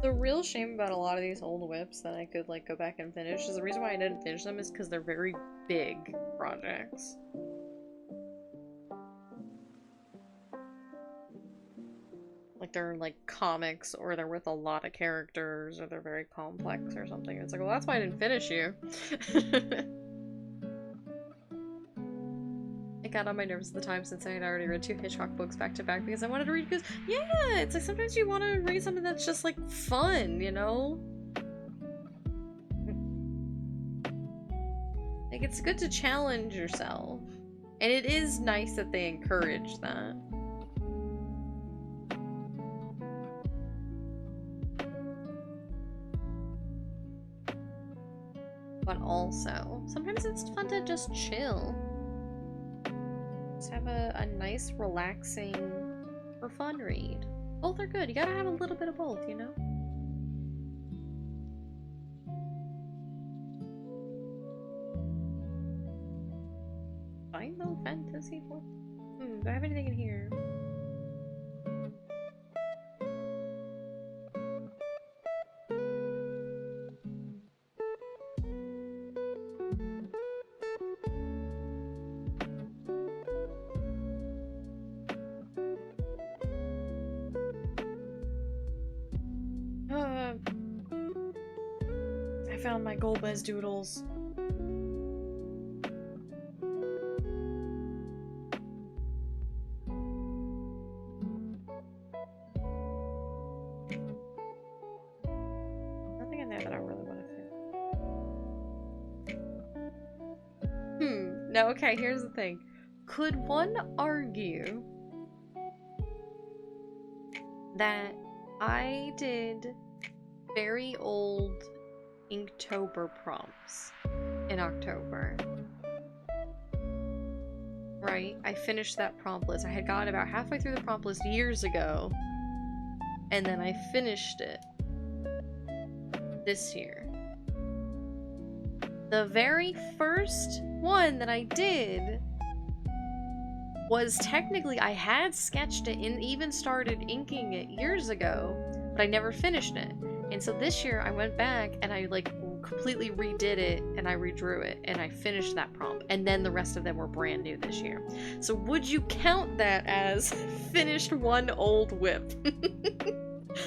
Speaker 1: The real shame about a lot of these old whips that I could like go back and finish is the reason why I didn't finish them is because they're very big projects. Like they're like comics, or they're with a lot of characters, or they're very complex or something. It's like, well, that's why I didn't finish you. It got on my nerves at the time since I had already read 2 Hitchcock books back to back because I wanted to read because, yeah, it's like sometimes you want to read something that's just like fun, you know? Like it's good to challenge yourself. And it is nice that they encourage that. But also, sometimes it's fun to just chill. Just have a nice, relaxing, or fun read. Both are good. You gotta have a little bit of both, you know? Final Fantasy 4? Do I have anything in here? I found my Golbez doodles. Nothing in there that I really want to fit. No, okay, here's the thing. Could one argue that I did very old Inktober prompts in October? Right? I finished that prompt list. I had gotten about halfway through the prompt list years ago, and then I finished it this year. The very first one that I did was technically, I had sketched it and even started inking it years ago, but I never finished it. And so this year I went back and I like completely redid it and I redrew it and I finished that prompt, and then the rest of them were brand new this year. So would you count that as finished one old whip?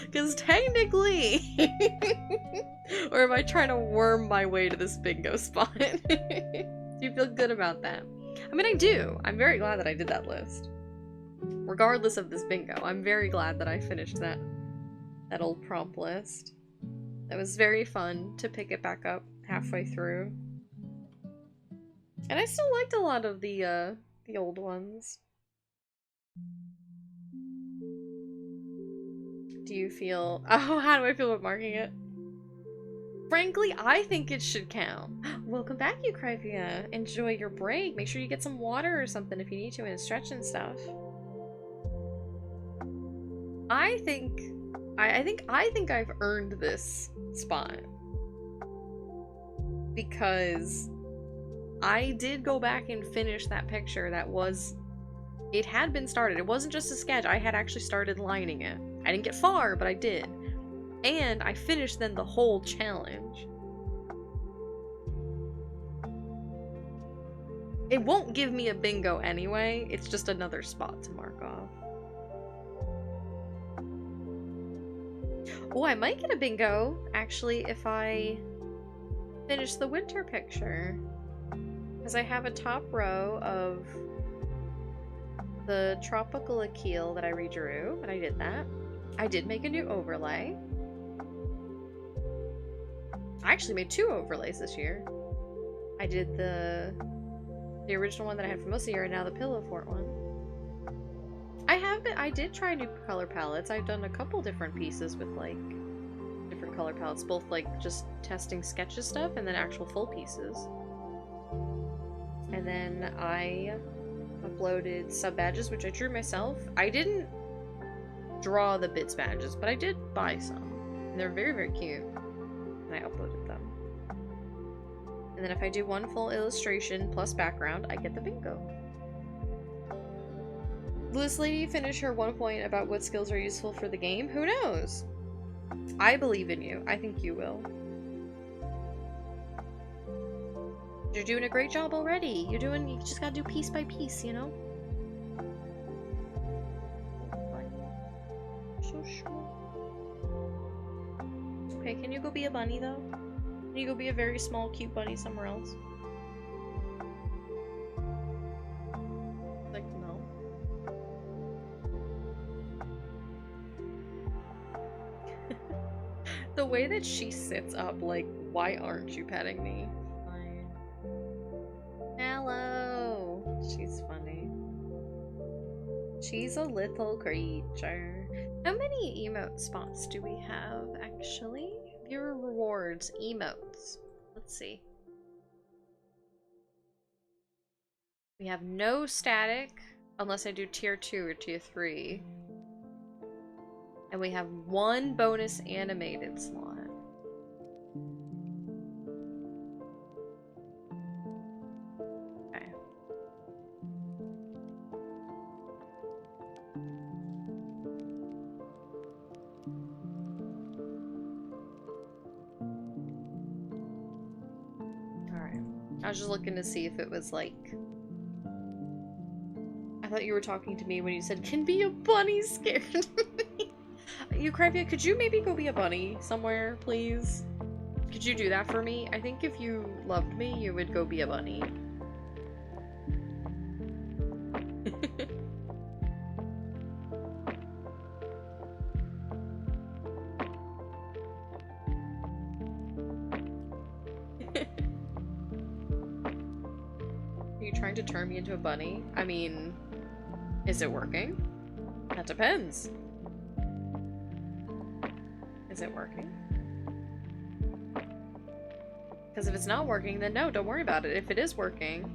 Speaker 1: Because technically or am I trying to worm my way to this bingo spot? Do you feel good about that? I mean, I do. I'm very glad that I did that list. Regardless of this bingo, I'm very glad that I finished that old prompt list. It was very fun to pick it back up halfway through. And I still liked a lot of the old ones. Do you feel... Oh, how do I feel about marking it? Frankly, I think it should count. Welcome back, Eucrypia. Enjoy your break. Make sure you get some water or something if you need to and stretch and stuff. I think I think I've earned this spot because I did go back and finish that picture that was, it had been started. It wasn't just a sketch. I had actually started lining it. I didn't get far, but I did. And I finished then the whole challenge. It won't give me a bingo anyway. It's just another spot to mark off. Oh, I might get a bingo, actually, if I finish the winter picture. Because I have a top row of the tropical Akil that I redrew, and I did that. I did make a new overlay. I actually made 2 overlays this year. I did the original one that I had for most of the year, and now the Pillow Fort one. I did try new color palettes. I've done a couple different pieces with, like, different color palettes, both, like, just testing sketches stuff and then actual full pieces. And then I uploaded sub badges, which I drew myself. I didn't draw the bits badges, but I did buy some. And they're very, very cute. And I uploaded them. And then if I do 1 full illustration plus background, I get the bingo. Will this lady finish her 1 point about what skills are useful for the game? Who knows? I believe in you. I think you will. You're doing a great job already. You just gotta do piece by piece, you know? So sure. Okay, can you go be a bunny, though? Can you go be a very small, cute bunny somewhere else? Like, no. The way that she sits up, like, why aren't you petting me? Hello! She's funny. She's a little creature. How many emote spots do we have, actually? Viewer rewards, emotes. Let's see. We have no static, unless I do tier 2 or tier 3. And we have 1 bonus animated slot. I was just looking to see if it was like... I thought you were talking to me when you said, "Can be a bunny scared me." Eucravia, could you maybe go be a bunny somewhere, please? Could you do that for me? I think if you loved me, you would go be a bunny. Are you trying to turn me into a bunny? I mean, is it working? That depends. Is it working? Because if it's not working, then no, don't worry about it. If it is working,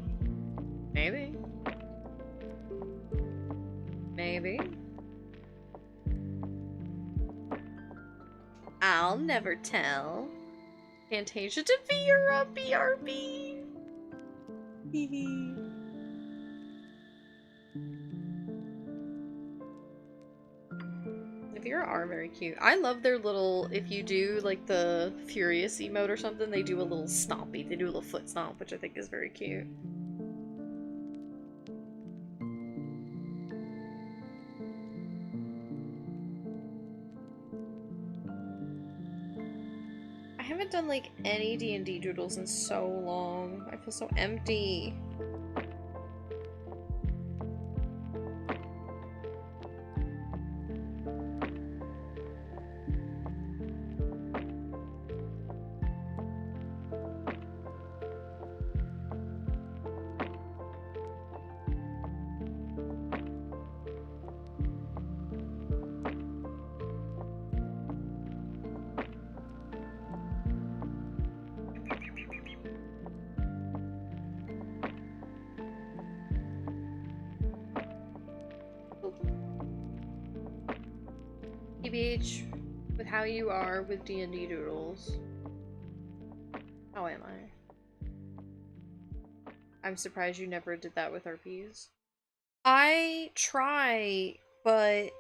Speaker 1: maybe. Maybe. I'll never tell. Fantasia to Vera, BRB. The Vera are very cute. I love their little, if you do like the Furious emote or something, they do a little stompy. They do a little foot stomp, which I think is very cute. I haven't done like any D&D doodles in so long. I feel so empty. TBH, with how you are with D&D doodles. How am I? I'm surprised you never did that with RPs. I try, but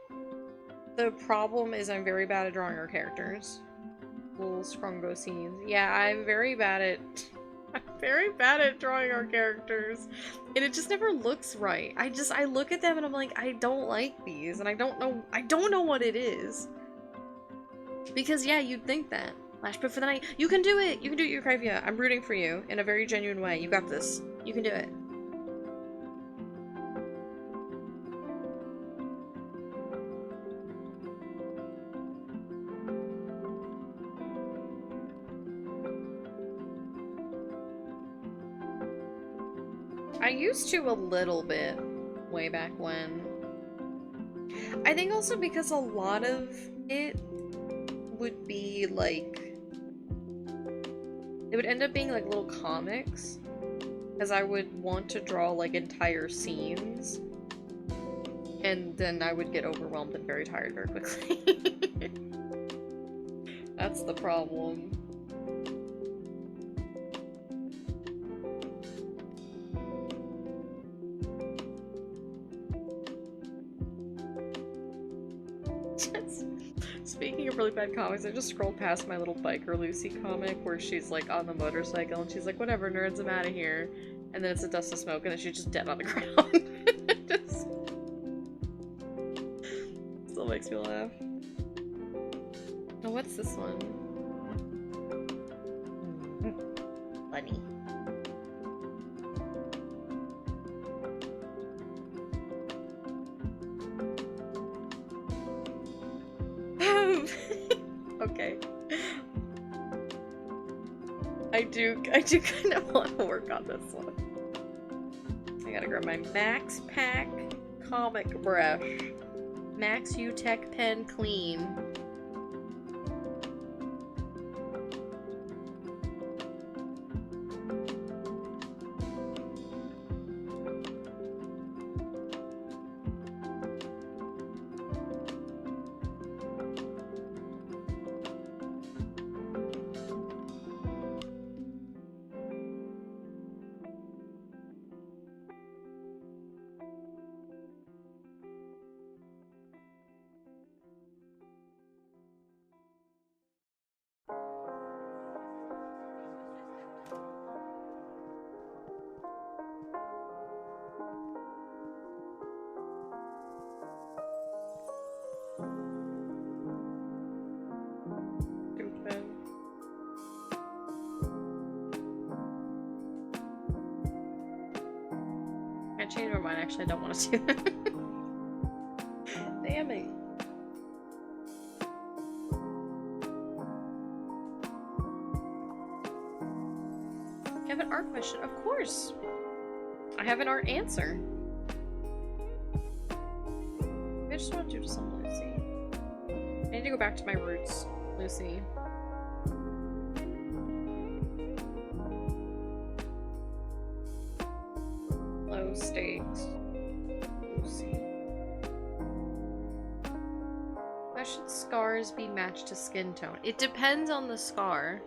Speaker 1: the problem is I'm very bad at drawing our characters. Little scrungo scenes. Yeah, I'm very bad at drawing our characters. And it just never looks right. I look at them and I'm like, I don't like these, and I don't know what it is. Because yeah, you'd think that. Flash put for the night. You can do it! You can do it, Eucravia. I'm rooting for you in a very genuine way. You got this. You can do it. I used to a little bit way back when. I think also because a lot of it would be like, it would end up being like little comics, because I would want to draw like entire scenes, and then I would get overwhelmed and very tired very quickly. That's the problem. Speaking of really bad comics, I just scrolled past my little Biker Lucy comic where she's like on the motorcycle and she's like, whatever, nerds, I'm out of here. And then it's a dust of smoke and then she's just dead on the ground. Just... still makes me laugh. Oh, what's this one? Funny. Okay. I do kind of want to work on this one. I gotta grab my Max Pack comic brush. Max U-Tech pen clean. I changed my mind, actually, I don't want to do that. Damn it. I have an art question, of course. I have an art answer. I just want to do some Lucy. I need to go back to my roots, Lucy. Low stakes. Lucy. Why should scars be matched to skin tone? It depends on the scar.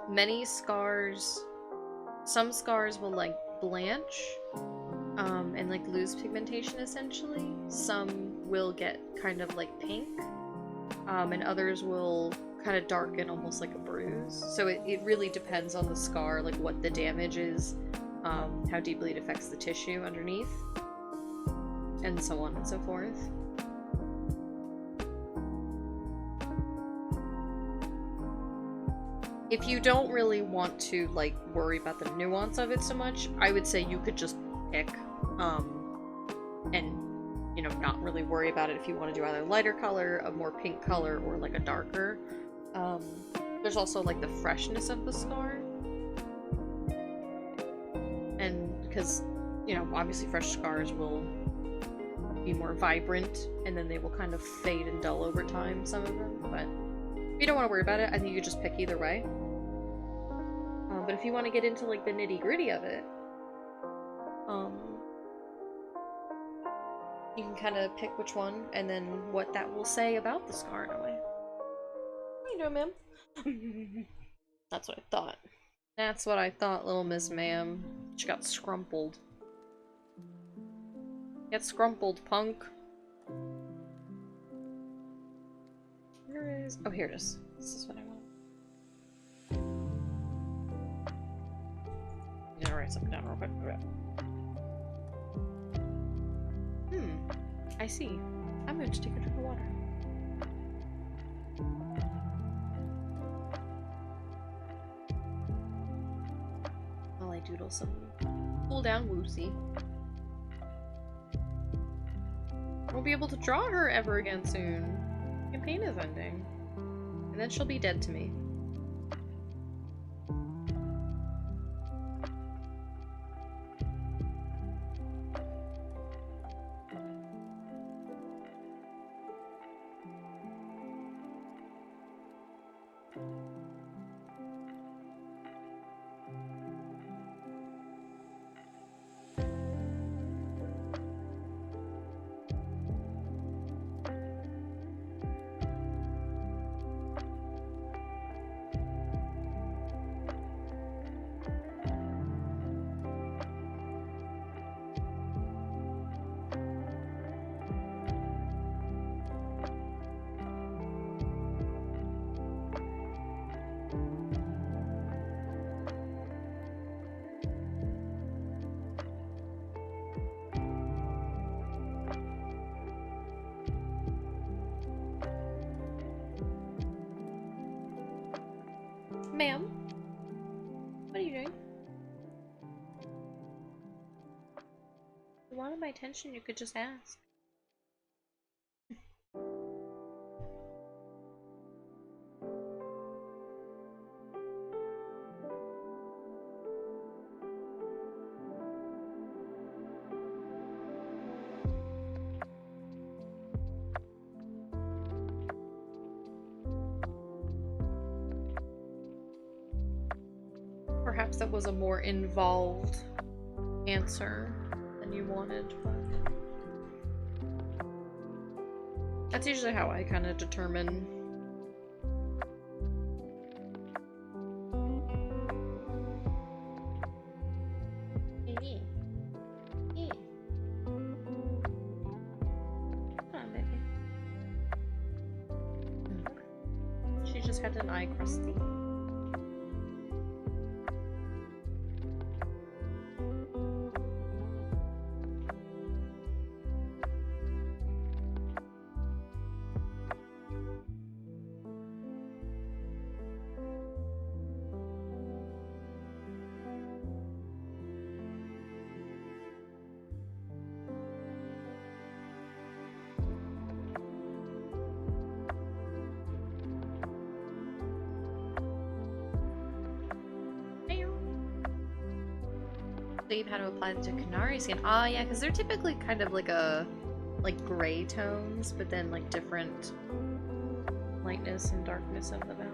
Speaker 1: Many scars, some scars will like blanch, and like lose pigmentation essentially. Some will get kind of like pink, and others will kind of darken almost like a bruise. So it really depends on the scar, like what the damage is, how deeply it affects the tissue underneath, and so on and so forth. If you don't really want to, like, worry about the nuance of it so much, I would say you could just pick, and, you know, not really worry about it if you want to do either a lighter color, a more pink color, or, like, a darker. There's also, like, the freshness of the scar. And, because, you know, obviously fresh scars will be more vibrant, and then they will kind of fade and dull over time, some of them, but... if you don't want to worry about it, I think you just pick either way. But if you want to get into like the nitty gritty of it, You can kind of pick which one, and then what that will say about the scar in a way. How you doing, ma'am? That's what I thought. That's what I thought, little Miss Ma'am. She got scrumpled. Get scrumpled, punk. Where is... Oh, here it is. This is what I want. I'm gonna write something down real quick. I see. I'm going to take her to the water. While I doodle some cool down woosy. Won't be able to draw her ever again soon. Campaign is ending. And then she'll be dead to me. Ma'am? What are you doing? If you wanted my attention, you could just ask. Perhaps that was a more involved answer than you wanted, but that's usually how I kind of determine. Come on, baby. She just had an eye crusty. You've had to apply the Canary skin. Ah, yeah, because they're typically kind of like gray tones, but then like different lightness and darkness of the value.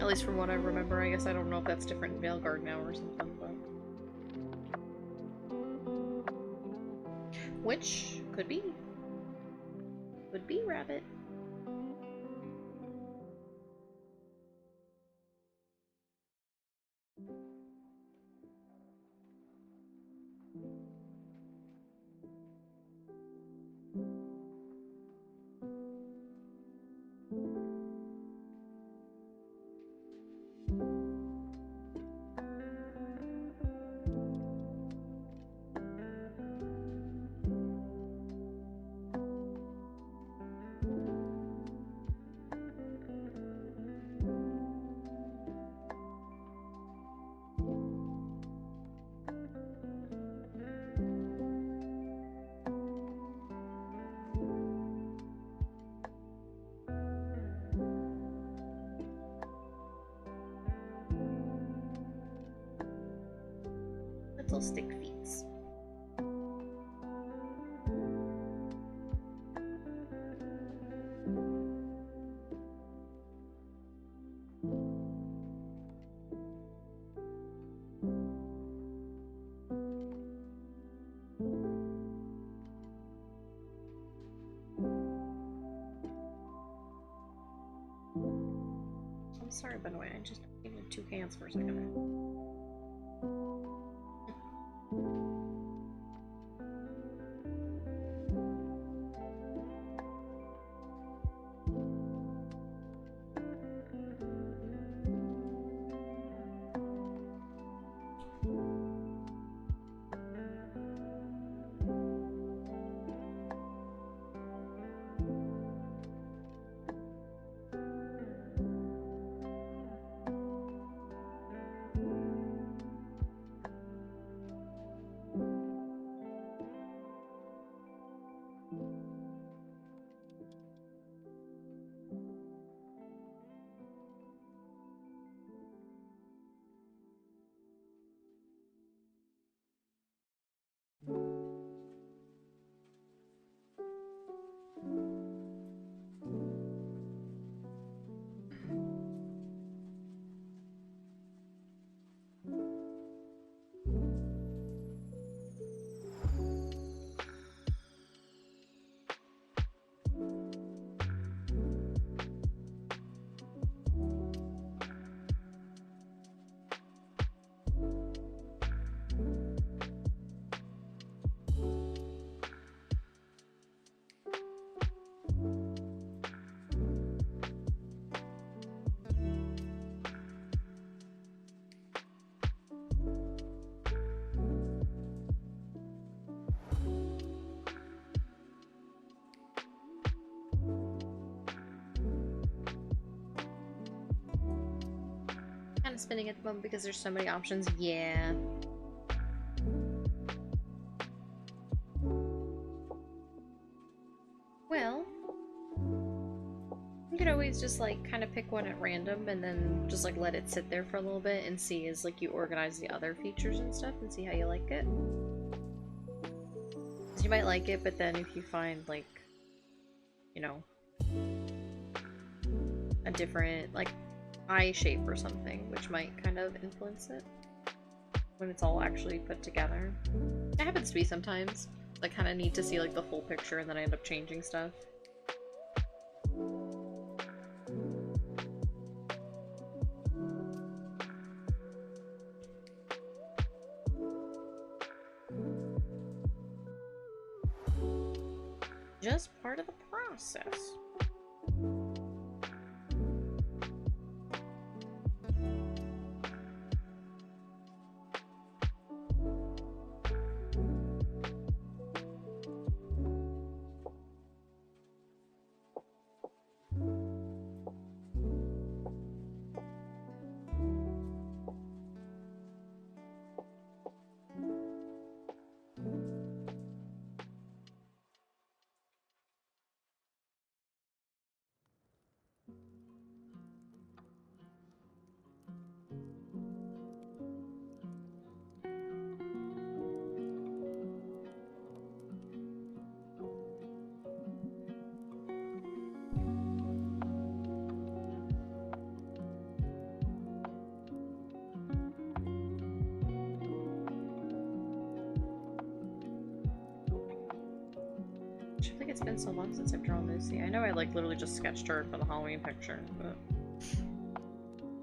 Speaker 1: At least from what I remember. I guess I don't know if that's different in Veilguard now or something, but... Which could be. Could be rabbit. Little stick feet. Sorry, by the way, I just needed 2 cans for a second. Kind of spinning at the moment because there's so many options. Yeah. Well, you could always just like kind of pick one at random and then just like let it sit there for a little bit and see as like you organize the other features and stuff and see how you like it. So you might like it, but then if you find like, you know, a different like eye shape or something, which might kind of influence it when it's all actually put together. It happens to me sometimes. I kind of need to see like the full picture and then I end up changing stuff. Just part of the process. I think it's been so long since I've drawn Lucy. I know I like literally just sketched her for the Halloween picture, but...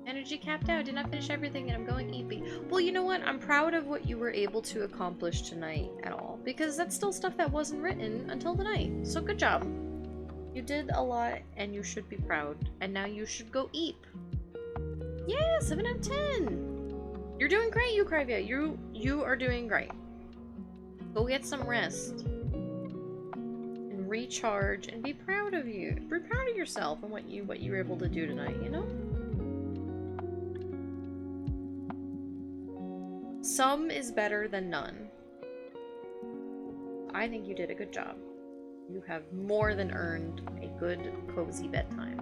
Speaker 1: Energy capped out. Did not finish everything and I'm going eepy. Well, you know what? I'm proud of what you were able to accomplish tonight at all. Because that's still stuff that wasn't written until tonight. So good job. You did a lot and you should be proud. And now you should go eep. Yeah, 7 out of 10. You're doing great, Eucrivia. You are doing great. Go get some rest. Recharge and be proud of you. Be proud of yourself and what you were able to do tonight, you know? Some is better than none. I think you did a good job. You have more than earned a good, cozy bedtime.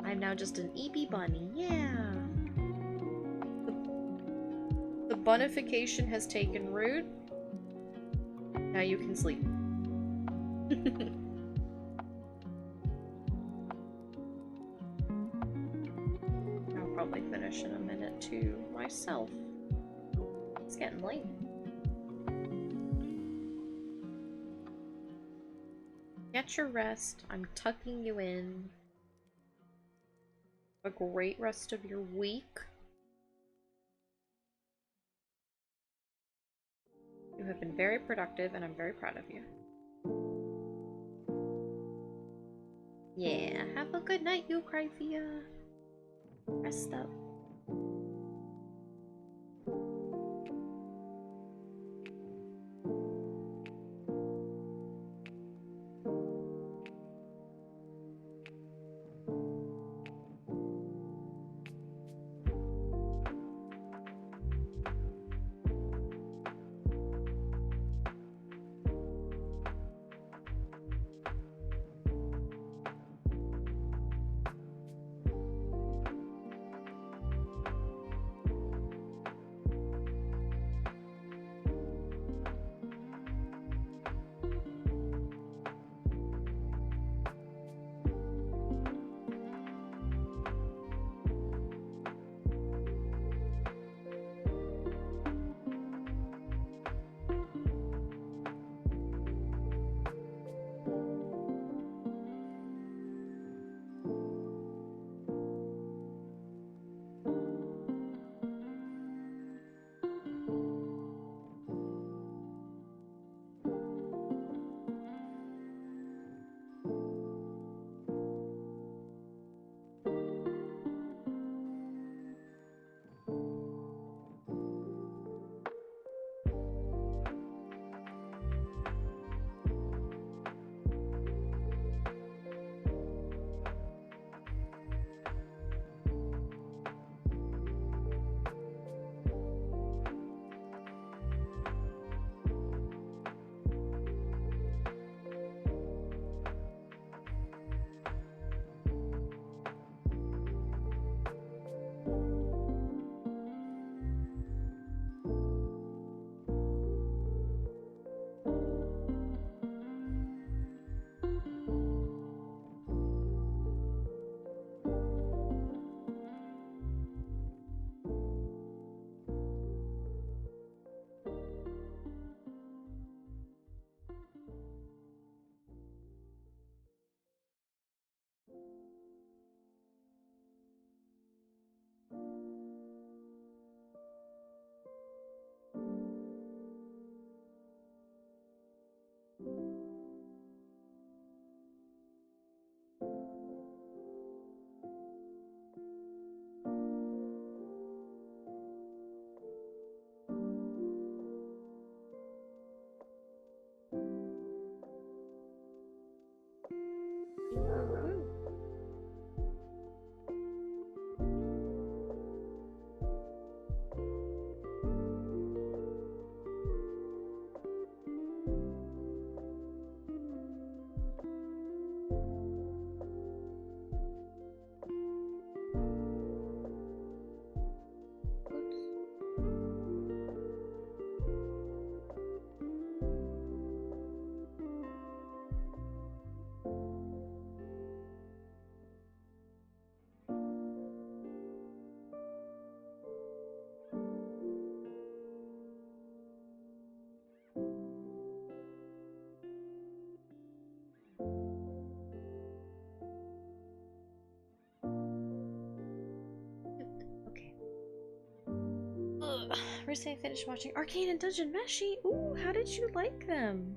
Speaker 1: I'm now just an eepy bunny. Yeah. The bunification has taken root. Now you can sleep. I'll probably finish in a minute too myself. It's getting late. Get your rest. I'm tucking you in. A great rest of your week. You have been very productive, and I'm very proud of you. Yeah, have a good night, you Cryphia. Rest up. Okay. Ugh. Recently I finished watching Arcane and Dungeon Meshi. Ooh, how did you like them?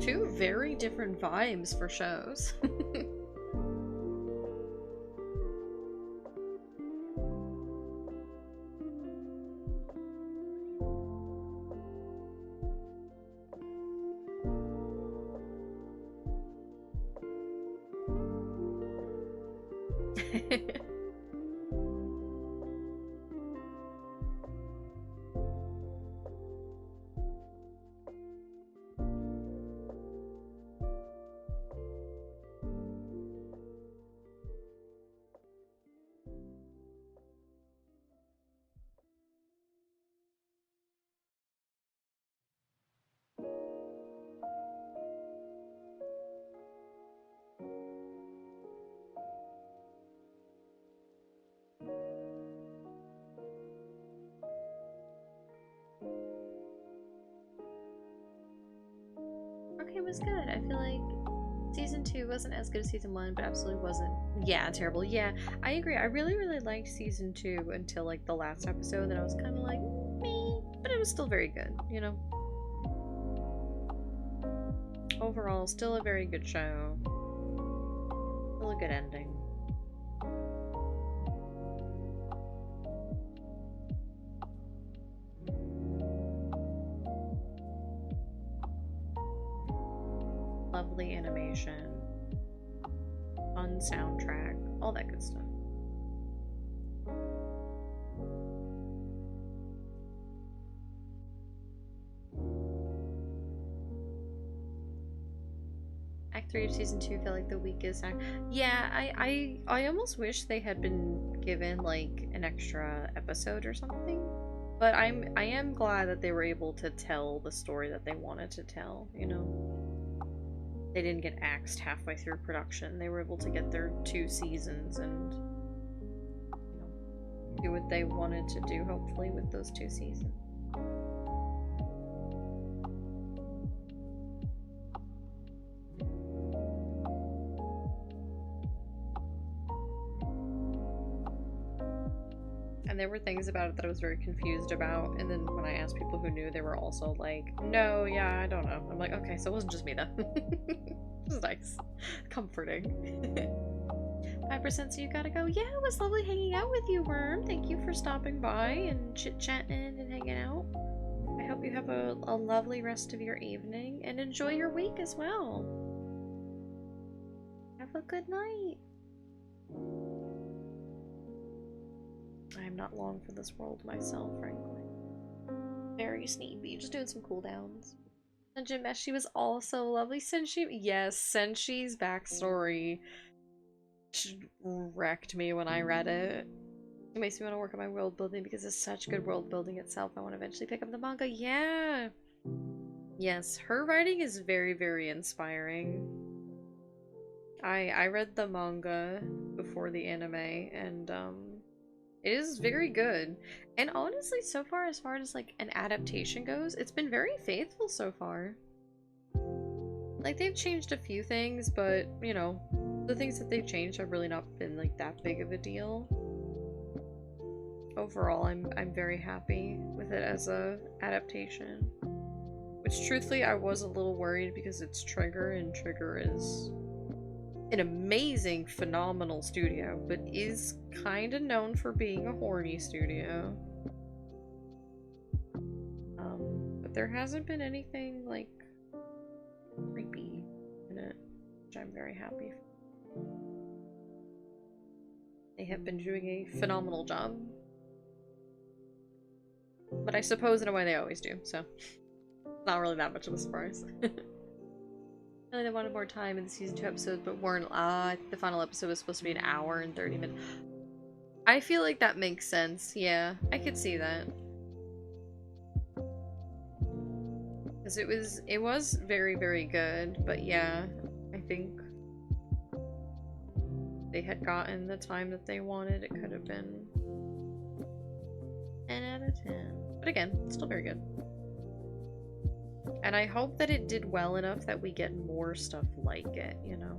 Speaker 1: Two very different vibes for shows. okay was good. I feel like season 2 wasn't as good as season 1, but absolutely wasn't, yeah, terrible. Yeah, I agree. I really, really liked season 2 until like the last episode, then I was kind of like, meh, but it was still very good, you know? Overall, still a very good show. Still a good ending. Lovely animation. Fun soundtrack. All that good stuff. Act 3 of season 2 felt like the weakest act. Yeah, I almost wish they had been given like an extra episode or something. But I am glad that they were able to tell the story that they wanted to tell, you know. They didn't get axed halfway through production. They were able to get their 2 seasons and, you know, do what they wanted to do, hopefully, with those 2 seasons. And there were things about it that I was very confused about, and then when I asked people who knew, they were also like, no, yeah, I don't know. I'm like, okay, so it wasn't just me then. This is nice. Comforting. 5% so you gotta go. Yeah, it was lovely hanging out with you, Worm. Thank you for stopping by and chit-chatting and hanging out. I hope you have a lovely rest of your evening, and enjoy your week as well. Have a good night. I am not long for this world myself, frankly. Very sleepy, just doing some cooldowns. And Jimeshi was also lovely. Senshi, yes, Senshi's backstory wrecked me when I read it. It makes me want to work on my world building because it's such good world building itself. I want to eventually pick up the manga. Yeah! Yes, her writing is very, very inspiring. I read the manga before the anime, and it is very good. And honestly, so far as like an adaptation goes, it's been very faithful so far. Like, they've changed a few things, but, you know, the things that they've changed have really not been like that big of a deal. Overall, I'm very happy with it as a adaptation. Which, truthfully, I was a little worried because it's Trigger, and Trigger is an amazing, phenomenal studio, but is kind of known for being a horny studio. But there hasn't been anything, like, creepy in it, which I'm very happy for. They have been doing a phenomenal job. But I suppose in a way they always do, so not really that much of a surprise. They wanted more time in the season 2 episodes, but weren't. The final episode was supposed to be an hour and 30 minutes. I feel like that makes sense. Yeah, I could see that. Because it was very, very good, but yeah, I think they had gotten the time that they wanted. It could have been 10 out of 10. But again, still very good. And I hope that it did well enough that we get more stuff like it, you know?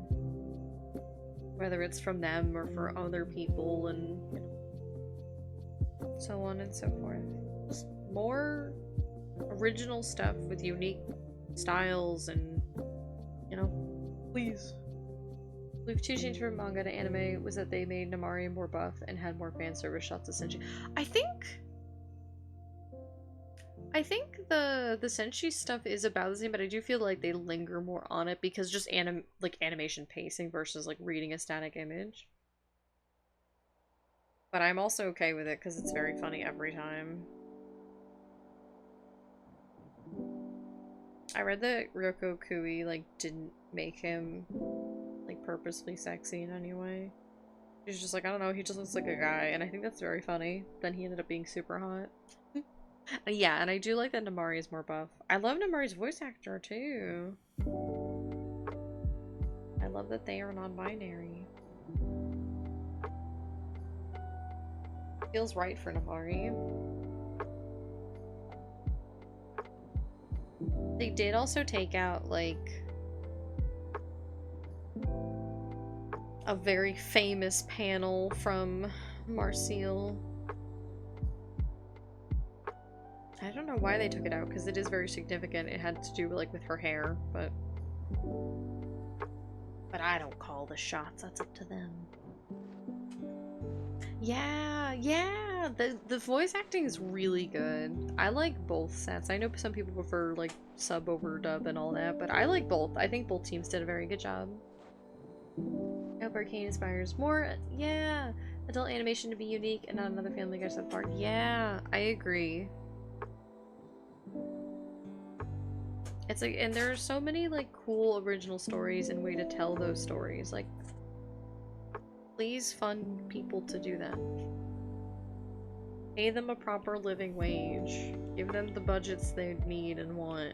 Speaker 1: Whether it's from them or for other people and, you know, so on and so forth. Just more original stuff with unique styles and, you know, please. We've two changed from manga to anime was that they made Namari more buff and had more fan service shots of Senshi. I think the Senshi stuff is about the same, but I do feel like they linger more on it because just animation pacing versus like reading a static image. But I'm also okay with it because it's very funny every time. I read that Ryoko Kui like didn't make him like purposely sexy in any way. He's just like, I don't know, he just looks like a guy, and I think that's very funny. Then he ended up being super hot. Yeah, and I do like that Namari is more buff. I love Namari's voice actor, too. I love that they are non-binary. Feels right for Namari. They did also take out, like, a very famous panel from Marcille. I don't know why they took it out, because it is very significant. It had to do like with her hair, but I don't call the shots. That's up to them. Yeah, yeah. The voice acting is really good. I like both sets. I know some people prefer like sub over dub and all that, but I like both. I think both teams did a very good job. I hope Arcane inspires more. Yeah, adult animation to be unique and not another Family Guy subpart. Yeah, I agree. It's like, and there are so many like cool original stories and way to tell those stories. Like, please fund people to do that. Pay them a proper living wage. Give them the budgets they need and want.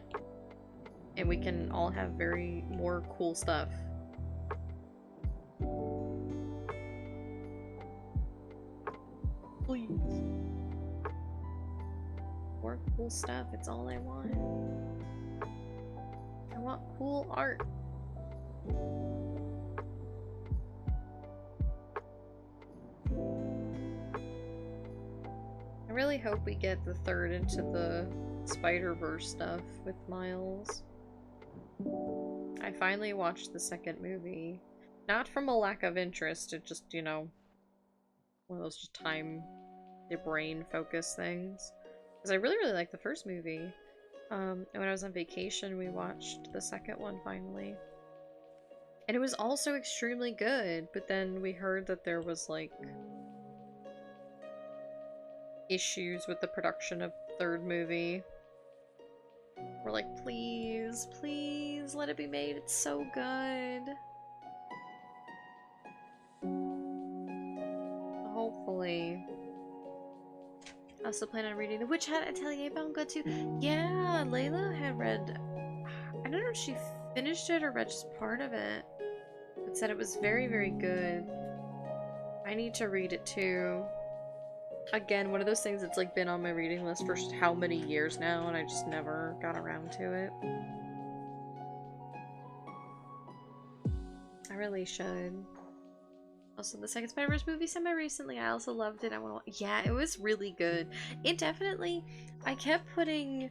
Speaker 1: And we can all have very more cool stuff. Please. More cool stuff. It's all I want. I want cool art. I really hope we get the third into the Spider-Verse stuff with Miles. I finally watched the second movie. Not from a lack of interest, it just, you know, one of those just time, your brain focus things. Because I really, really liked the first movie. And when I was on vacation, we watched the second one finally. And it was also extremely good, but then we heard that there was, like, issues with the production of the third movie. We're like, please, please, let it be made. It's so good. Hopefully. I also plan on reading The Witch Hat Atelier manga too. Yeah, Layla had read... I don't know if she finished it or read just part of it. But said it was very, very good. I need to read it too. Again, one of those things that's like been on my reading list for how many years now, and I just never got around to it. I really should. Also, the second Spider-Verse movie semi-recently, I also loved it. Yeah, it was really good. It definitely... I kept putting...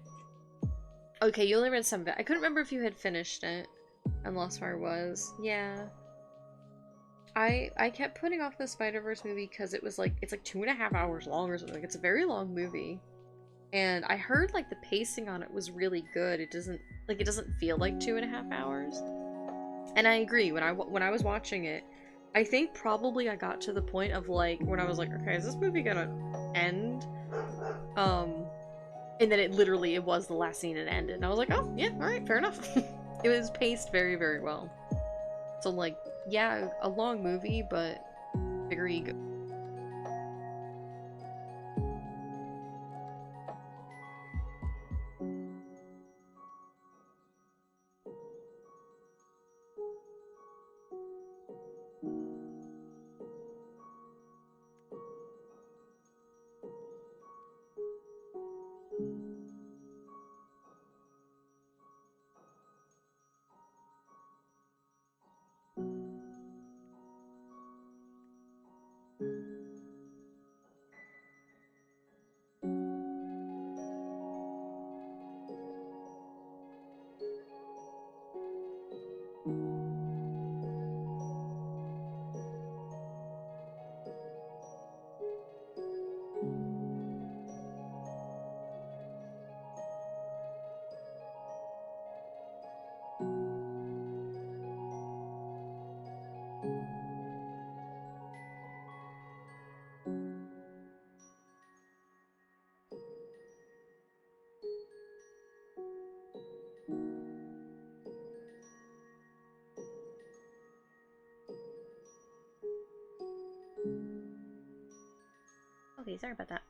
Speaker 1: Okay, you only read some of it. I couldn't remember if you had finished it. And Lost Fire was. Yeah. I kept putting off the Spider-Verse movie because it was like, it's like 2.5 hours long or something. Like, it's a very long movie. And I heard like the pacing on it was really good. It doesn't feel like 2.5 hours. And I agree. When I was watching it, I think probably I got to the point of like when I was like, okay, is this movie gonna end? And then it was the last scene and it ended. And I was like, oh yeah, all right, fair enough. It was paced very, very well. So like, yeah, a long movie, but very good. Okay, sorry about that.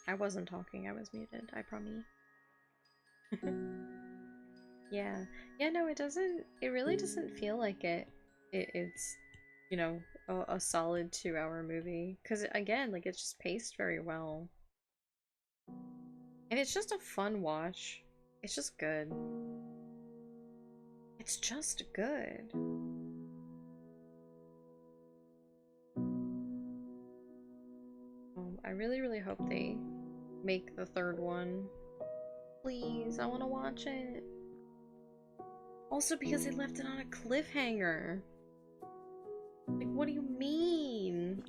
Speaker 1: I wasn't talking, I was muted, I promise. Yeah. Yeah, no, it really doesn't feel like it's, you know, a solid 2-hour movie. Because, again, like, it's just paced very well. And it's just a fun watch. It's just good. It's just good. I really, really hope they make the third one. Please, I want to watch it. Also because they left it on a cliffhanger. Like, what do you mean?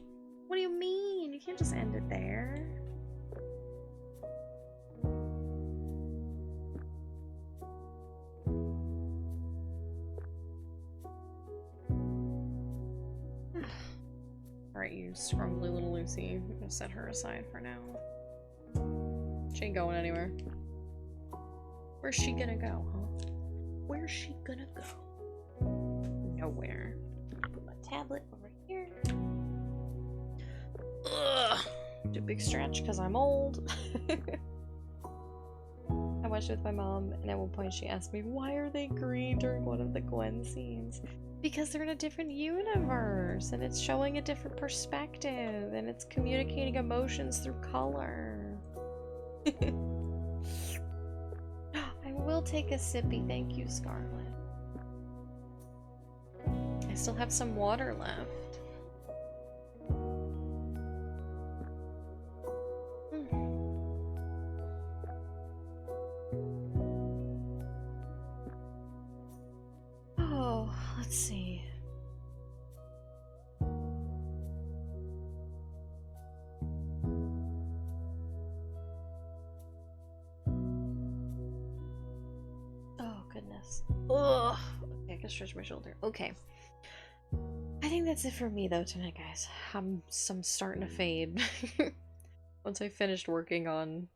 Speaker 1: What do you mean? You can't just end it there. Alright, you scrumbly little Lucy. I'm gonna set her aside for now. She ain't going anywhere. Where's she gonna go, huh? Where's she gonna go? Nowhere. Put my tablet over here. Ugh. Do a big stretch because I'm old. I watched it with my mom, and at one point she asked me, why are they green during one of the Gwen scenes? Because they're in a different universe, and it's showing a different perspective, and it's communicating emotions through color. I will take a sippy, thank you, Scarlet. I still have some water left. Oh, let's see. Oh, goodness. Ugh. Okay, I can stretch my shoulder. Okay. I think that's it for me, though, tonight, guys. I'm starting to fade. Once I finished working on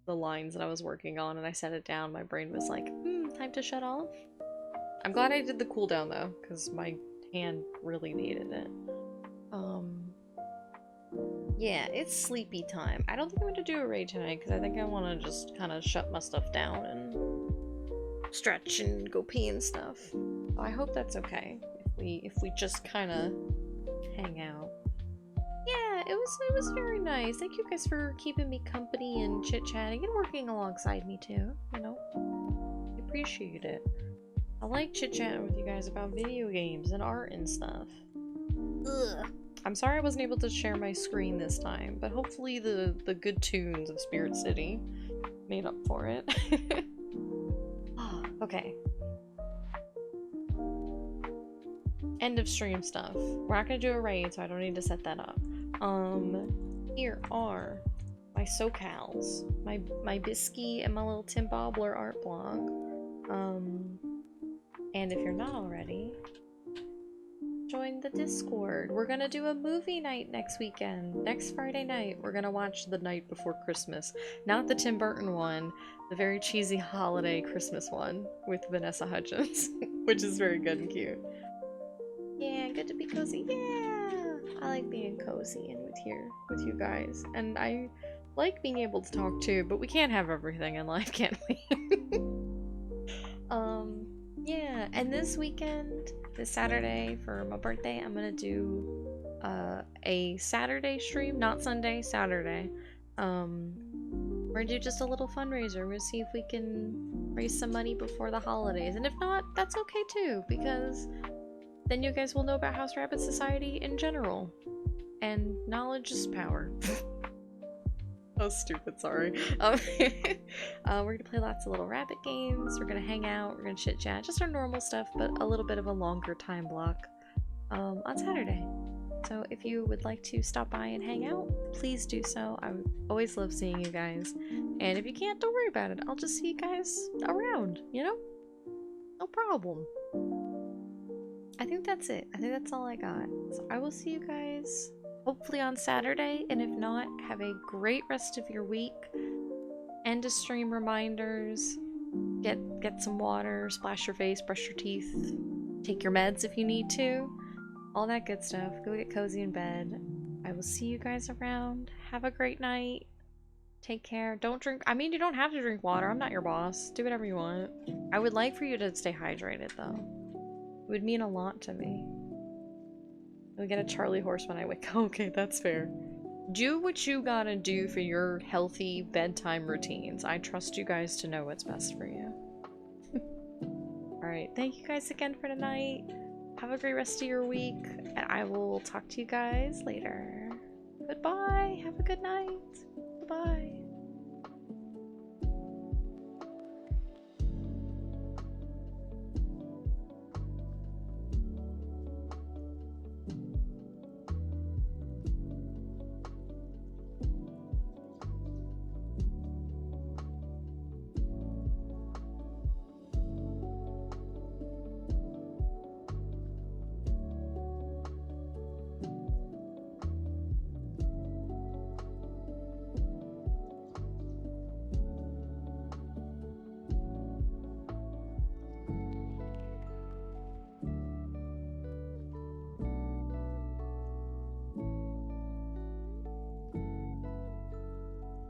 Speaker 1: the lines that I was working on and I set it down, my brain was like, time to shut off. I'm glad I did the cooldown, though, because my hand really needed it. Yeah, it's sleepy time. I don't think I'm going to do a raid tonight, because I think I want to just kind of shut my stuff down and stretch and go pee and stuff. I hope that's okay if we just kind of hang out. Yeah, it was very nice. Thank you guys for keeping me company and chit-chatting and working alongside me too, you know? I appreciate it. I like chit-chatting with you guys about video games and art and stuff. Ugh. I'm sorry I wasn't able to share my screen this time, but hopefully the good tunes of Spirit City made up for it. Okay. End of stream stuff. We're not gonna do a raid, so I don't need to set that up. Here are my SoCals, my Bisky and my little Tim Bobbler art blog. And if you're not already, join the Discord. We're gonna do a movie night next weekend. Next Friday night, we're gonna watch The Night Before Christmas. Not the Tim Burton one, the very cheesy holiday Christmas one with Vanessa Hudgens, which is very good and cute. Yeah, good to be cozy. Yeah! I like being cozy and with you guys. And I like being able to talk too, but we can't have everything in life, can we? Yeah, and this weekend, this Saturday for my birthday, I'm gonna do a Saturday stream, not Sunday, Saturday. We're gonna do just a little fundraiser. We're gonna see if we can raise some money before the holidays, and if not, that's okay too, because then you guys will know about House Rabbit Society in general. And knowledge is power. Oh, stupid, sorry. We're gonna play lots of little rabbit games, we're gonna hang out, we're gonna chit chat, just our normal stuff, but a little bit of a longer time block on Saturday. So if you would like to stop by and hang out, please do so. I always love seeing you guys. And if you can't, don't worry about it. I'll just see you guys around, you know? No problem. I think that's it. I think that's all I got. So I will see you guys hopefully on Saturday, and if not, have a great rest of your week. End of stream reminders. Get some water, splash your face, brush your teeth, take your meds if you need to. All that good stuff. Go get cozy in bed. I will see you guys around. Have a great night. Take care. Don't drink. I mean, you don't have to drink water. I'm not your boss. Do whatever you want. I would like for you to stay hydrated, though. It would mean a lot to me. I'll get a Charlie horse when I wake up. Okay, that's fair. Do what you gotta do for your healthy bedtime routines. I trust you guys to know what's best for you. Alright, thank you guys again for tonight. Have a great rest of your week, and I will talk to you guys later. Goodbye. Have a good night. Bye.